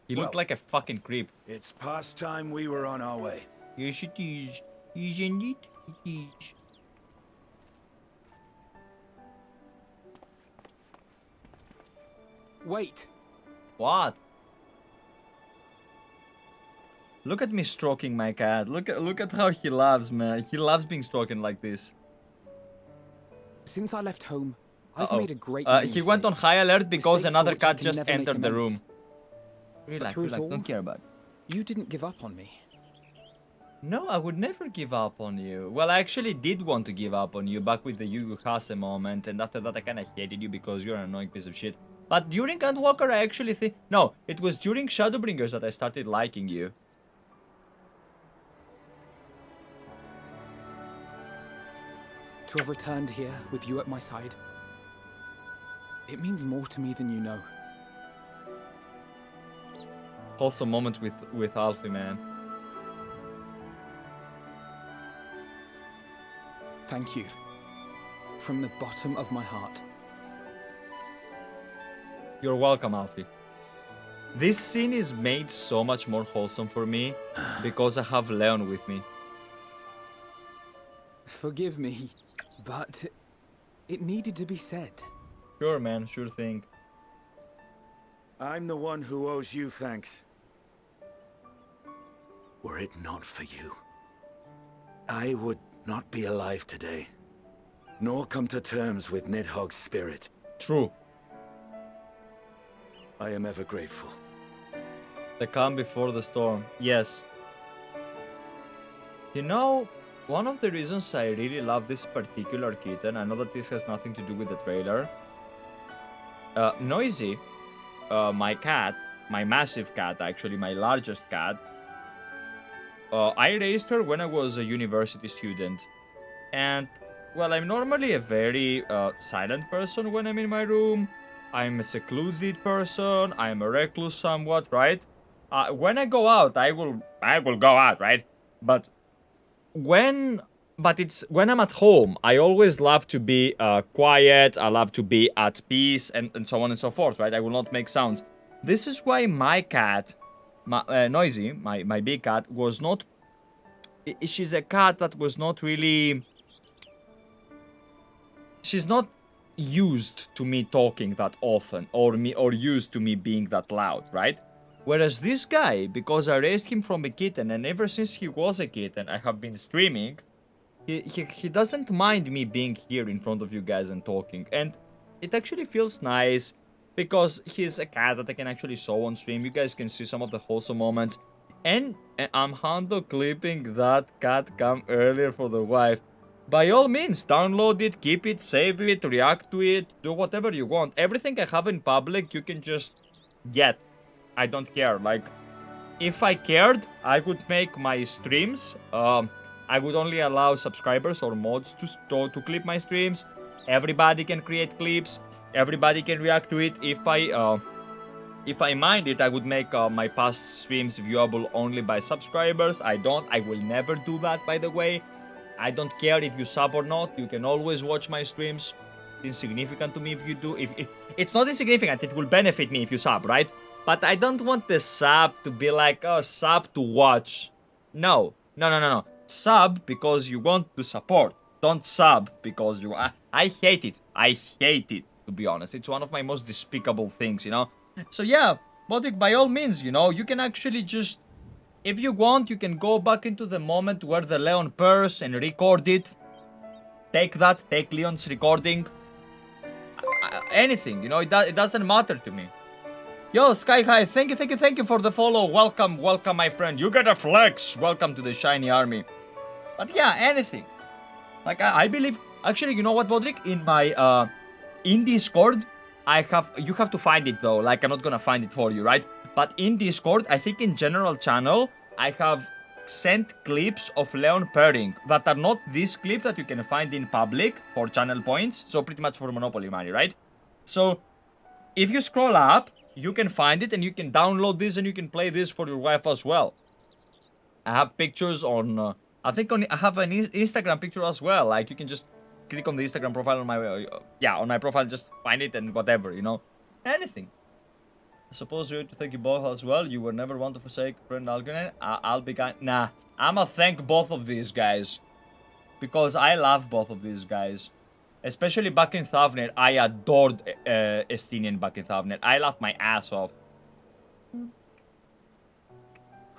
Speaker 1: He looked like a fucking creep.
Speaker 9: It's past time we were on our way.
Speaker 2: Yes, it is. Isn't it? It is.
Speaker 8: Wait!
Speaker 1: What? Look at me stroking my cat. Look at how he loves, man. He loves being stroked like this.
Speaker 8: Since I left home, I've made a great many
Speaker 1: he went on
Speaker 8: mistakes.
Speaker 1: high alert because
Speaker 8: Mistakes for
Speaker 1: another
Speaker 8: which I
Speaker 1: cat
Speaker 8: can
Speaker 1: just
Speaker 8: never make
Speaker 1: entered the room.
Speaker 8: amends.
Speaker 1: Relax,
Speaker 8: through it
Speaker 1: relax,
Speaker 8: all-
Speaker 1: don't care about it.
Speaker 8: You didn't give up on me.
Speaker 1: No, I would never give up on you. Well, I actually did want to give up on you back with the Ujika moment, and after that I kinda hated you because you're an annoying piece of shit. But during Endwalker I actually think... No, it was during Shadowbringers that I started liking you.
Speaker 8: To have returned here with you at my side, it means more to me than you know.
Speaker 1: Wholesome moment with Alfie, man.
Speaker 8: Thank you. From the bottom of my heart.
Speaker 1: You're welcome, Alfie. This scene is made so much more wholesome for me because I have Leon with me.
Speaker 8: Forgive me, but it needed to be said.
Speaker 1: Sure, man, sure thing.
Speaker 9: I'm the one who owes you thanks. Were it not for you, I would not be alive today, nor come to terms with Nidhogg's spirit.
Speaker 1: True.
Speaker 9: I am ever grateful.
Speaker 1: The calm before the storm. Yes. You know, one of the reasons I really love this particular kitten, I know that this has nothing to do with the trailer. Noisy, my cat, my massive cat actually, my largest cat, I raised her when I was a university student. And, well, I'm normally a very silent person when I'm in my room. I'm a secluded person, I'm a recluse somewhat, right? When I go out, I will go out, right? But when I'm at home, I always love to be quiet, I love to be at peace, and so on and so forth, right? I will not make sounds. This is why my cat, Noisy, my big cat, was not... She's a cat that was not really she's not used to me talking that often, or used to me being that loud, right? Whereas this guy, because I raised him from a kitten, and ever since he was a kitten, I have been streaming, he doesn't mind me being here in front of you guys and talking, and it actually feels nice, because he's a cat that I can actually show on stream. You guys can see some of the wholesome moments, and I'm handle clipping that cat cam earlier for the wife. By all means, download it, keep it, save it, react to it, do whatever you want. Everything I have in public, you can just get. I don't care. Like, if I cared, I would make my streams. I would only allow subscribers or mods to clip my streams. Everybody can create clips. Everybody can react to it. If I mind it, I would make my past streams viewable only by subscribers. I will never do that, by the way. I don't care if you sub or not. You can always watch my streams. It's insignificant to me if you do. If it's not insignificant, it will benefit me if you sub, right? But I don't want the sub to be like, oh, sub to watch. No. Sub because you want to support. Don't sub because you... I hate it. I hate it, to be honest. It's one of my most despicable things, you know? So yeah, Bodrick, by all means, you know, you can actually just... If you want, you can go back into the moment where the Leon purrs and record it. Take that. Take Leon's recording. Anything, you know, it doesn't matter to me. Yo, Sky High, thank you for the follow. Welcome, my friend. You get a flex. Welcome to the shiny army. But yeah, anything. Like, I believe... Actually, you know what, Bodrick? In my, in Discord, you have to find it, though. Like, I'm not gonna find it for you, right? But in Discord, I think in general channel, I have sent clips of Leon purring that are not this clip that you can find in public for channel points. So pretty much for Monopoly money, right? So, if you scroll up... You can find it and you can download this and you can play this for your wife as well. I have pictures on, I have an Instagram picture as well. Like, you can just click on the Instagram profile on my, on my profile, just find it and whatever, you know. Anything. I suppose you have to thank you both as well. You were never one to forsake friend Alphinaud. I'll be kind. Nah, I'ma thank both of these guys. Because I love both of these guys. Especially back in Thavnair, I adored Estinien back in Thavnair. I laughed my ass off.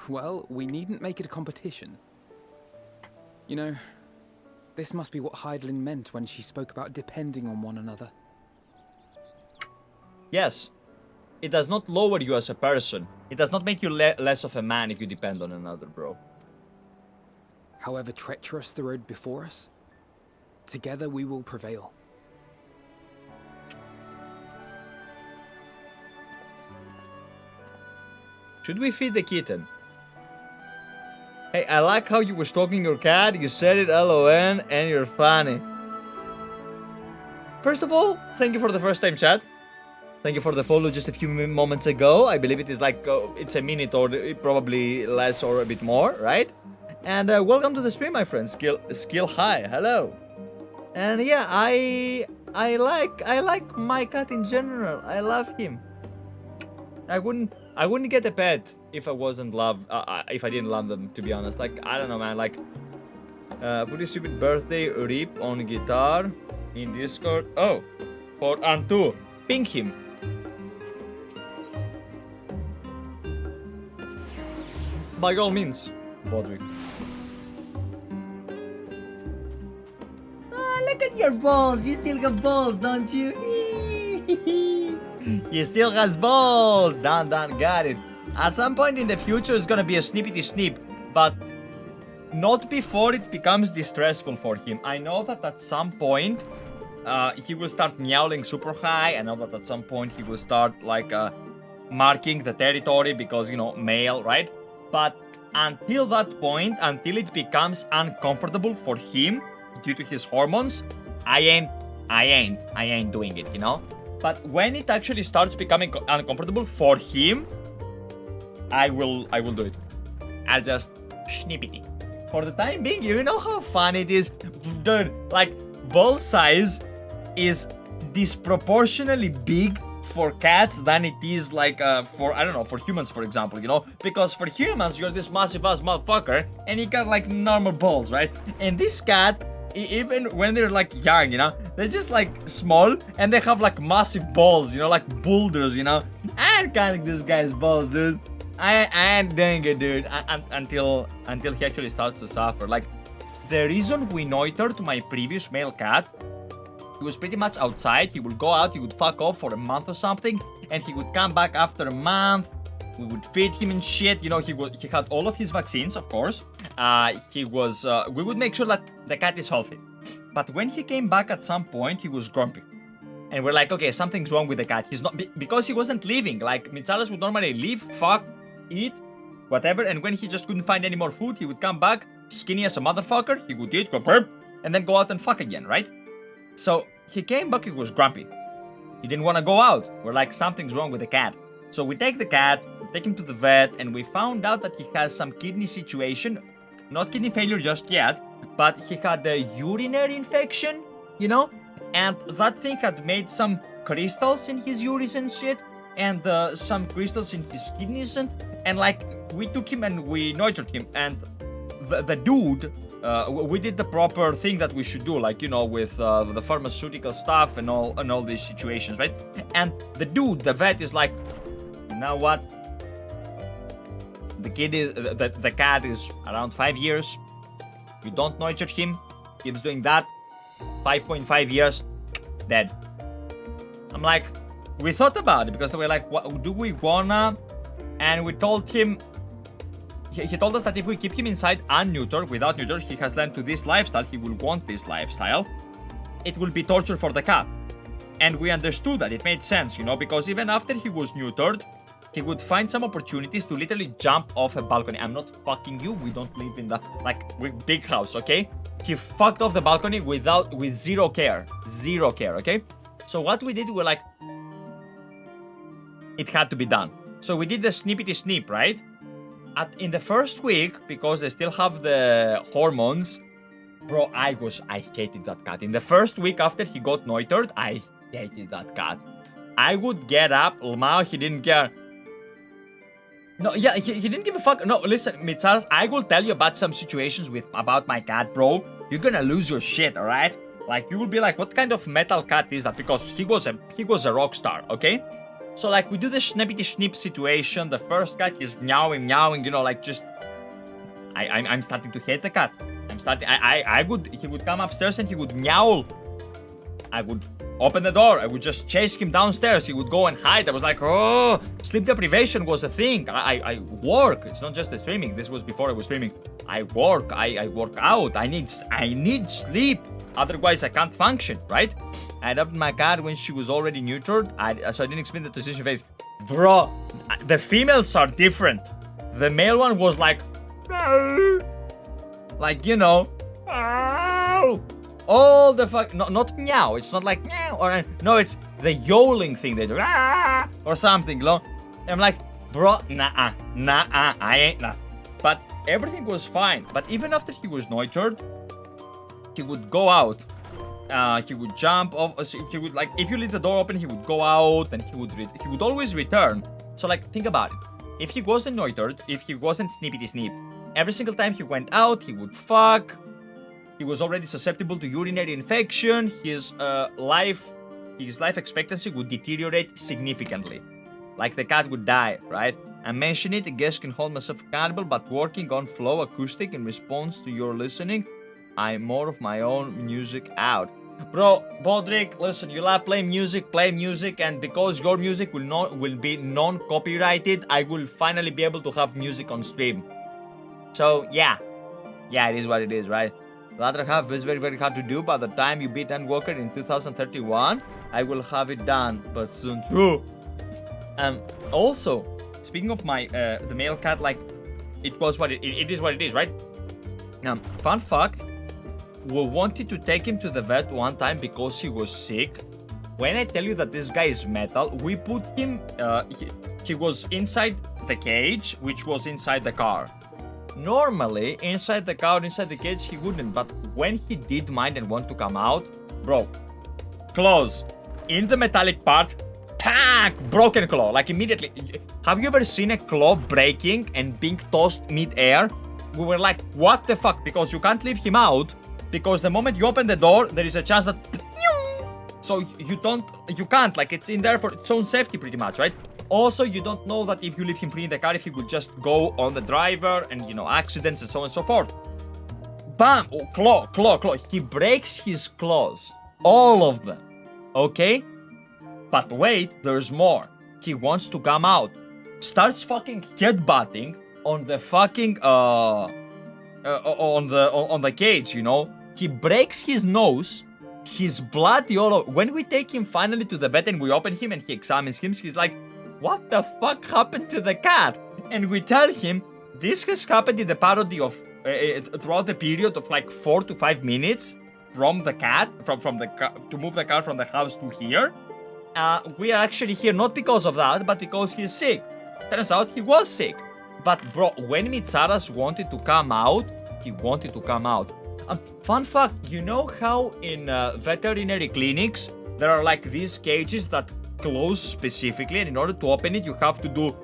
Speaker 8: Well, we needn't make it a competition. You know, this must be what Hydaelyn meant when she spoke about depending on one another.
Speaker 1: Yes. It does not lower you as a person. It does not make you less of a man if you depend on another, bro.
Speaker 8: However treacherous the road before us, together we will prevail.
Speaker 1: Should we feed the kitten? Hey, I like how you were stalking your cat, you said it LON, and you're funny. First of all, thank you for the first time chat. Thank you for the follow just a few moments ago. I believe it is like, it's a minute or probably less or a bit more, right? And welcome to the stream, my friend. Skill high, hello. And yeah, I like my cat in general. I love him. I wouldn't get a pet if I wasn't if I didn't love them, to be honest. Like, I don't know, man. Like, put your stupid birthday rip on guitar in Discord. Oh, for Antu, ping him. By all means, Bodrick.
Speaker 2: Look at your balls. You still got balls, don't you?
Speaker 1: You still has balls. Done, got it. At some point in the future, it's gonna be a snippety snip, but not before it becomes distressful for him. I know that at some point, he will start meowing super high. I know that at some point he will start like marking the territory because, you know, male, right? But until that point, until it becomes uncomfortable for him due to his hormones, I ain't doing it, you know? But when it actually starts becoming uncomfortable for him, I will do it. I'll just snippety. For the time being, you know how fun it is? Dude, like, ball size is disproportionately big for cats than it is like for, I don't know, for humans, for example, you know? Because for humans, you're this massive ass motherfucker and you got like normal balls, right? And this cat even when they're like young, you know, they're just like small and they have like massive balls, you know, like boulders, you know. I ain't counting this guy's balls, dude. I ain't doing it, dude. Until he actually starts to suffer. Like, the reason we neutered my previous male cat, he was pretty much outside. He would go out, he would fuck off for a month or something, and he would come back after a month. We would feed him and shit. You know, he had all of his vaccines, of course. We would make sure that the cat is healthy. But when he came back at some point, he was grumpy. And we're like, okay, something's wrong with the cat. He's not, because he wasn't leaving. Like, Mitsalas would normally leave, fuck, eat, whatever. And when he just couldn't find any more food, he would come back, skinny as a motherfucker. He would eat, go burp, and then go out and fuck again, right? So he came back, he was grumpy. He didn't want to go out. We're like, something's wrong with the cat. So we take the cat, take him to the vet, and we found out that he has some kidney situation. Not kidney failure just yet, but he had a urinary infection, you know? And that thing had made some crystals in his urine and shit, and some crystals in his kidneys, and like, we took him and we neutered him, and the dude, we did the proper thing that we should do, like, you know, with the pharmaceutical stuff and all these situations, right? And the dude, the vet, is like, you know what? The cat is around 5 years. You don't nurture him, keeps doing that. 5.5 years, dead. I'm like, we thought about it because we're like, what do we wanna? And we told him, he told us that if we keep him inside unneutered, without neuter, he has learned to this lifestyle, he will want this lifestyle. It will be torture for the cat. And we understood that, it made sense, you know, because even after he was neutered, he would find some opportunities to literally jump off a balcony. I'm not fucking you, we don't live in the, like, big house, okay? He fucked off the balcony with zero care. Zero care, okay? So what we did, we were like, it had to be done. So we did the snippety snip, right? In the first week, because they still have the hormones, bro, I hated that cat. In the first week after he got neutered, I hated that cat. I would get up, Lmao, he didn't care. No, yeah, he didn't give a fuck. No, listen, Mitsaras, I will tell you about some situations about my cat, bro. You're gonna lose your shit, alright? Like, you will be like, what kind of metal cat is that? Because he was a rock star, okay? So, like, we do the snippety snip situation. The first cat is meowing, you know, like, just... I'm starting to hate the cat. He would come upstairs and he would meow. I would open the door. I would just chase him downstairs. He would go and hide. I was like, oh, sleep deprivation was a thing. I work. It's not just the streaming. This was before I was streaming. I work. I work out. I need sleep. Otherwise, I can't function, right? I adopted my cat when she was already neutered. So I didn't explain the transition phase. Bro, the females are different. The male one was like, you know, all the fuck, not meow. It's not like meow or no. It's the yowling thing they do, or something. You know? I'm like, bro, nah, I ain't nah. But everything was fine. But even after he was neutered, he would go out. He would jump off. He would, like, if you leave the door open, he would go out, and he would always return. So, like, think about it. If he wasn't neutered, if he wasn't snippety snip, every single time he went out, he would fuck. He was already susceptible to urinary infection. His life expectancy would deteriorate significantly. Like, the cat would die, right? I mention it, I guess can hold myself accountable, but working on flow acoustic in response to your listening, I'm more of my own music out. Bro, Bodrick, listen, you love play music, and because your music will be non-copyrighted, I will finally be able to have music on stream. So, yeah, it is what it is, right? The other half is very, very hard to do. By the time you beat Endwalker in 2031, I will have it done, but soon. True. Also, speaking of my the male cat, like, it is what it is, right? Fun fact. We wanted to take him to the vet one time because he was sick. When I tell you that this guy is metal, we put him, he was inside the cage, which was inside the car. Normally, inside the car, inside the cage, he wouldn't, but when he did mind and want to come out, bro, claws, in the metallic part, tack, broken claw, like immediately. Have you ever seen a claw breaking and being tossed mid-air? We were like, what the fuck, because you can't leave him out. Because the moment you open the door, there is a chance that... So you can't, like, it's in there for its own safety pretty much, right? Also, you don't know that if you leave him free in the car, if he could just go on the driver and, you know, accidents and so on and so forth. Bam! Oh, claw. He breaks his claws. All of them. Okay? But wait, there's more. He wants to come out. Starts fucking headbutting on the fucking, on the cage, you know? He breaks his nose. He's bloody all over. When we take him finally to the vet and we open him and he examines him, he's like, what the fuck happened to the cat? And we tell him, this has happened in the parody of, throughout the period of like 4 to 5 minutes from the cat, from the to move the car from the house to here. We are actually here not because of that, but because he's sick. Turns out he was sick. But bro, when Mitsaras wanted to come out, he wanted to come out. Fun fact, you know how in veterinary clinics, there are like these cages that close specifically, and in order to open it, you have to do,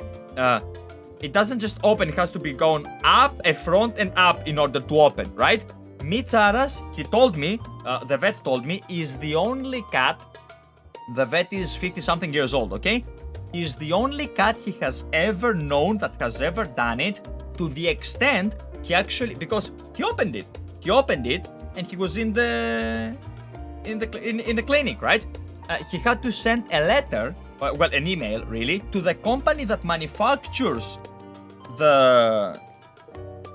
Speaker 1: it doesn't just open, it has to be going up, a front and up in order to open, right? Mitsaras, he told me, the vet told me, is the only cat, the vet is 50-something years old, okay? He's the only cat he has ever known that has ever done it, to the extent he actually, because he opened it and he was in the clinic, right? He had to send a letter, well, an email really, to the company that manufactures the,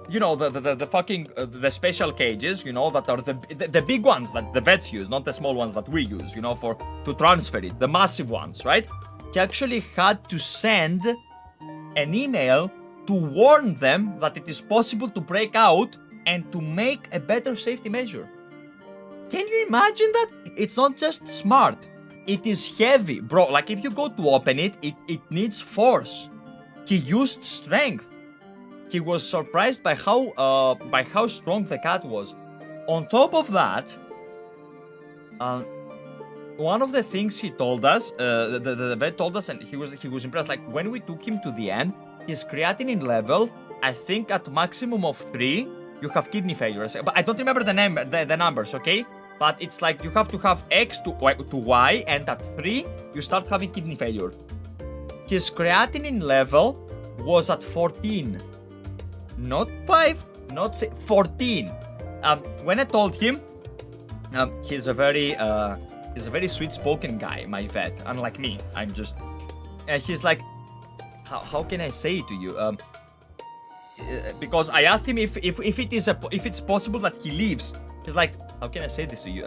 Speaker 1: you know, the fucking the special cages, you know, that are the big ones that the vets use, not the small ones that we use, you know, to transfer it, the massive ones, right? He actually had to send an email to warn them that it is possible to break out and to make a better safety measure. Can you imagine that? It's not just smart, it is heavy. Bro, like if you go to open it, it needs force. He used strength. He was surprised by how strong the cat was. On top of that, one of the things he told us, the vet told us, and he was impressed, like when we took him to the end, his creatinine level, I think at maximum of 3, you have kidney failure. But I don't remember the numbers, okay? But it's like you have to have X to Y, and at 3, you start having kidney failure. His creatinine level was at 14. Not 5, not 6, 14. When I told him, he's a very sweet-spoken guy, my vet, unlike me. I'm just... he's like, how can I say it to you? Because I asked him if it's possible that he leaves. He's like, how can I say this to you?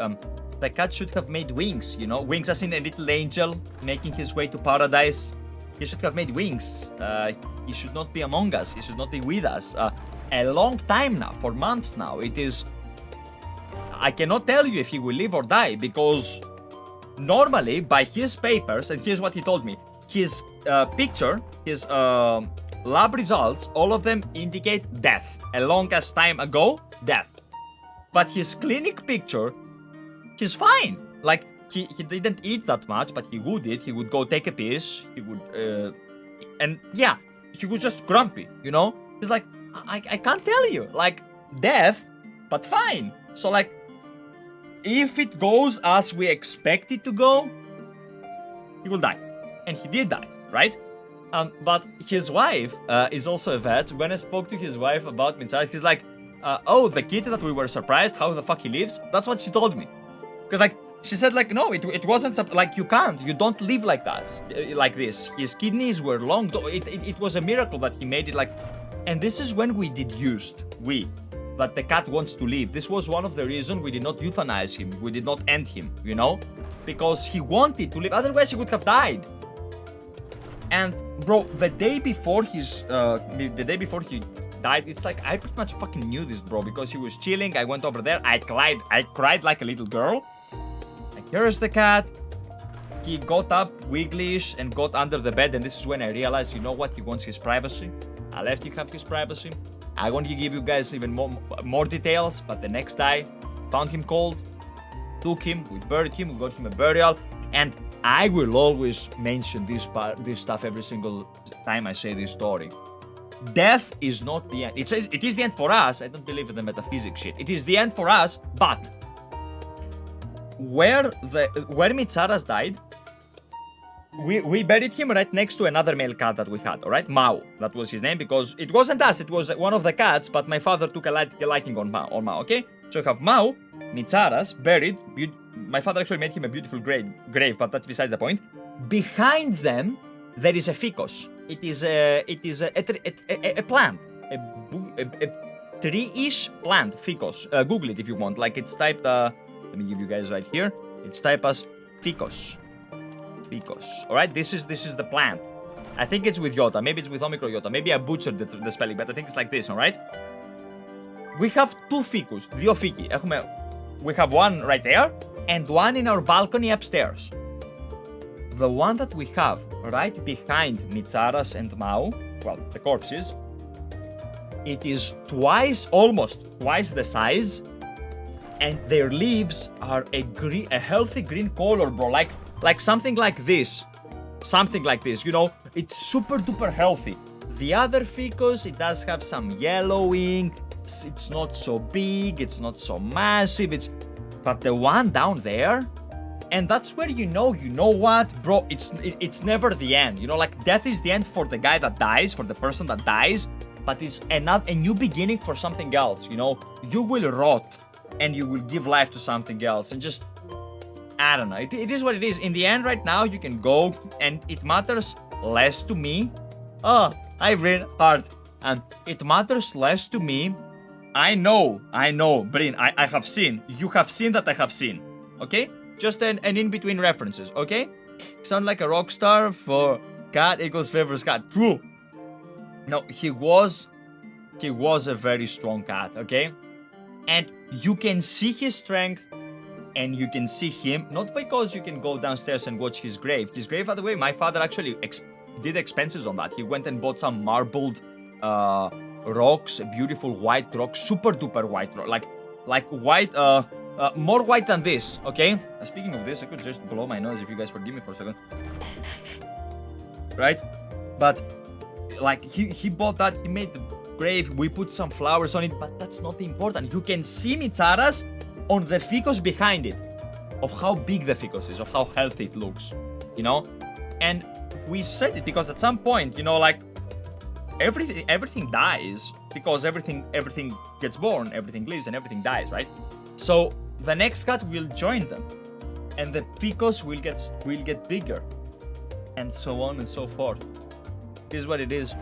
Speaker 1: The cat should have made wings, you know? Wings as in a little angel making his way to paradise. He should have made wings. He should not be among us. He should not be with us. A long time now, for months now. It is... I cannot tell you if he will live or die, because normally, by his papers, and here's what he told me, his picture, his lab results, all of them indicate death. A long as time ago, death. But his clinic picture, he's fine. Like, he didn't eat that much, but he would eat. He would go take a piss. He would, and yeah, he was just grumpy, you know? He's like, I can't tell you. Like, death, but fine. So, like, if it goes as we expect it to go, he will die. And he did die, right? But his wife is also a vet. When I spoke to his wife about Mitsaras, he's like, oh, the kid that we were surprised how the fuck he lives? That's what she told me. Because, like, she said, like, no, it wasn't, like, you don't live like that, like this. His kidneys were long, it was a miracle that he made it, like, and this is when we deduced, that the cat wants to live. This was one of the reasons we did not euthanize him, we did not end him, you know? Because he wanted to live, otherwise he would have died. And, bro, the day before he died, it's like, I pretty much fucking knew this, bro, because he was chilling, I went over there, I cried like a little girl. Here's the cat. He got up wigglish and got under the bed, and this is when I realized, you know what, he wants his privacy. I left him have his privacy. I want to give you guys even more details, but the next day, found him cold, took him, we buried him, we got him a burial, and I will always mention this stuff every single time I say this story. death is not the end. It says it is the end for us. I don't believe in the metaphysics shit. It is the end for us, but where Mitsaras died, we buried him right next to another male cat that we had, alright? Mao. That was his name because it wasn't us, it was one of the cats, but my father took a liking on Mao, okay? So you have Mao, Mitsaras, buried. My father actually made him a beautiful grave, but that's besides the point. Behind them, there is a ficus. It is a plant, a tree-ish plant, ficus. Google it if you want. Like it's typed. Let me give you guys right here. It's typed as ficus. Ficus. All right. This is the plant. I think it's with iota. Maybe it's with omicron iota. Maybe I butchered the spelling, but I think it's like this. All right. We have two ficus. Δύο φύκοι. We have one right there and one in our balcony upstairs. The one that we have right behind Mitsaras and Mao, well, the corpses, it is almost twice the size, and their leaves are a healthy green color, bro, like something like this, you know, it's super duper healthy. The other ficus, it does have some yellowing, it's not so big, it's not so massive, but the one down there, and that's where you know what, bro, it's never the end. You know, like death is the end for the guy that dies, for the person that dies, but it's a new beginning for something else, you know? You will rot and you will give life to something else and just, I don't know, it is what it is. In the end right now, you can go and it matters less to me. Oh, I read hard. And it matters less to me. I know, Bryn, I have seen. You have seen that I have seen, okay? Just an in-between references, okay? Sound like a rock star for cat equals favorite cat. True. No, he was a very strong cat, okay? And you can see his strength and you can see him, not because you can go downstairs and watch his grave. His grave, by the way, my father actually did expenses on that. He went and bought some marbled rocks, beautiful white rocks, super duper white rock, like white, more white than this, okay? Speaking of this, I could just blow my nose if you guys forgive me for a second. Right? But, like, he bought that, he made the grave, we put some flowers on it, but that's not important. You can see Mitsaras on the ficus behind it, of how big the ficus is, of how healthy it looks, you know? And we said it because at some point, you know, like, everything dies, because everything gets born, everything lives, and everything dies, right? So the next cat will join them, and the ficus will get bigger, and so on and so forth. This is what it is.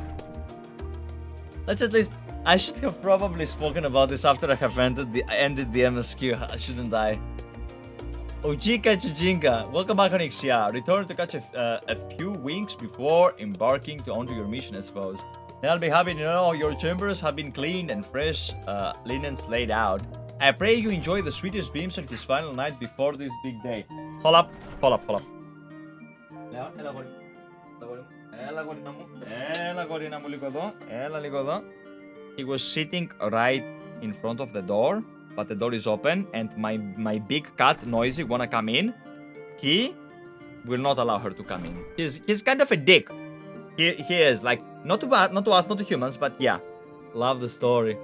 Speaker 1: Let's at least. I should have probably spoken about this after I have ended the MSQ, shouldn't I? Ojika Tsunjika, welcome back on XR. Return to catch a few winks before embarking onto your mission, I suppose. Then I'll be happy to know your chambers have been cleaned and fresh linens laid out. I pray you enjoy the sweetest dreams on his final night before this big day. Hold up. He was sitting right in front of the door, but the door is open, and my big cat, Noisy, wanna come in. He will not allow her to come in. He's kind of a dick. He is, like, not to us, not to humans, but yeah. Love the story.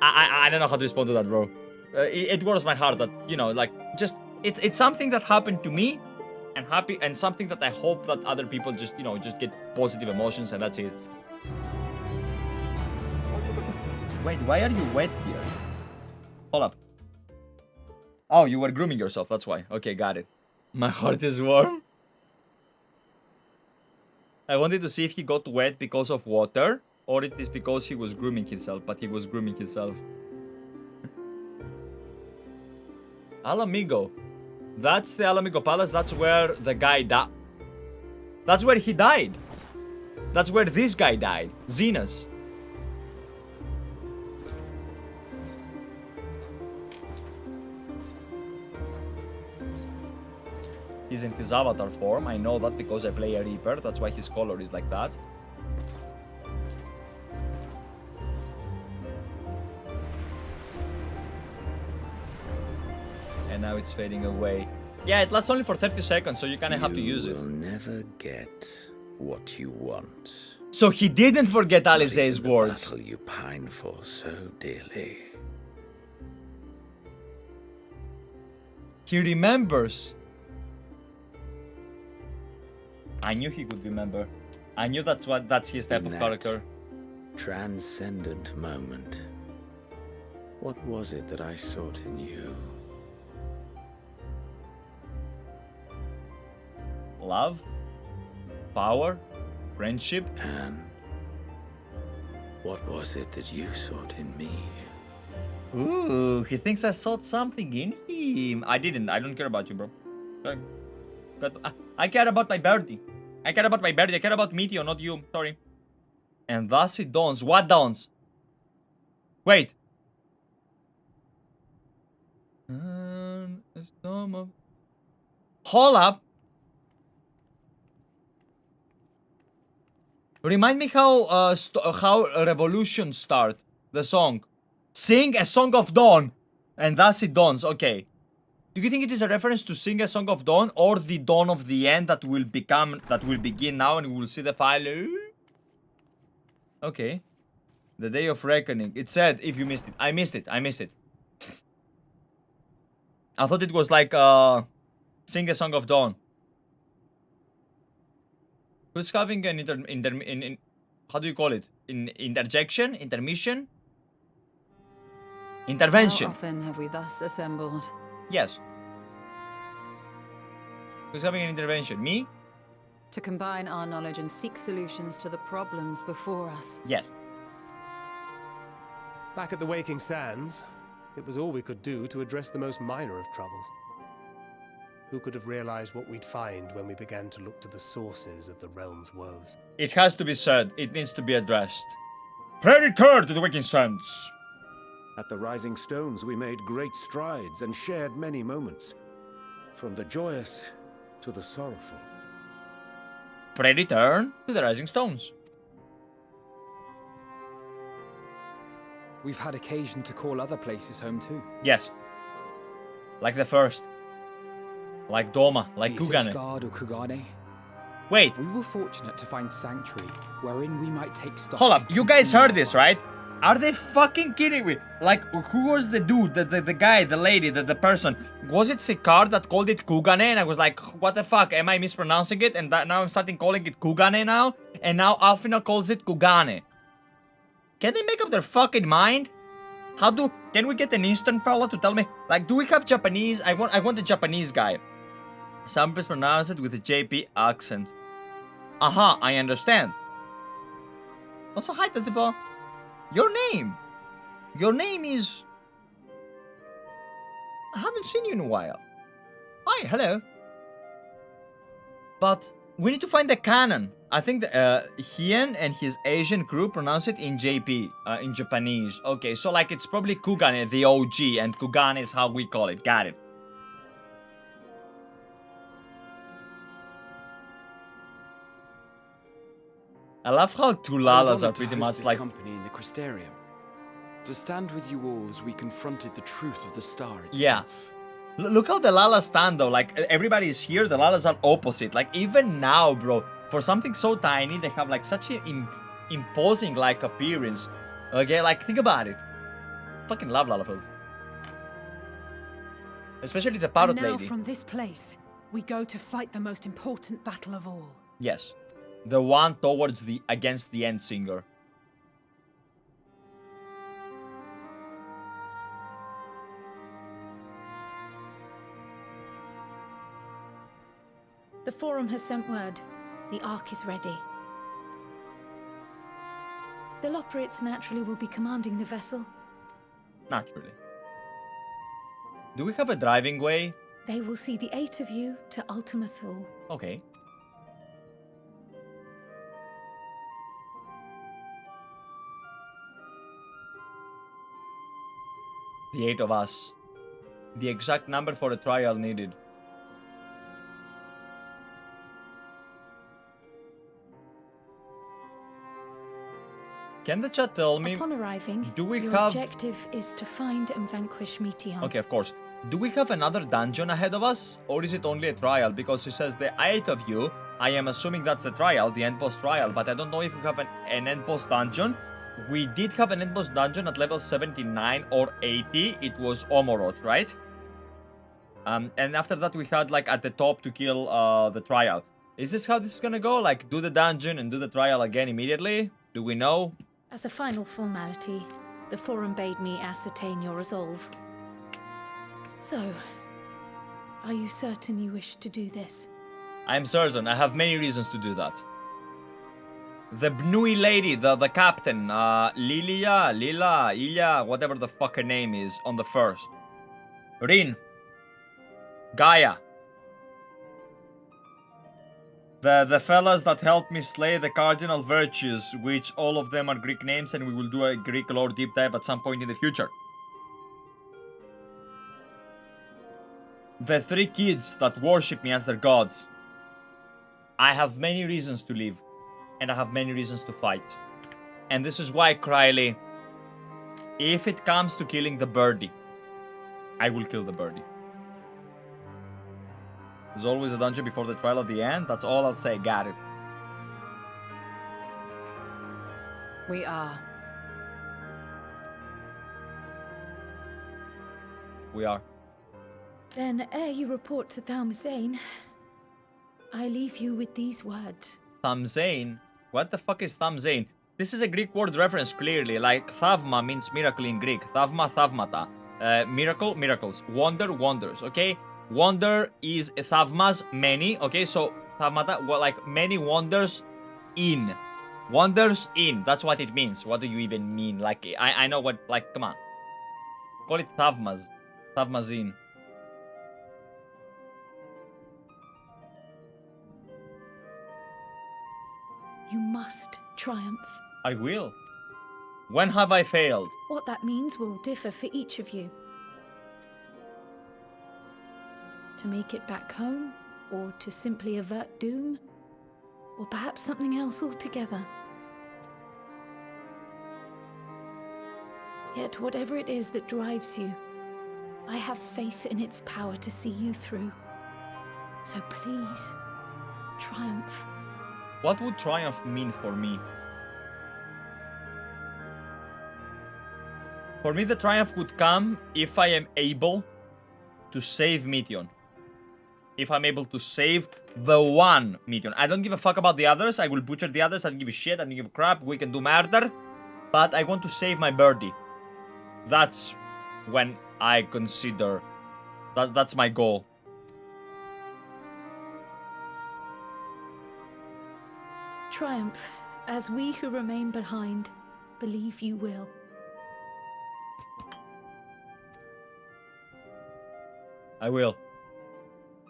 Speaker 1: I don't know how to respond to that, bro. It warms my heart that, you know, like, just, it's something that happened to me, and something that I hope that other people just, you know, just get positive emotions, and that's it. Wait, why are you wet here? Hold up. Oh, you were grooming yourself, that's why. Okay, got it. My heart is warm. I wanted to see if he got wet because of water, or it is because he was grooming himself, but he was grooming himself. Alamigo. That's the Alamigo Palace, that's where the guy died. That's where he died. That's where this guy died. Zenas. He's in his avatar form. I know that because I play a Reaper. That's why his color is like that. And now it's fading away. Yeah, it lasts only for 30 seconds, so you kind of have to use it.
Speaker 9: You will never get what you want.
Speaker 1: So he didn't forget Alisaie's
Speaker 9: The
Speaker 1: words.
Speaker 9: battle you pine for so dearly.
Speaker 1: He remembers. I knew he could remember. I knew that's his type
Speaker 9: In
Speaker 1: of
Speaker 9: that
Speaker 1: character.
Speaker 9: Transcendent moment. What was it that I sought in you?
Speaker 1: Love, power, friendship.
Speaker 9: And what was it that you sought in me?
Speaker 1: Ooh, he thinks I saw something in him. I didn't. I don't care about you, bro. I care about my birdie. I care about my birdie. I care about Meteor, not you. Sorry. And thus it dawns. What dawns? Wait. Hold up. Remind me how Revolution start the song. Sing a song of dawn, and thus it dawns. Okay. Do you think it is a reference to Sing a Song of Dawn or the dawn of the end that will begin now and we will see the file? Okay. The Day of Reckoning. It said if you missed it. I missed it. I thought it was like Sing a Song of Dawn. Who's having an how do you call it? Interjection? Intermission? Intervention.
Speaker 3: How often have we thus assembled?
Speaker 1: Yes. Who's having an intervention? Me?
Speaker 3: To combine our knowledge and seek solutions to the problems before us.
Speaker 1: Yes.
Speaker 4: Back at the Waking Sands, it was all we could do to address the most minor of troubles. Who could have realized what we'd find when we began to look to the sources of the realm's woes?
Speaker 1: It has to be said. It needs to be addressed. Pray return to the Waking Sands.
Speaker 5: At the Rising Stones, we made great strides and shared many moments, from the joyous to the sorrowful.
Speaker 1: Pray return to the Rising Stones.
Speaker 8: We've had occasion to call other places home too.
Speaker 1: Yes. Like the first. Like Doma, like Kugane.
Speaker 8: Guard or Kugane.
Speaker 1: Wait.
Speaker 8: We were fortunate to find sanctuary wherein we might take stock.
Speaker 1: Hold up, you guys heard this, right? Are they fucking kidding me? Like, who was the dude, the guy, the lady, the person? Was it Sikar that called it Kugane? And I was like, what the fuck, am I mispronouncing it? And now I'm starting calling it Kugane now? And now Alphinaud calls it Kugane. Can they make up their fucking mind? Can we get an Eastern fella to tell me? Like, do we have Japanese? I want a Japanese guy. Some mispronounce it with a JP accent. Aha, I understand. Also, hi, Tazipo. Your name is... I haven't seen you in a while. Hi, hello. But we need to find the canon. I think Hien and his Asian crew pronounce it in JP, in Japanese. Okay, so like it's probably Kugane, the OG, and Kugane is how we call it. Got it. I love how two Lalas are pretty much like...
Speaker 10: company in the Crystarium. To stand with you all as we confronted the truth of the star itself.
Speaker 1: Yeah. Look how the Lalas stand though, like everybody is here, the Lalas are opposite. Like even now, bro, for something so tiny, they have like such an imposing like appearance. Okay, like think about it. Fucking love Lalafels. Especially the parrot
Speaker 7: And now
Speaker 1: lady.
Speaker 7: from this place, we go to fight the most important battle of all.
Speaker 1: Yes. The one towards against the End Singer.
Speaker 6: The Forum has sent word. The Ark is ready. The Loporrits naturally will be commanding the vessel.
Speaker 1: Naturally. Do we have a driving way?
Speaker 6: They will see the 8 of you to Ultima Thule.
Speaker 1: Okay. The 8 of us. The exact number for a trial needed. Can the chat tell me...
Speaker 6: Upon arriving,
Speaker 1: do we
Speaker 6: your
Speaker 1: have...
Speaker 6: objective is to find and vanquish Meteon.
Speaker 1: Okay, of course. Do we have another dungeon ahead of us? Or is it only a trial? Because it says the 8 of you I am assuming that's the trial, the end boss trial, but I don't know if we have an end boss dungeon. We did have an end boss dungeon at level 79 or 80. It was Omoroth, right? And after that we had like at the top to kill the trial. Is this how this is gonna go? Like do the dungeon and do the trial again immediately? Do we know?
Speaker 6: As a final formality, the Forum bade me ascertain your resolve. So, are you certain you wish to do this?
Speaker 1: I am certain. I have many reasons to do that. The Bnui lady, the captain, Ilya, whatever the fuck her name is, on the first. Rin. Gaia. The fellas that helped me slay the cardinal virtues, which all of them are Greek names, and we will do a Greek lore deep dive at some point in the future. The 3 kids that worship me as their gods. I have many reasons to live, and I have many reasons to fight. And this is why, Krile, if it comes to killing the birdie, I will kill the birdie. There's always a dungeon before the trial at the end. That's all I'll say. Got it.
Speaker 3: We are.
Speaker 1: We are.
Speaker 6: Then, ere you report to Thalmasane, I leave you with these words.
Speaker 1: Thamzane? What the fuck is Thamzane? This is a Greek word reference, clearly. Like, thavma means miracle in Greek. Thavma, thavmata. Miracle, miracles. Wonder, wonders, okay? Wonder is thavmas, many, okay? So, thavmata, well, like, many wonders in. Wonders in. That's what it means. What do you even mean? Like, I know what, like, come on. Call it thavmas. Thavmazin.
Speaker 6: You must triumph.
Speaker 1: I will. When have I failed?
Speaker 6: What that means will differ for each of you. To make it back home, or to simply avert doom, or perhaps something else altogether. Yet whatever it is that drives you, I have faith in its power to see you through. So please, triumph.
Speaker 1: What would triumph mean for me? For me, the triumph would come if I am able to save Meteion. If I'm able to save the one Meteion. I don't give a fuck about the others. I will butcher the others. I don't give a shit. I don't give a crap. We can do murder. But I want to save my birdie. That's when I consider that's my goal.
Speaker 6: Triumph, as we who remain behind believe you will.
Speaker 1: I will.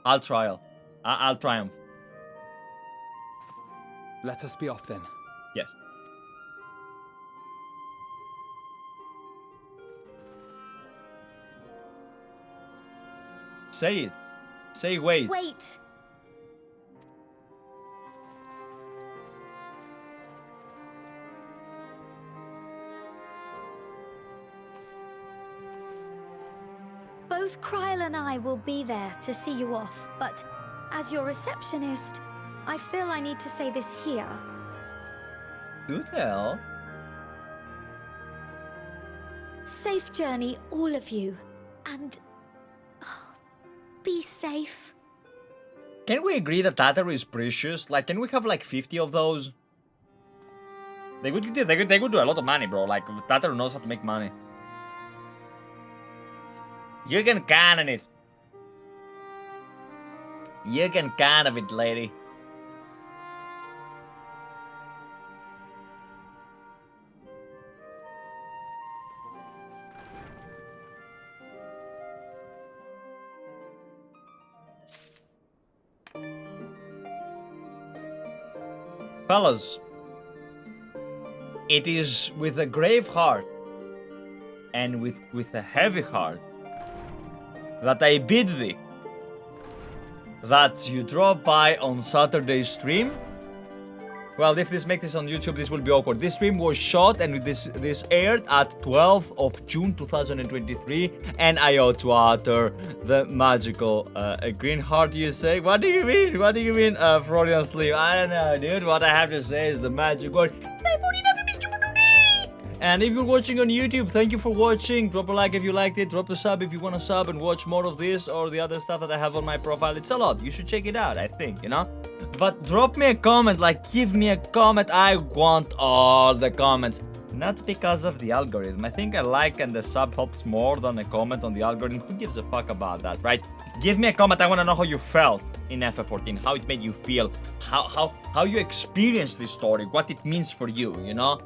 Speaker 1: I'll triumph. I'll triumph.
Speaker 8: Let us be off then.
Speaker 1: Yes. Say it. Say wait.
Speaker 11: Wait! Both Krile and I will be there to see you off, but as your receptionist, I feel I need to say this here.
Speaker 1: Do tell.
Speaker 11: Safe journey, all of you, and be safe.
Speaker 1: Can we agree that Tataru is precious? Like, can we have like 50 of those? They could do a lot of money, bro. Like, Tataru knows how to make money. You can cannon it. You can cannon it, lady. Fellas, it is with a grave heart and with a heavy heart that I bid thee that you drop by on Saturday's stream Well, if this makes this on YouTube, this will be awkward. This stream was shot and this aired at 12th of June 2023, and I ought to utter the magical green heart, you say? What do you mean? What do you mean, Freudian sleep? I don't know, dude. What I have to say is the magic word. And if you're watching on YouTube, thank you for watching. Drop a like if you liked it. Drop a sub if you want to sub and watch more of this or the other stuff that I have on my profile. It's a lot. You should check it out, I think, you know? But drop me a comment, like, give me a comment. I want all the comments. Not because of the algorithm. I think a like and the sub helps more than a comment on the algorithm. Who gives a fuck about that, right? Give me a comment. I want to know how you felt in FF14, how it made you feel, how you experienced this story, what it means for you, you know?